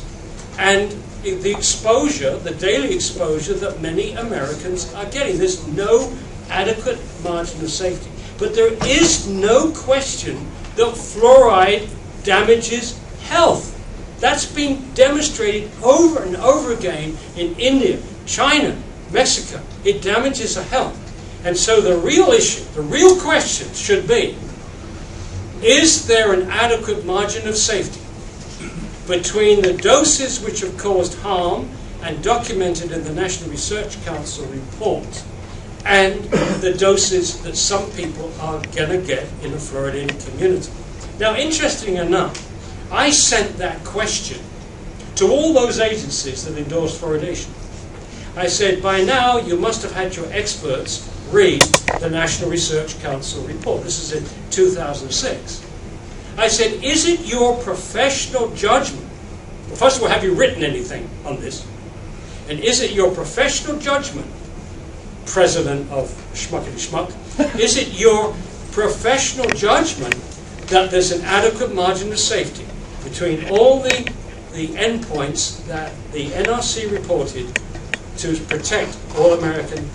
Speaker 3: and the exposure, the daily exposure that many Americans are getting. There's no adequate margin of safety. But there is no question that fluoride damages health. That's been demonstrated over and over again in India, China, Mexico. It damages the health. And so the real issue, the real question should be, is there an adequate margin of safety between the doses which have caused harm and documented in the National Research Council report and the doses that some people are going to get in the fluoridated community? Now, interesting enough, I sent that question to all those agencies that endorse fluoridation. I said, by now you must have had your experts read the National Research Council report. This is in 2006. I said, is it your professional judgment? Well, first of all, have you written anything on this? And is it your professional judgment, President of Schmuckety Schmuck, is it your professional judgment that there's an adequate margin of safety between all the endpoints that the NRC reported to protect all American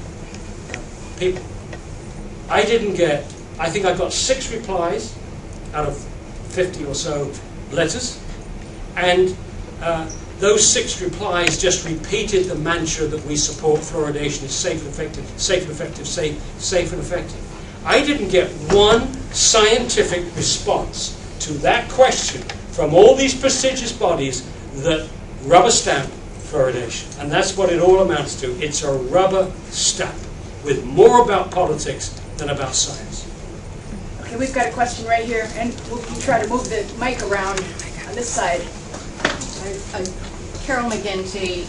Speaker 3: people? I didn't get, I think I got 6 replies out of 50 or so letters, and those 6 replies just repeated the mantra that we support fluoridation is safe and effective, safe and effective, safe and effective. I didn't get one scientific response to that question from all these prestigious bodies that rubber stamp fluoridation. And that's what it all amounts to. It's a rubber stamp with more about politics than about science.
Speaker 16: Okay, we've got a question right here, and we'll try to move the mic around on this side.
Speaker 17: I'm Carol McGinty,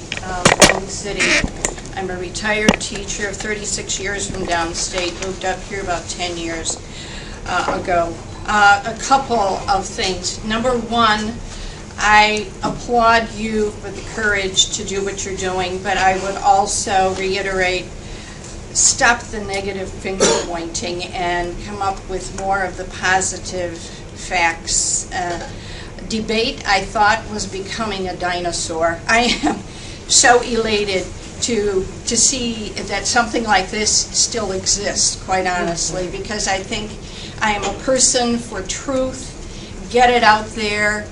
Speaker 17: Boyne City. I'm a retired teacher of 36 years from downstate, moved up here about 10 years ago. A couple of things. Number one, I applaud you for the courage to do what you're doing, but I would also reiterate, stop the negative finger pointing and come up with more of the positive facts. Debate, I thought, was becoming a dinosaur. I am so elated to see that something like this still exists, quite honestly, because I think I am a person for truth. Get it out there.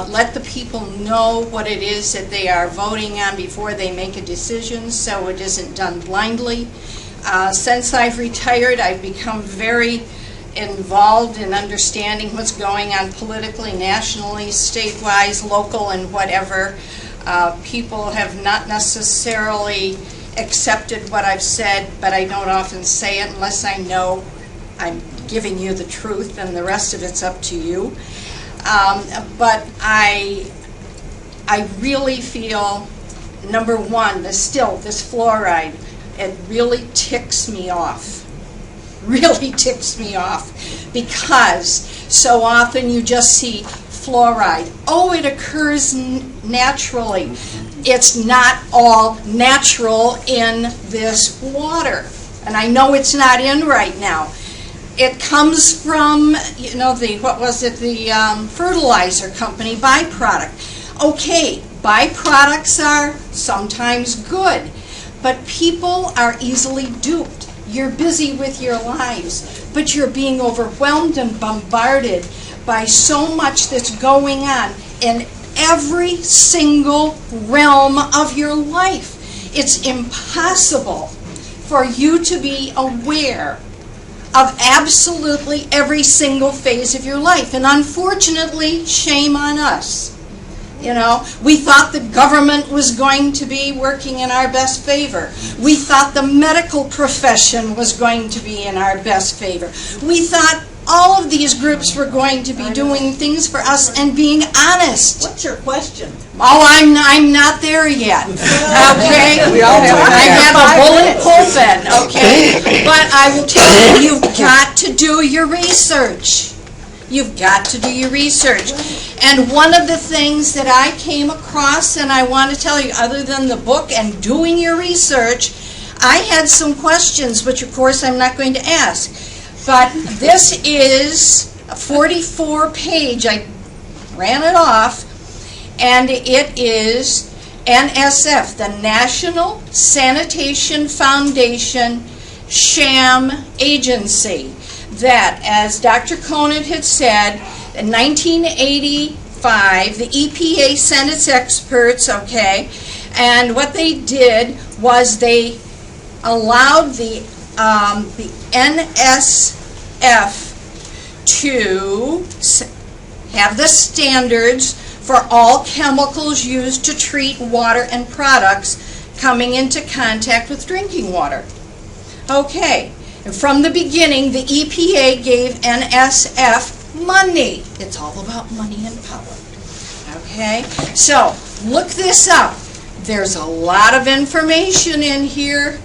Speaker 17: Let the people know what it is that they are voting on before they make a decision, so it isn't done blindly. Since I've retired, I've become very involved in understanding what's going on politically, nationally, statewide, local, and whatever. People have not necessarily accepted what I've said, but I don't often say it unless I know I'm giving you the truth, and the rest of it's up to you. But I really feel, number one, this fluoride, it really ticks me off. Really ticks me off, because so often you just see fluoride. Oh, it occurs naturally. It's not all natural in this water. And I know it's not in right now. It comes from, the fertilizer company byproduct. Okay, byproducts are sometimes good, but people are easily duped. You're busy with your lives, but you're being overwhelmed and bombarded by so much that's going on in every single realm of your life. It's impossible for you to be aware of absolutely every single phase of your life. And unfortunately, shame on us. You know, we thought the government was going to be working in our best favor. We thought the medical profession was going to be in our best favor. We thought all of these groups were going to be doing things for us and being honest.
Speaker 4: What's your question?
Speaker 17: Oh, I'm not there yet. Okay? I have a bullet pulpit, okay? But I will tell you, you've got to do your research. You've got to do your research. And one of the things that I came across, and I want to tell you, other than the book and doing your research, I had some questions, which of course I'm not going to ask. But this is a 44-page, I ran it off, and it is NSF, the National Sanitation Foundation Sham Agency, that, as Dr. Conant had said, in 1985, the EPA sent its experts, okay, and what they did was they allowed the NSF to have the standards for all chemicals used to treat water and products coming into contact with drinking water. Okay, and from the beginning, the EPA gave NSF money. It's all about money and power. Okay, so look this up. There's a lot of information in here.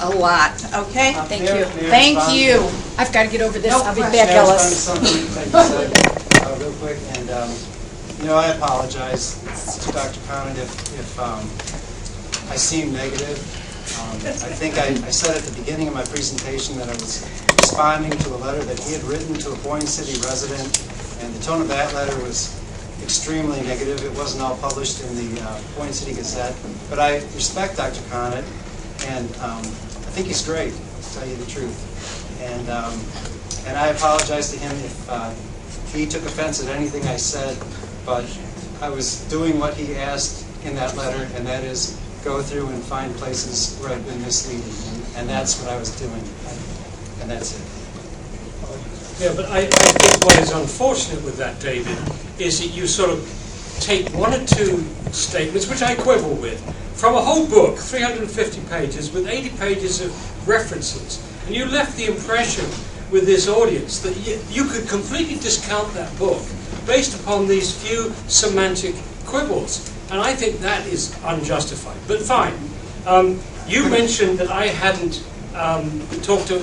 Speaker 17: A lot, okay?
Speaker 2: Thank you.
Speaker 17: Thank you. I've got to get over this. I'll be back, Ellis.
Speaker 2: Real quick, and I apologize to Dr. Conant if I seem negative. I think I said at the beginning of my presentation that I was responding to a letter that he had written to a Boyne City resident, and the tone of that letter was extremely negative. It wasn't all published in the Boyne City Gazette, but I respect Dr. Conant, and I think he's great, to tell you the truth. And I apologize to him if he took offense at anything I said, but I was doing what he asked in that letter, and that is go through and find places where I've been misleading, and that's what I was doing, and that's it.
Speaker 3: Yeah, but I think what is unfortunate with that, David, is that you sort of take one or two statements, which I quibble with, from a whole book, 350 pages, with 80 pages of references, and you left the impression with this audience that you could completely discount that book based upon these few semantic quibbles. And I think that is unjustified. But fine. You mentioned that I hadn't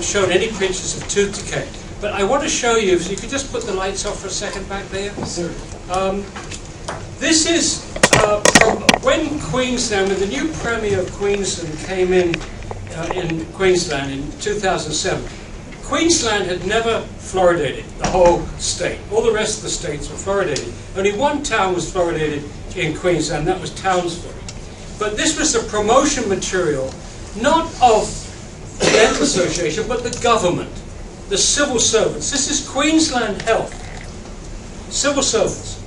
Speaker 3: shown any pictures of tooth decay. But I want to show you, if you could just put the lights off for a second back there.
Speaker 2: Sir.
Speaker 3: This is from when Queensland, when the new Premier of Queensland came in Queensland in 2007. Queensland had never fluoridated the whole state. All the rest of the states were fluoridated. Only one town was fluoridated in Queensland, that was Townsville. But this was the promotion material, not of the Dental Association, but the government, the civil servants. This is Queensland Health, civil servants.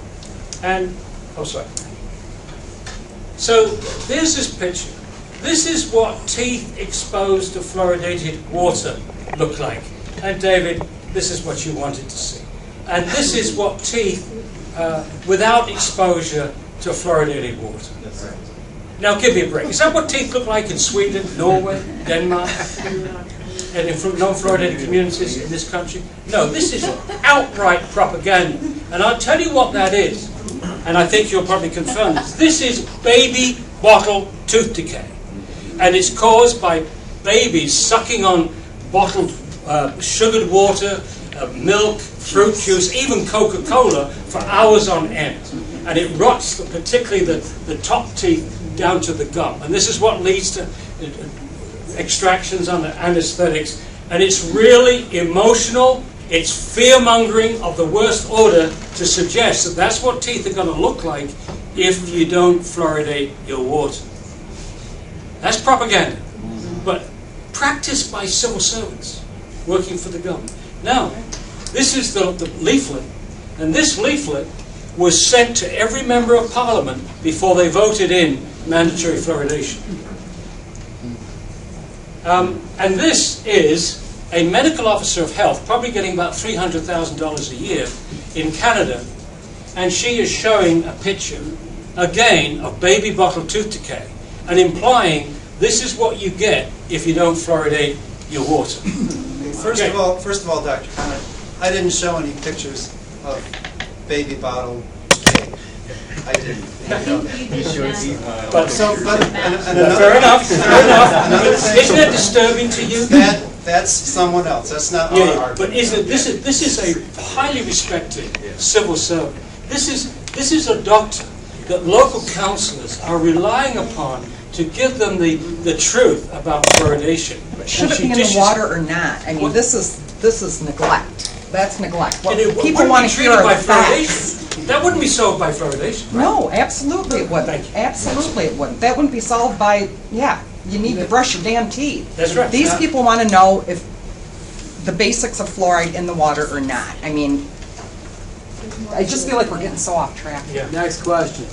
Speaker 3: And, oh sorry. So, there's this picture. This is what teeth exposed to fluoridated water look like. And David, this is what you wanted to see. And this is what teeth without exposure to fluoridated water. That's right. Now give me a break. Is that what teeth look like in Sweden, Norway, Denmark, and in non-fluoridated communities in this country? No, this is outright propaganda. And I'll tell you what that is, and I think you'll probably confirm this. This is baby bottle tooth decay. And it's caused by babies sucking on bottled sugared water, milk, fruit juice, even Coca-Cola for hours on end. And it rots particularly the top teeth down to the gum. And this is what leads to extractions under anesthetics. And it's really emotional, it's fear-mongering of the worst order to suggest that that's what teeth are going to look like if you don't fluoridate your water. That's propaganda, but practiced by civil servants working for the government. Now, this is the leaflet, and this leaflet was sent to every member of Parliament before they voted in mandatory fluoridation. And this is a medical officer of health, probably getting about $300,000 a year in Canada, and she is showing a picture, again, of baby bottle tooth decay, and implying this is what you get if you don't fluoridate your water.
Speaker 2: First of all, Dr. Conant, I didn't show any pictures of baby bottle cake. I didn't.
Speaker 3: But fair enough. Isn't that disturbing to you?
Speaker 2: That's someone else. That's not our argument.
Speaker 3: But this is a highly respected civil servant. This is a doctor that local councillors are relying upon to give them the truth about fluoridation.
Speaker 7: Should it be in the water or not? I mean, this is neglect. That's neglect. People want to hear the facts.
Speaker 3: That wouldn't be solved by fluoridation. Right?
Speaker 7: No, absolutely it wouldn't. Absolutely it wouldn't. That wouldn't be solved by, you need to brush your damn teeth.
Speaker 3: That's right.
Speaker 7: These people want to know if the basics of fluoride in the water or not. I mean, I just feel like we're getting so off track.
Speaker 8: Yeah. Next question.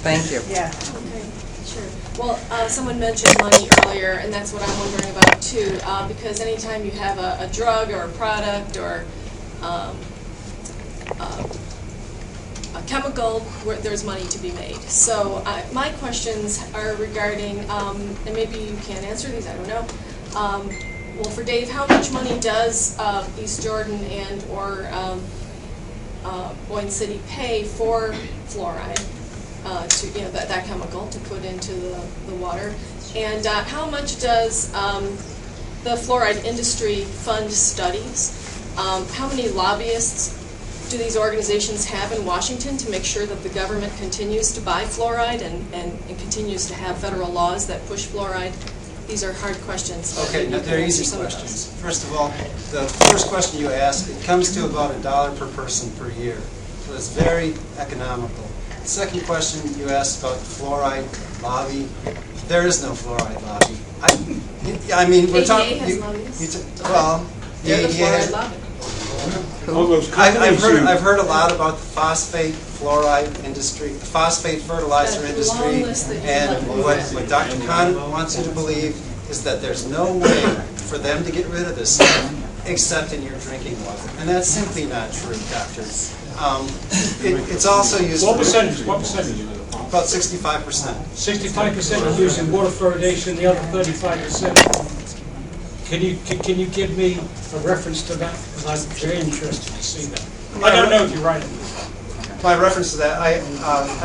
Speaker 7: Thank you.
Speaker 16: Yeah.
Speaker 18: Okay, sure. Well, someone mentioned money earlier, and that's what I'm wondering about too, because anytime you have a drug or a product or a chemical where there's money to be made. So my questions are regarding, and maybe you can't answer these, I don't know. Well, for Dave, how much money does East Jordan and or Boyne City pay for fluoride, to that chemical to put into the water? And how much does the fluoride industry fund studies? How many lobbyists do these organizations have in Washington to make sure that the government continues to buy fluoride and continues to have federal laws that push fluoride? These are hard questions.
Speaker 2: Okay, now they're easy questions. First of all, the first question you asked, it comes to about $1 per person per year. So it's very economical. The second question you asked about the fluoride lobby, there is no fluoride lobby. I mean, we're talking. Well, the ADA has. I've heard a lot about the phosphate fluoride industry, the phosphate fertilizer industry, and what Dr. Kahn wants you to believe is that there's no way for them to get rid of this stuff except in your drinking water, and that's simply not true, doctor. It's also used.
Speaker 3: What percentage? What percentage?
Speaker 2: About 65%.
Speaker 3: 65% are using water fluoridation. The other 35%. Can you give me a reference to that? Because I'm very interested to see that. I don't know if you're right.
Speaker 2: My reference to that, I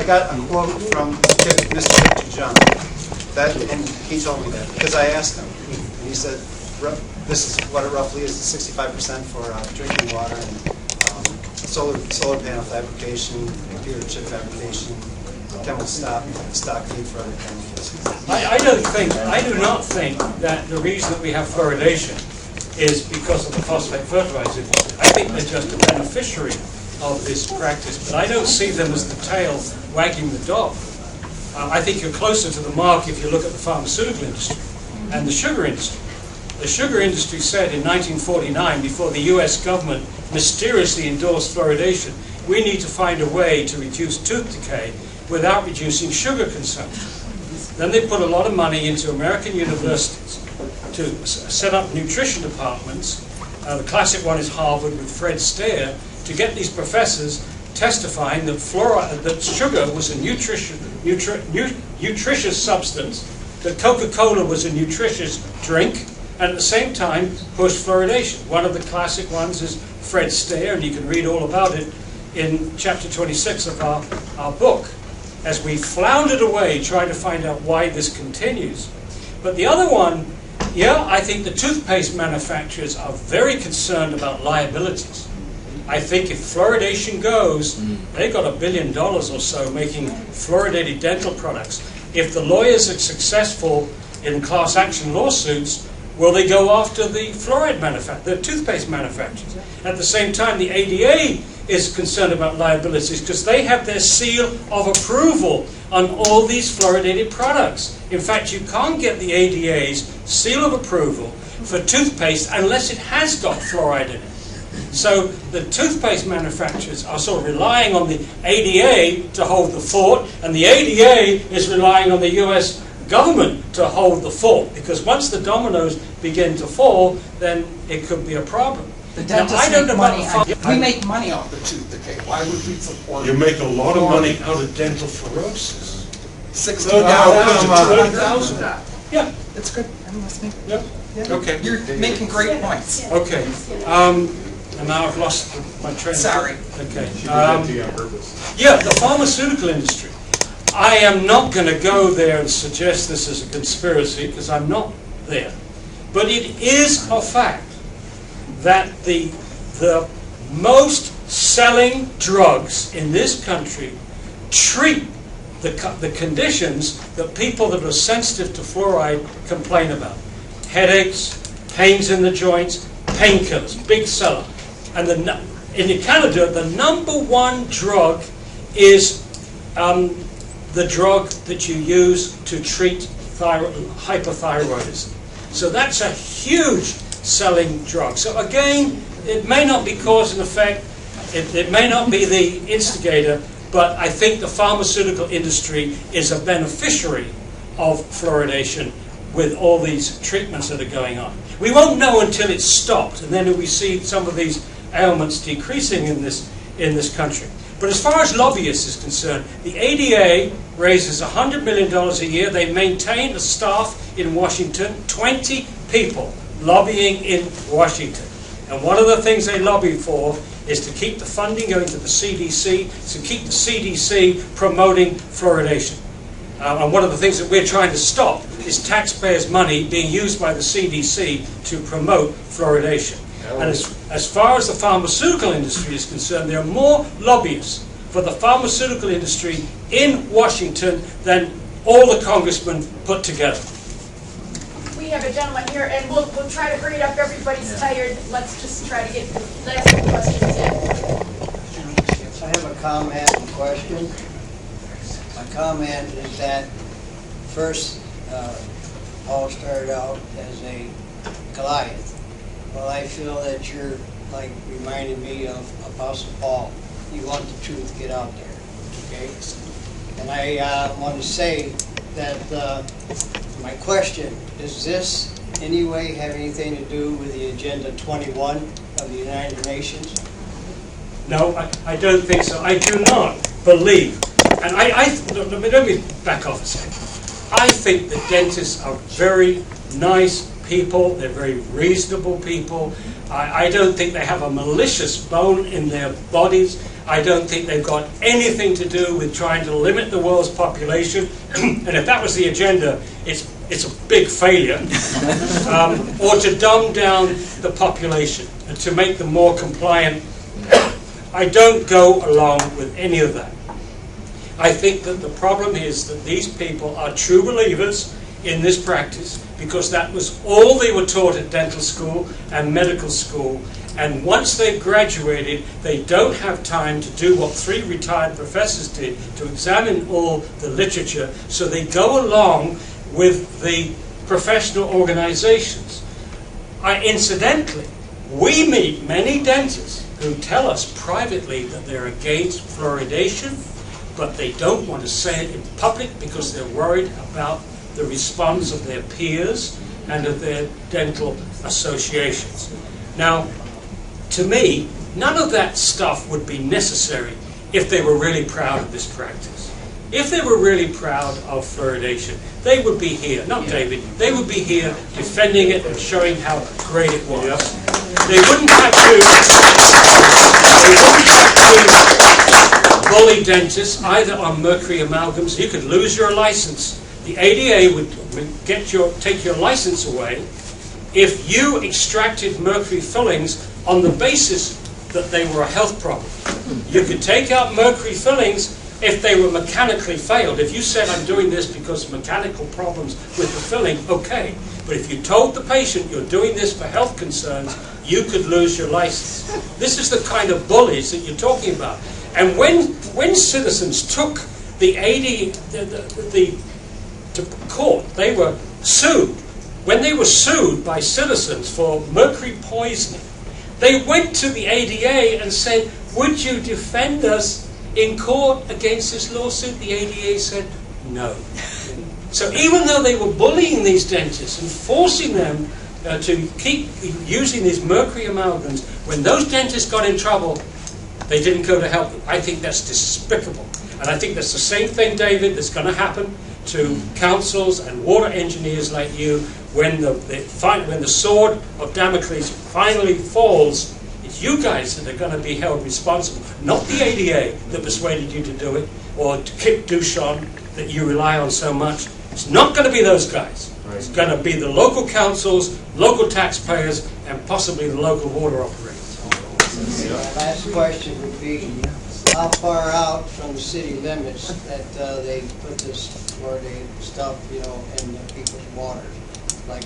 Speaker 2: got a quote from Mr. Victor John, and he told me that because I asked him, and he said, "This is what it roughly is: 65% for drinking water and solar panel fabrication, computer chip fabrication, chemical stock feed for other chemicals."
Speaker 3: I do not think that the reason that we have fluoridation is because of the phosphate fertilizer. I think they're just a beneficiary of this practice, but I don't see them as the tail wagging the dog. I think you're closer to the mark if you look at the pharmaceutical industry and the sugar industry. The sugar industry said in 1949, before the US government mysteriously endorsed fluoridation, we need to find a way to reduce tooth decay without reducing sugar consumption. Then they put a lot of money into American universities to set up nutrition departments. The classic one is Harvard with Fred Steyer, to get these professors testifying that sugar was a nutritious substance, that Coca-Cola was a nutritious drink, and at the same time push fluoridation. One of the classic ones is Fred Steyer, and you can read all about it in chapter 26 of our book, as we floundered away trying to find out why this continues. But the other one, yeah, I think the toothpaste manufacturers are very concerned about liabilities. I think if fluoridation goes, they've got $1 billion or so making fluoridated dental products. If the lawyers are successful in class action lawsuits, will they go after the the toothpaste manufacturers? At the same time, the ADA is concerned about liabilities because they have their seal of approval on all these fluoridated products. In fact, you can't get the ADA's seal of approval for toothpaste unless it has got fluoride in it. So the toothpaste manufacturers are sort of relying on the ADA to hold the fort, and the ADA is relying on the US government to hold the fort, because once the dominoes begin to fall, then it could be a problem.
Speaker 7: The dentists make money. We make money off the tooth decay. Why would we support?
Speaker 14: You make a lot of money out of dental fluorosis.
Speaker 7: 60,000.
Speaker 3: Yeah,
Speaker 7: it's good. I'm listening.
Speaker 3: Yep.
Speaker 7: Yeah.
Speaker 3: Okay.
Speaker 7: You're making great points.
Speaker 3: Okay. And now I've lost my train.
Speaker 7: Sorry.
Speaker 3: Okay. Yeah, the pharmaceutical industry. I am not going to go there and suggest this is a conspiracy, because I'm not there. But it is a fact that the most selling drugs in this country treat the conditions that people that are sensitive to fluoride complain about. Headaches, pains in the joints, painkillers, big seller. And in Canada, the #1 drug is the drug that you use to treat hypothyroidism. So that's a huge selling drug. So again, it may not be cause and effect, it may not be the instigator, but I think the pharmaceutical industry is a beneficiary of fluoridation with all these treatments that are going on. We won't know until it's stopped, and then we see some of these ailments decreasing in this in this country. But as far as lobbyists is concerned, the ADA raises $100 million a year. They maintain a staff in Washington, 20 people lobbying in Washington. And one of the things they lobby for is to keep the funding going to the CDC, to keep the CDC promoting fluoridation. And one of the things that we're trying to stop is taxpayers' money being used by the CDC to promote fluoridation. And as far as the pharmaceutical industry is concerned, there are more lobbyists for the pharmaceutical industry in Washington than all the congressmen put together.
Speaker 16: We have a gentleman here, and we'll try to hurry it up. Everybody's tired. Let's just try to get the last questions in.
Speaker 19: I have a comment and question. My comment is that first, Paul started out as a Goliath. Well, I feel that you're like reminding me of Apostle Paul. You want the truth, get out there, okay? And I want to say that my question, does this any way have anything to do with the Agenda 21 of the United Nations?
Speaker 3: No, I don't think so. I do not believe, and let me back off a second. I think that dentists are very nice people. They're very reasonable people. I don't think they have a malicious bone in their bodies. I don't think they've got anything to do with trying to limit the world's population. And if that was the agenda, it's a big failure. Or to dumb down the population and to make them more compliant. I don't go along with any of that. I think that the problem is that these people are true believers in this practice because that was all they were taught at dental school and medical school. And once they've graduated, they don't have time to do what 3 retired professors did, to examine all the literature, so they go along with the professional organizations. Incidentally, we meet many dentists who tell us privately that they're against fluoridation, but they don't want to say it in public because they're worried about the response of their peers and of their dental associations. Now, to me, none of that stuff would be necessary if they were really proud of this practice. If they were really proud of fluoridation, they would be here, not David, they would be here defending it and showing how great it was. They wouldn't have to bully dentists either on mercury amalgams. You could lose your license. The ADA would take your license away if you extracted mercury fillings on the basis that they were a health problem. You could take out mercury fillings if they were mechanically failed. If you said, I'm doing this because of mechanical problems with the filling, okay. But if you told the patient you're doing this for health concerns, you could lose your license. This is the kind of bullies that you're talking about. And when citizens took the AD to court, they were sued. When they were sued by citizens for mercury poisoning, they went to the ADA and said, would you defend us in court against this lawsuit? The ADA said, no. So even though they were bullying these dentists and forcing them to keep using these mercury amalgams, when those dentists got in trouble, they didn't go to help them. I think that's despicable. And I think that's the same thing, David, that's going to happen to councils and water engineers like you when the sword of Damocles finally falls. It's you guys that are going to be held responsible, not the ADA that persuaded you to do it, or to Kip Duchamp that you rely on so much. It's not going to be those guys. It's going to be the local councils, local taxpayers, and possibly the local water operators.
Speaker 19: My last question would be, how far out from the city limits that they put this fluoridated stuff, in the people's water? Like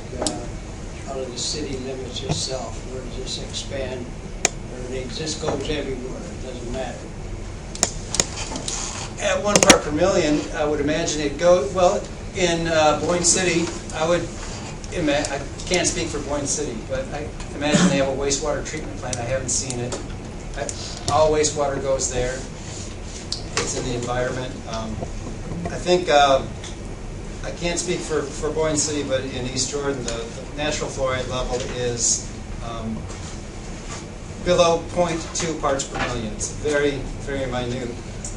Speaker 19: out of the city limits itself, where does this expand? Or it just goes everywhere, it doesn't matter?
Speaker 2: At 1 part per million, I would imagine it goes, well, in Boyne City, I can't speak for Boyne City, but I imagine they have a wastewater treatment plant. I haven't seen it. All wastewater goes there. It's in the environment. I think, I can't speak for Boyne City, but in East Jordan, the natural fluoride level is below 0.2 parts per million. It's very, very minute.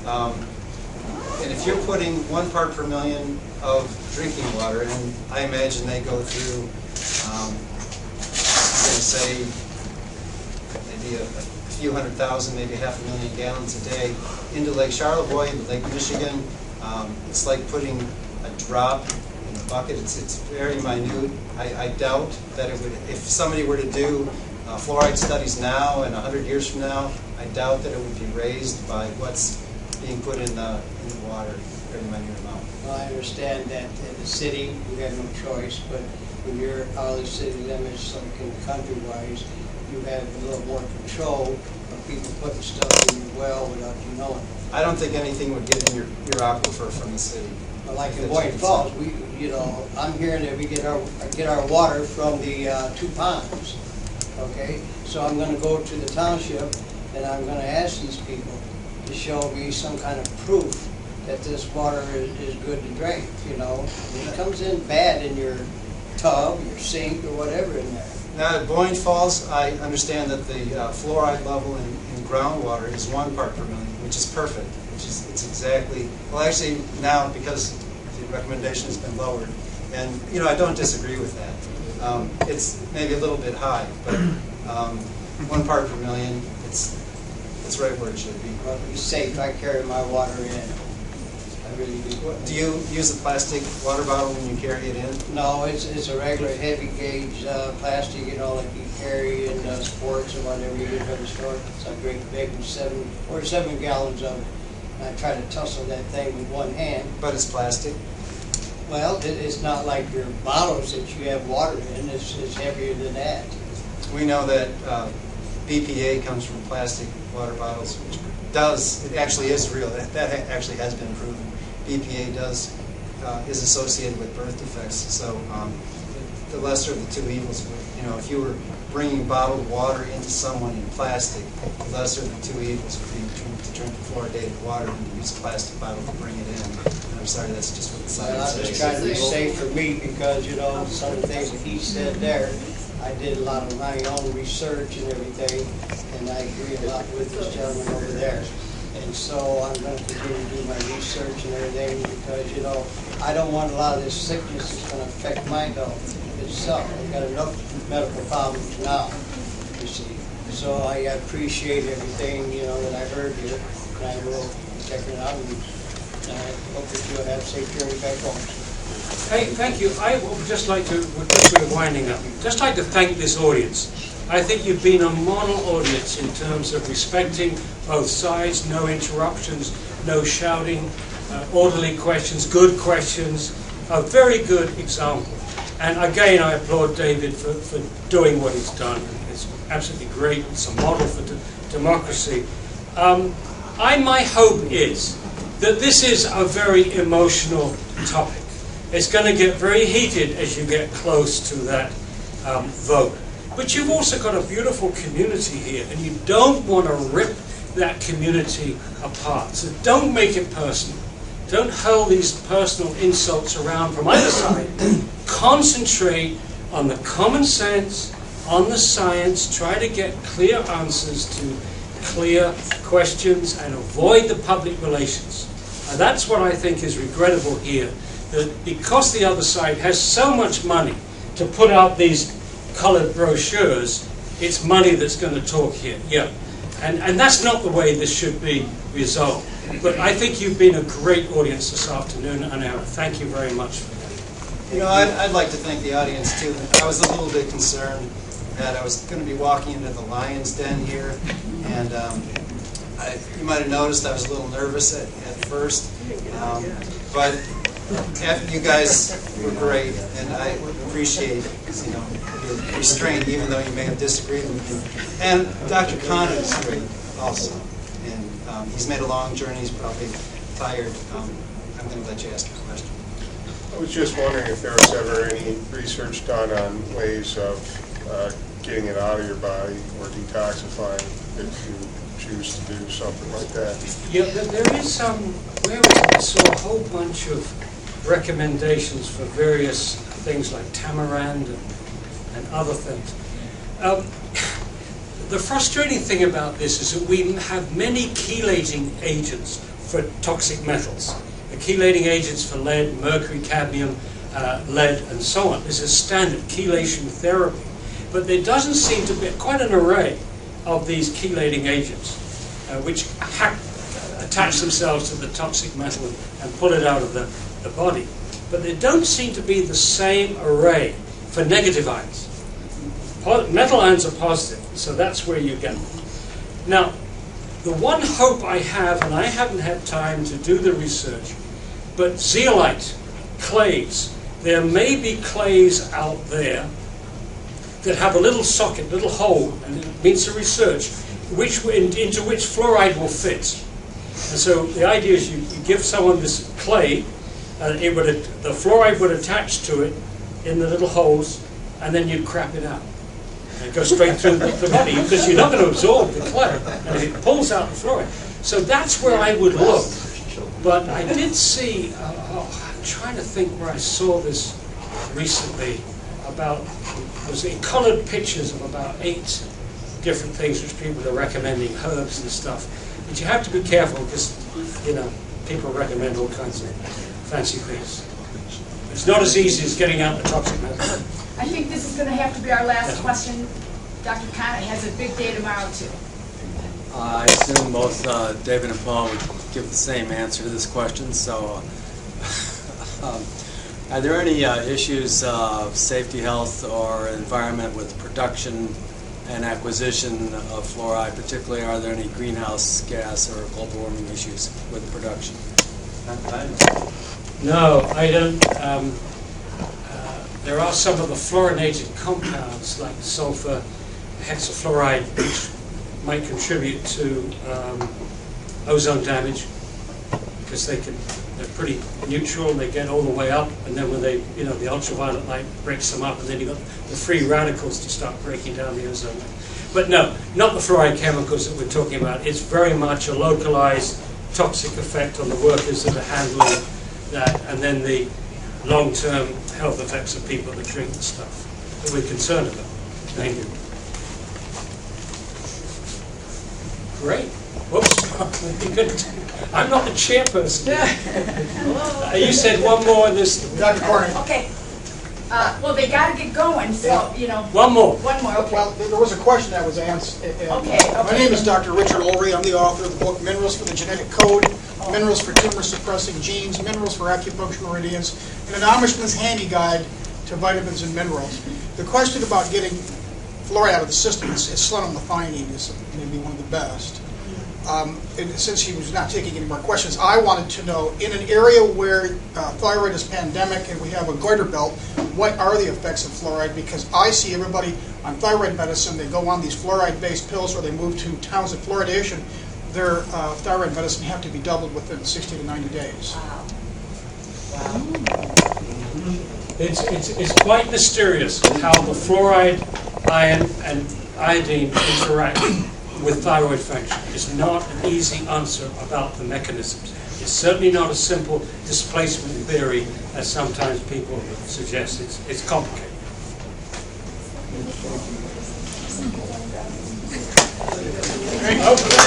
Speaker 2: And if you're putting 1 part per million of drinking water, and I imagine they go through, I'm going to say, maybe a few 100,000, maybe 500,000 gallons a day into Lake Charlevoix, into Lake Michigan. It's like putting a drop in a bucket. It's very minute. I doubt that it would, if somebody were to do fluoride studies now and 100 years from now, I doubt that it would be raised by what's being put in the water, very minute amount.
Speaker 19: Well, I understand that in the city, you have no choice, but when you're out of the city limits, like in the country-wise, you have a little more control of people putting stuff in your well without you knowing.
Speaker 2: I don't think anything would get in your aquifer from the city.
Speaker 19: Well, like in Boyne Falls, I'm hearing that we get our water from the 2 ponds. Okay, so I'm going to go to the township and I'm going to ask these people to show me some kind of proof that this water is good to drink. It comes in bad in your tub, your sink, or whatever in there.
Speaker 2: Now at Boyne Falls, I understand that the fluoride level in groundwater is 1 part per million, which is perfect. It's exactly, well actually now because the recommendation has been lowered, and I don't disagree with that. It's maybe a little bit high, but 1 part per million, it's right where it should be.
Speaker 19: Well, to be safe, I carry my water in. I really do.
Speaker 2: Do you use a plastic water bottle when you carry it in?
Speaker 19: No, it's a regular heavy gauge plastic, like you carry in sports or whatever you get from the store. It's a great big 7 gallons of it. And I try to tussle that thing with one hand.
Speaker 2: But it's plastic?
Speaker 19: Well, it's not like your bottles that you have water in. It's heavier than that.
Speaker 2: We know that BPA comes from plastic water bottles, which it actually is real. That actually has been proven. BPA is associated with birth defects. So the lesser of the two evils would, if you were bringing bottled water into someone in plastic, the lesser of the two evils would be to drink fluoridated water than to use a plastic bottle to bring it in. And I'm sorry, that's just what the science
Speaker 19: I'm
Speaker 2: says.
Speaker 19: just trying to be safe for me because, some of the things that he said there, I did a lot of my own research and everything, and I agree a lot with this gentleman over there. And so I'm going to continue to do my research and everything because, I don't want a lot of this sickness that's going to affect my health itself. I've got enough medical problems now, you see. So I appreciate everything, that I heard here, and I will check it out, and I hope that you'll have a safe journey back home.
Speaker 3: Hey, thank you. I would just like to, we're winding up, just like to thank this audience. I think you've been a model audience in terms of respecting both sides, no interruptions, no shouting, orderly questions, good questions, a very good example. And again, I applaud David for doing what he's done. It's absolutely great. It's a model for democracy. My hope is that this is a very emotional topic. It's going to get very heated as you get close to that vote. But you've also got a beautiful community here, and you don't want to rip that community apart. So don't make it personal. Don't hurl these personal insults around from either side. Concentrate on the common sense, on the science. Try to get clear answers to clear questions and avoid the public relations. And that's what I think is regrettable here, that because the other side has so much money to put out these colored brochures, it's money that's going to talk here. Yeah. And that's not the way this should be resolved. But I think you've been a great audience this afternoon, and I thank you very much for that.
Speaker 2: I'd like to thank the audience too. I was a little bit concerned that I was going to be walking into the lion's den here, and you might have noticed I was a little nervous at first, but you guys were great, and I appreciate your restraint, even though you may have disagreed with me. And Dr. Condon is great also, and he's made a long journey. He's probably tired. I'm going to let you ask a question.
Speaker 14: I was just wondering if there was ever any research done on ways of getting it out of your body or detoxifying if you choose to do something like that.
Speaker 3: Yeah, there is some, where I saw a whole bunch of recommendations for various things like tamarind and other things. The frustrating thing about this is that we have many chelating agents for toxic metals. The chelating agents for lead, mercury, cadmium, lead, and so on. This is standard chelation therapy. But there doesn't seem to be quite an array of these chelating agents which attach themselves to the toxic metal and pull it out of the body. But there don't seem to be the same array for negative ions. Metal ions are positive, so that's where you get them. Now, the one hope I have, and I haven't had time to do the research, but zeolite, clays, there may be clays out there that have a little socket, little hole, and it needs to research into which fluoride will fit. And so the idea is you give someone this clay, and the fluoride would attach to it in the little holes, and then you'd crap it out. And it goes straight through the body, because you're not going to absorb the clay, and it pulls out the fluoride. So that's where I would look. But I did see, I'm trying to think where I saw this recently, it was in colored pictures of about 8 different things which people are recommending, herbs and stuff. But you have to be careful because, people recommend all kinds of fancy things. It's not as easy as getting out the toxic metal.
Speaker 16: I think this is going to have to be our last question. Dr. Conant has a big day tomorrow, too.
Speaker 8: I assume both David and Paul would give the same answer to this question. So, are there any issues of safety, health, or environment with production and acquisition of fluoride? Particularly, are there any greenhouse gas or global warming issues with production?
Speaker 3: No, I don't. There are some of the fluorinated compounds like sulfur, hexafluoride, which might contribute to ozone damage because they're pretty neutral and they get all the way up, and then when they, the ultraviolet light breaks them up, and then you've got the free radicals to start breaking down the ozone. But no, not the fluoride chemicals that we're talking about. It's very much a localized toxic effect on the workers that are handling that, and then the long-term health effects of people that drink the stuff that we're concerned about. Thank you. Great. Whoops. I'm not the chairperson. You said one more in this.
Speaker 13: Dr. Corning.
Speaker 16: Okay. Well, they got to get going, so,
Speaker 3: One more.
Speaker 16: One more, okay.
Speaker 13: Well, there was a question that was asked.
Speaker 16: Okay.
Speaker 13: My name is Dr. Richard Ulrey. I'm the author of the book Minerals for the Genetic Code, Minerals for Tumor-Suppressing Genes, Minerals for Acupuncture Meridians, and an Amishman's Handy Guide to Vitamins and Minerals. The question about getting fluoride out of the system is selenomethylamine is maybe one of the best. And since he was not taking any more questions, I wanted to know, in an area where thyroid is pandemic and we have a goiter belt, what are the effects of fluoride? Because I see everybody on thyroid medicine, they go on these fluoride-based pills or they move to towns of fluoridation. Their thyroid medicine have to be doubled within 60 to 90 days.
Speaker 16: Wow.
Speaker 3: It's quite mysterious how the fluoride, iron, and iodine interact with thyroid function. It's not an easy answer about the mechanisms. It's certainly not a simple displacement theory as sometimes people suggest. It's complicated. Okay.